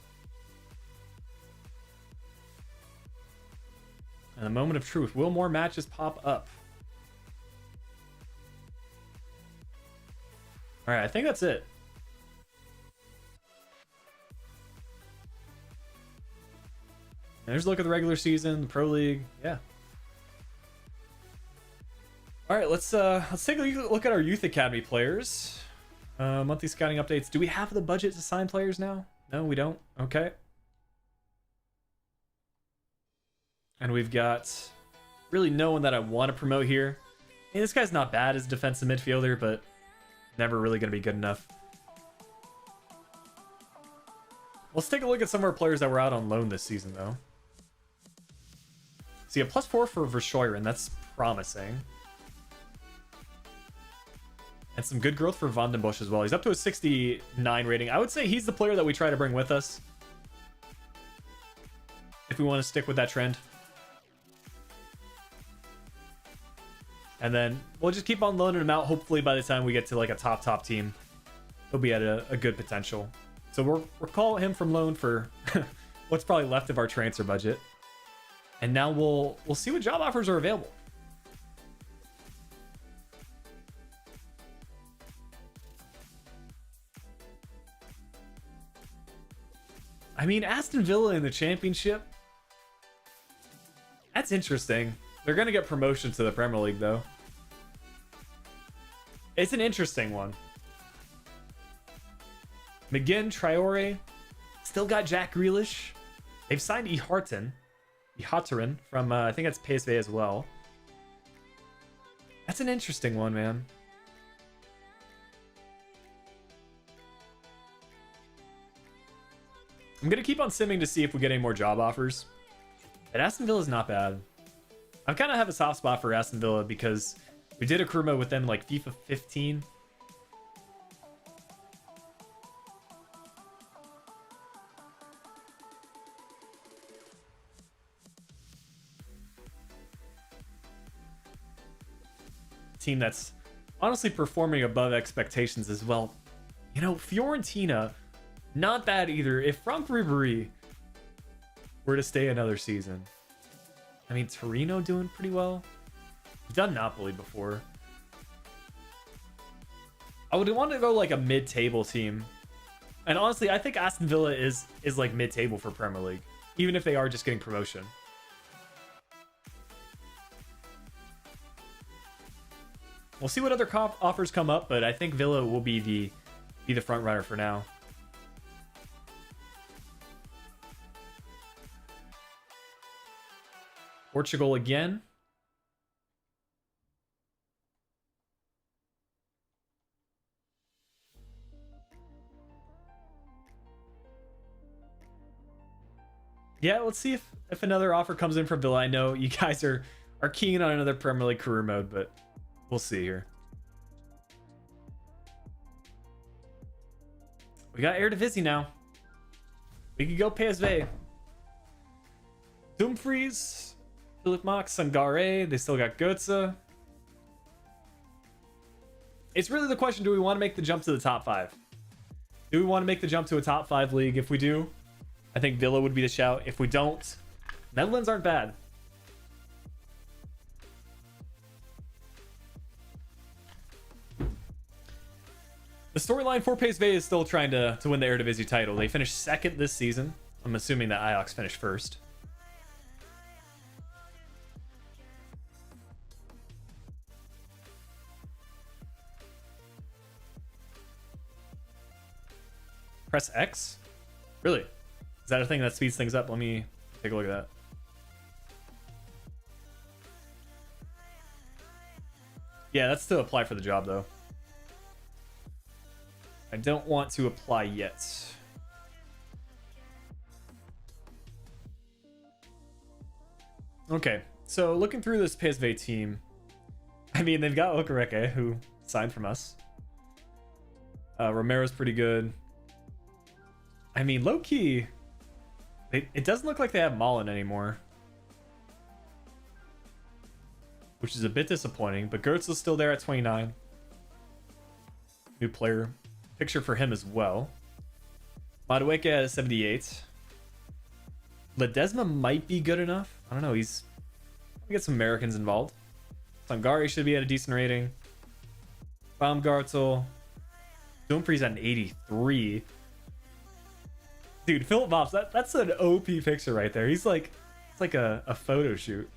And a moment of truth. Will more matches pop up? Alright, I think that's it. And there's a look at the regular season, the Pro League, yeah. All right, let's take a look at our Youth Academy players. Monthly scouting updates. Do we have the budget to sign players now? No, we don't. Okay. And we've got really no one that I want to promote here. Hey, this guy's not bad as a defensive midfielder, but never really going to be good enough. Let's take a look at some of our players that were out on loan this season, though. See, a +4 for Verscheuren. That's promising. And some good growth for Vandenbosch as well. He's up to a 69 rating. I would say he's the player that we try to bring with us, if we want to stick with that trend. And then we'll just keep on loaning him out. Hopefully by the time we get to like a top team, he'll be at a good potential. So we'll call him from loan for what's probably left of our transfer budget. And now we'll see what job offers are available. I mean, Aston Villa in the Championship. That's interesting. They're going to get promotion to the Premier League, though. It's an interesting one. McGinn, Traore. Still got Jack Grealish. They've signed Ihataren from, I think that's PSV as well. That's an interesting one, man. I'm going to keep on simming to see if we get any more job offers. But Aston Villa is not bad. I kind of have a soft spot for Aston Villa because we did a career mode with them like FIFA 15. Team that's honestly performing above expectations as well. You know, Fiorentina, not bad either. If Franck Ribéry were to stay another season. I mean, Torino doing pretty well. We've done Napoli before. I would want to go like a mid-table team. And honestly, I think Aston Villa is like mid-table for Premier League. even if they are just getting promotion. We'll see what other offers come up, but I think Villa will be the front runner for now. Portugal again. Yeah, let's see if another offer comes in from Villa. I know you guys are keen on another Premier League career mode, but we'll see here. We got Eredivisie now. We can go PSV. Dumfries, Philip Max, Sangare. They still got Götze. It's really the question, do we want to make the jump to the top 5? Do we want to make the jump to a top 5 league? If we do, I think Villa would be the shout. If we don't, Netherlands aren't bad. The storyline for PSV is still trying to win the Eredivisie title. They finished second this season. I'm assuming that Ajax finished first. Press X? Really? Is that a thing that speeds things up? Let me take a look at that. Yeah, that's to apply for the job, though. I don't want to apply yet. Okay, so looking through this PSV team, I mean, they've got Okereke, who signed from us. Romero's pretty good. I mean, low-key, it doesn't look like they have Malen anymore, which is a bit disappointing, but Gertz is still there at 29. New player. Picture for him as well. Madueke at 78. Ledesma might be good enough. I don't know. He's gonna get some Americans involved. Sangare should be at a decent rating. Baumgartel. Dumfries at an 83. Dude, Philip Mops, that's an OP picture right there. He's like, it's like a photo shoot.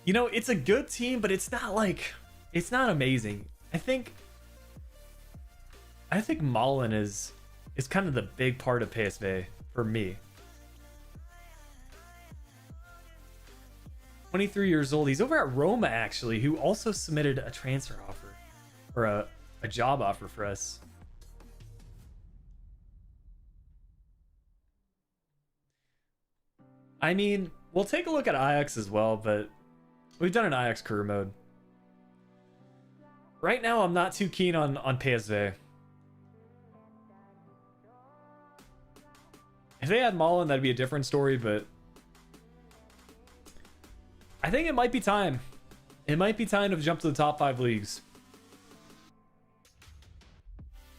You know, it's a good team, but it's not like, it's not amazing. I think Malen is kind of the big part of PSV for me. 23 years old. He's over at Roma, actually, who also submitted a transfer offer or a job offer for us. I mean, we'll take a look at Ajax as well, but we've done an Ajax career mode. Right now, I'm not too keen on PSV. If they had Malen, that'd be a different story, but I think it might be time. It might be time to jump to the top 5 leagues.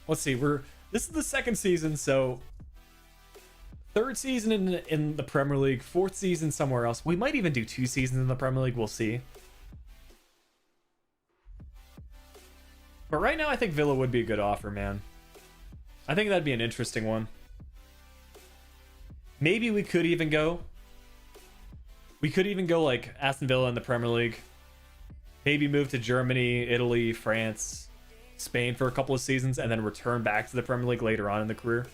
Let's see, this is the second season, so third season in the Premier League, fourth season somewhere else. We might even do 2 seasons in the Premier League, we'll see. But right now, I think Villa would be a good offer, man. I think that'd be an interesting one. Maybe we could even go like Aston Villa in the Premier League. Maybe move to Germany, Italy, France, Spain for a couple of seasons, and then return back to the Premier League later on in the career.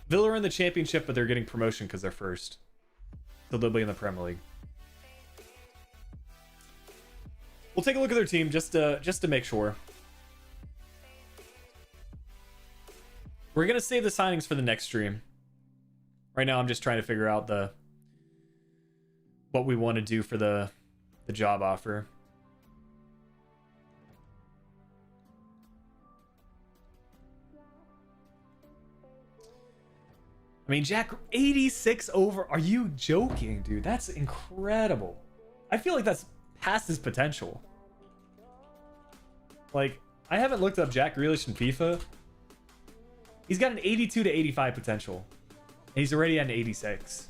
Villa are in the Championship, but they're getting promotion because they're first. So they'll be in the Premier League. We'll take a look at their team just to make sure. We're going to save the signings for the next stream. Right now, I'm just trying to figure out what we want to do for the job offer. I mean, Jack, 86 over. Are you joking, dude? That's incredible. I feel like that's past his potential. Like, I haven't looked up Jack Grealish in FIFA. He's got an 82 to 85 potential. And he's already at an 86.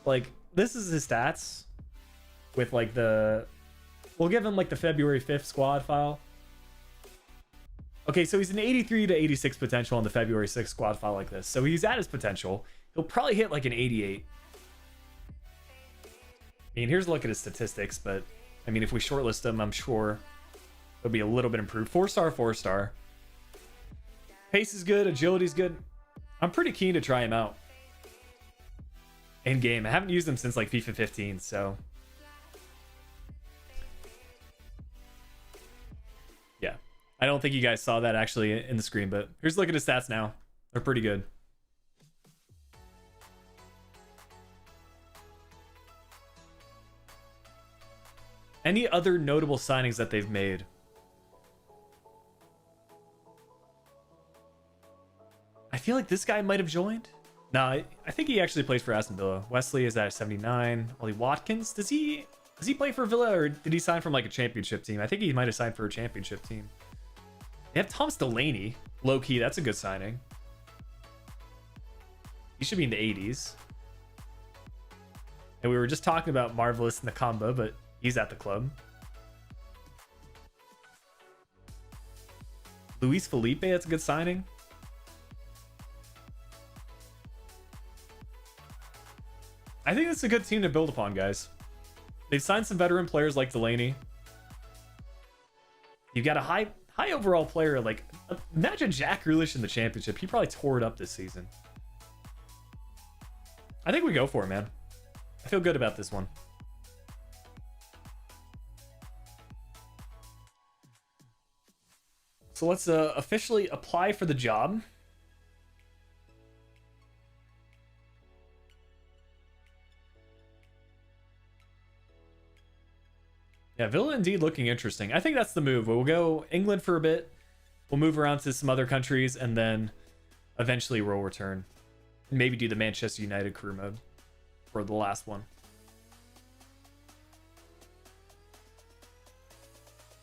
Like, this is his stats. With, like, we'll give him, like, the February 5th squad file. Okay, so he's an 83 to 86 potential on the February 6th squad file like this. So he's at his potential. He'll probably hit like an 88. I mean, here's a look at his statistics, but I mean, if we shortlist him, I'm sure it'll be a little bit improved. 4-star, 4-star. Pace is good, agility is good. I'm pretty keen to try him out in game. I haven't used him since like FIFA 15, so yeah. I don't think you guys saw that actually in the screen, but here's a look at his stats now. They're pretty good. Any other notable signings that they've made? I feel like this guy might have joined. No, I think he actually plays for Aston Villa. Wesley is at 79. Ollie Watkins, does he play for Villa, or did he sign from like a championship team? I think he might have signed for a championship team. They have Thomas Delaney. Low key, that's a good signing. He should be in the 80s. And we were just talking about Marvelous Nakamba, but he's at the club. Luis Felipe, that's a good signing. I think it's a good team to build upon, guys. They've signed some veteran players like Delaney. You've got a high overall player. Like, imagine Jack Grealish in the championship. He probably tore it up this season. I think we go for it, man. I feel good about this one. So let's officially apply for the job. Yeah, Villa indeed looking interesting. I think that's the move. We'll go England for a bit. We'll move around to some other countries, and then eventually we'll return. Maybe do the Manchester United career mode for the last one.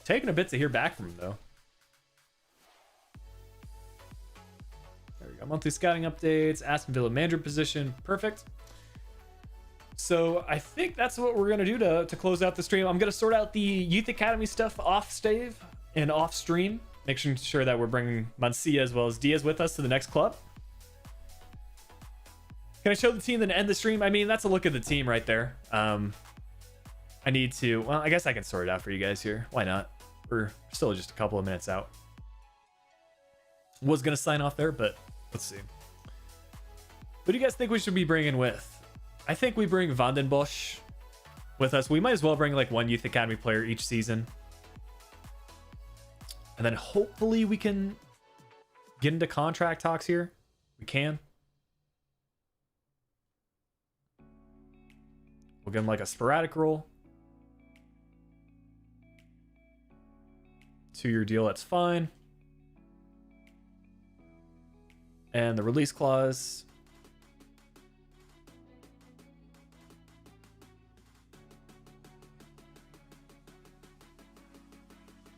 Taking a bit to hear back from him, though. There we go. Monthly scouting updates, Aston Villa manager position. Perfect. So I think that's what we're going to do to close out the stream. I'm going to sort out the Youth Academy stuff off stave and off stream. Making sure that we're bringing Mancia as well as Diaz with us to the next club. Can I show the team then end the stream? I mean, that's a look at the team right there. I need to... Well, I guess I can sort it out for you guys here. Why not? We're still just a couple of minutes out. Was going to sign off there, but let's see. What do you guys think we should be bringing with? I think we bring Van den Bosch with us. We might as well bring like one Youth Academy player each season. And then hopefully we can get into contract talks here. We can. We'll give him like a sporadic role. 2-year deal, that's fine. And the release clause.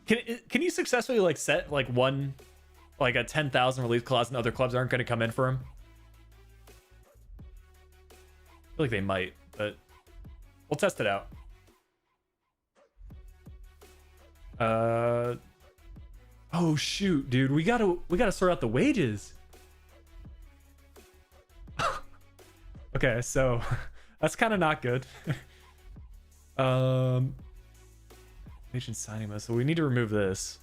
Can you successfully like set like one, like a 10,000 release clause and other clubs aren't going to come in for him? I feel like they might, but we'll test it out. Oh shoot, dude, we gotta sort out the wages. Okay, so that's kind of not good. Agent signing list. So we need to remove this.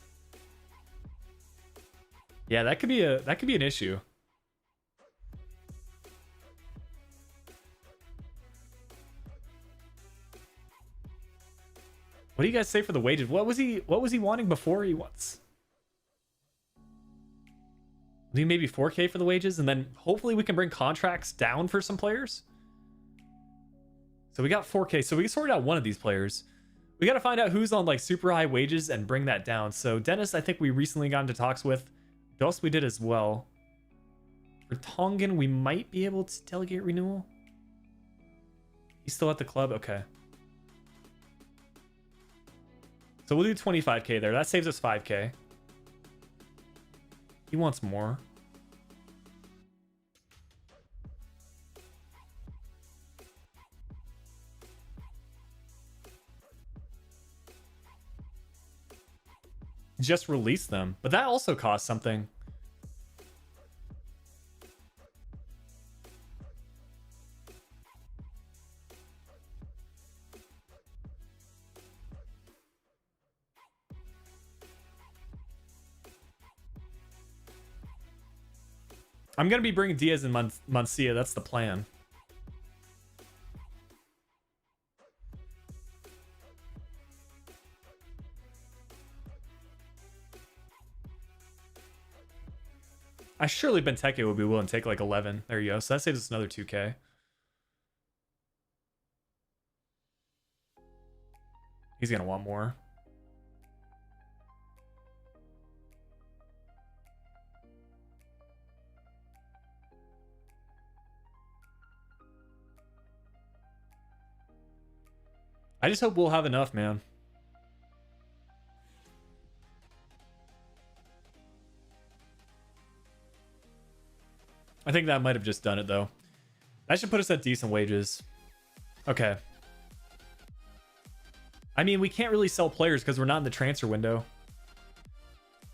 Yeah, that could be an issue. What do you guys say for the wages? What was he wanting before? He wants maybe 4K for the wages, and then hopefully we can bring contracts down for some players. So we got 4K. So we can sort out one of these players. We got to find out who's on like super high wages and bring that down. So Dennis, I think we recently got into talks with. Dos we did as well. For Tongan, we might be able to delegate renewal. He's still at the club. Okay. So we'll do 25K there. That saves us 5K. He wants more. just release them, but that also costs something. I'm going to be bringing Diaz and Mancia. That's the plan. I surely Benteke would be willing to take like 11. There you go. So that saves us another 2K. He's going to want more. I just hope we'll have enough, man. I think that might have just done it, though. That should put us at decent wages. Okay. I mean, we can't really sell players because we're not in the transfer window.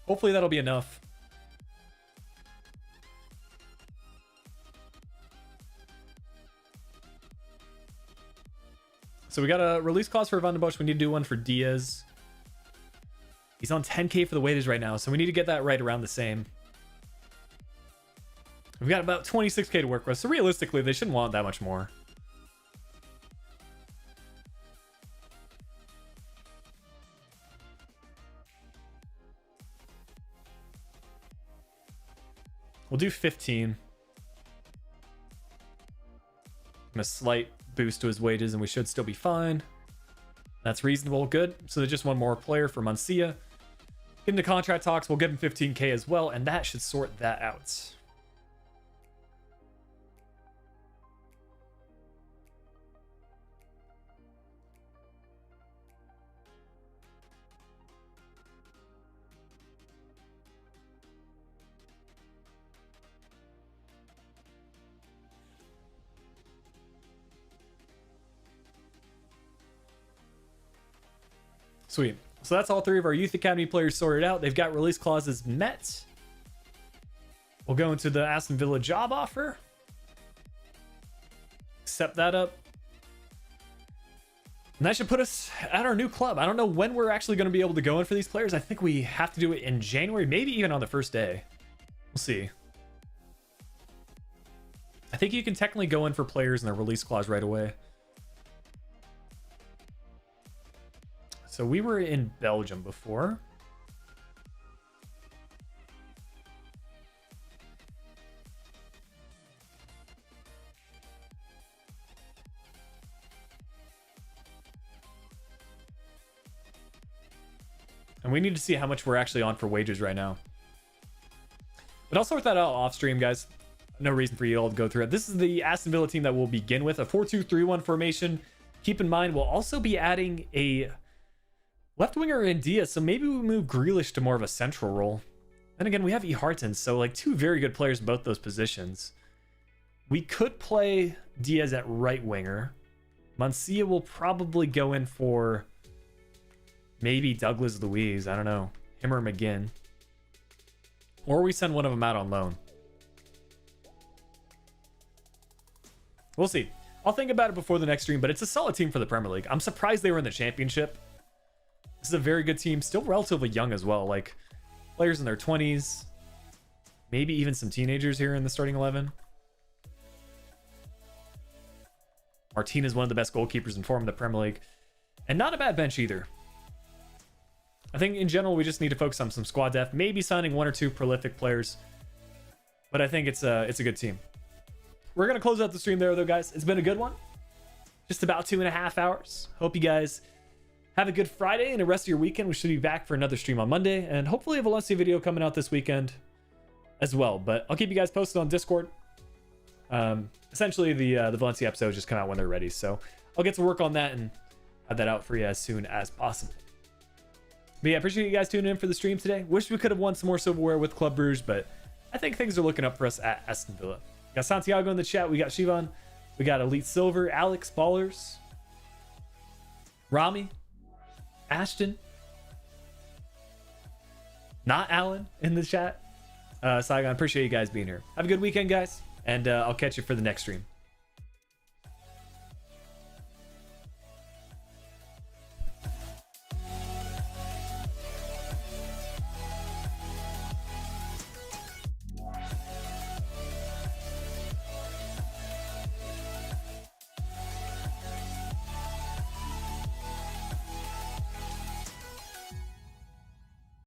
Hopefully that'll be enough. So we got a release clause for Van den Bosch. We need to do one for Diaz. He's on 10K for the wages right now, so we need to get that right around the same. We've got about 26K to work with, so realistically, they shouldn't want that much more. We'll do 15. And a slight boost to his wages, and we should still be fine. That's reasonable. Good. So there's just one more player for Mancia. Get into contract talks. We'll give him 15K as well, and that should sort that out. Sweet. So that's all three of our Youth Academy players sorted out. They've got release clauses met. We'll go into the Aston Villa job offer. Accept that up. And that should put us at our new club. I don't know when we're actually going to be able to go in for these players. I think we have to do it in January, maybe even on the first day. We'll see. I think you can technically go in for players in their release clause right away. So we were in Belgium before. And we need to see how much we're actually on for wages right now. But I'll sort that out off stream, guys. No reason for you all to go through it. This is the Aston Villa team that we'll begin with. A 4-2-3-1 formation. Keep in mind, we'll also be adding a left winger in Diaz, so maybe we move Grealish to more of a central role. Then again, we have E. Harton, so like two very good players in both those positions. We could play Diaz at right winger. Mancia will probably go in for maybe Douglas Luiz. I don't know. Him or McGinn. Or we send one of them out on loan. We'll see. I'll think about it before the next stream, but it's a solid team for the Premier League. I'm surprised they were in the championship. This is a very good team, still relatively young as well, like players in their 20s, maybe even some teenagers here in the starting 11. Martinez is one of the best goalkeepers in form in the Premier League, and not a bad bench either. I think in general we just need to focus on some squad depth, maybe signing one or two prolific players, but I think it's a good team. We're gonna close out the stream there though, guys. It's been a good one, just about 2.5 hours. Hope you guys have a good Friday and the rest of your weekend. We should be back for another stream on Monday, and hopefully a Valencia video coming out this weekend as well. But I'll keep you guys posted on Discord. Essentially, the Valencia episodes just come out when they're ready, so I'll get to work on that and have that out for you as soon as possible. But yeah, appreciate you guys tuning in for the stream today. Wish we could have won some more silverware with Club Brugge, but I think things are looking up for us at Aston Villa. We got Santiago in the chat. We got Shivan. We got Elite Silver, Alex, Ballers, Rami, Ashton, not Alan in the chat. Saigon, appreciate you guys being here. Have a good weekend, guys, and I'll catch you for the next stream.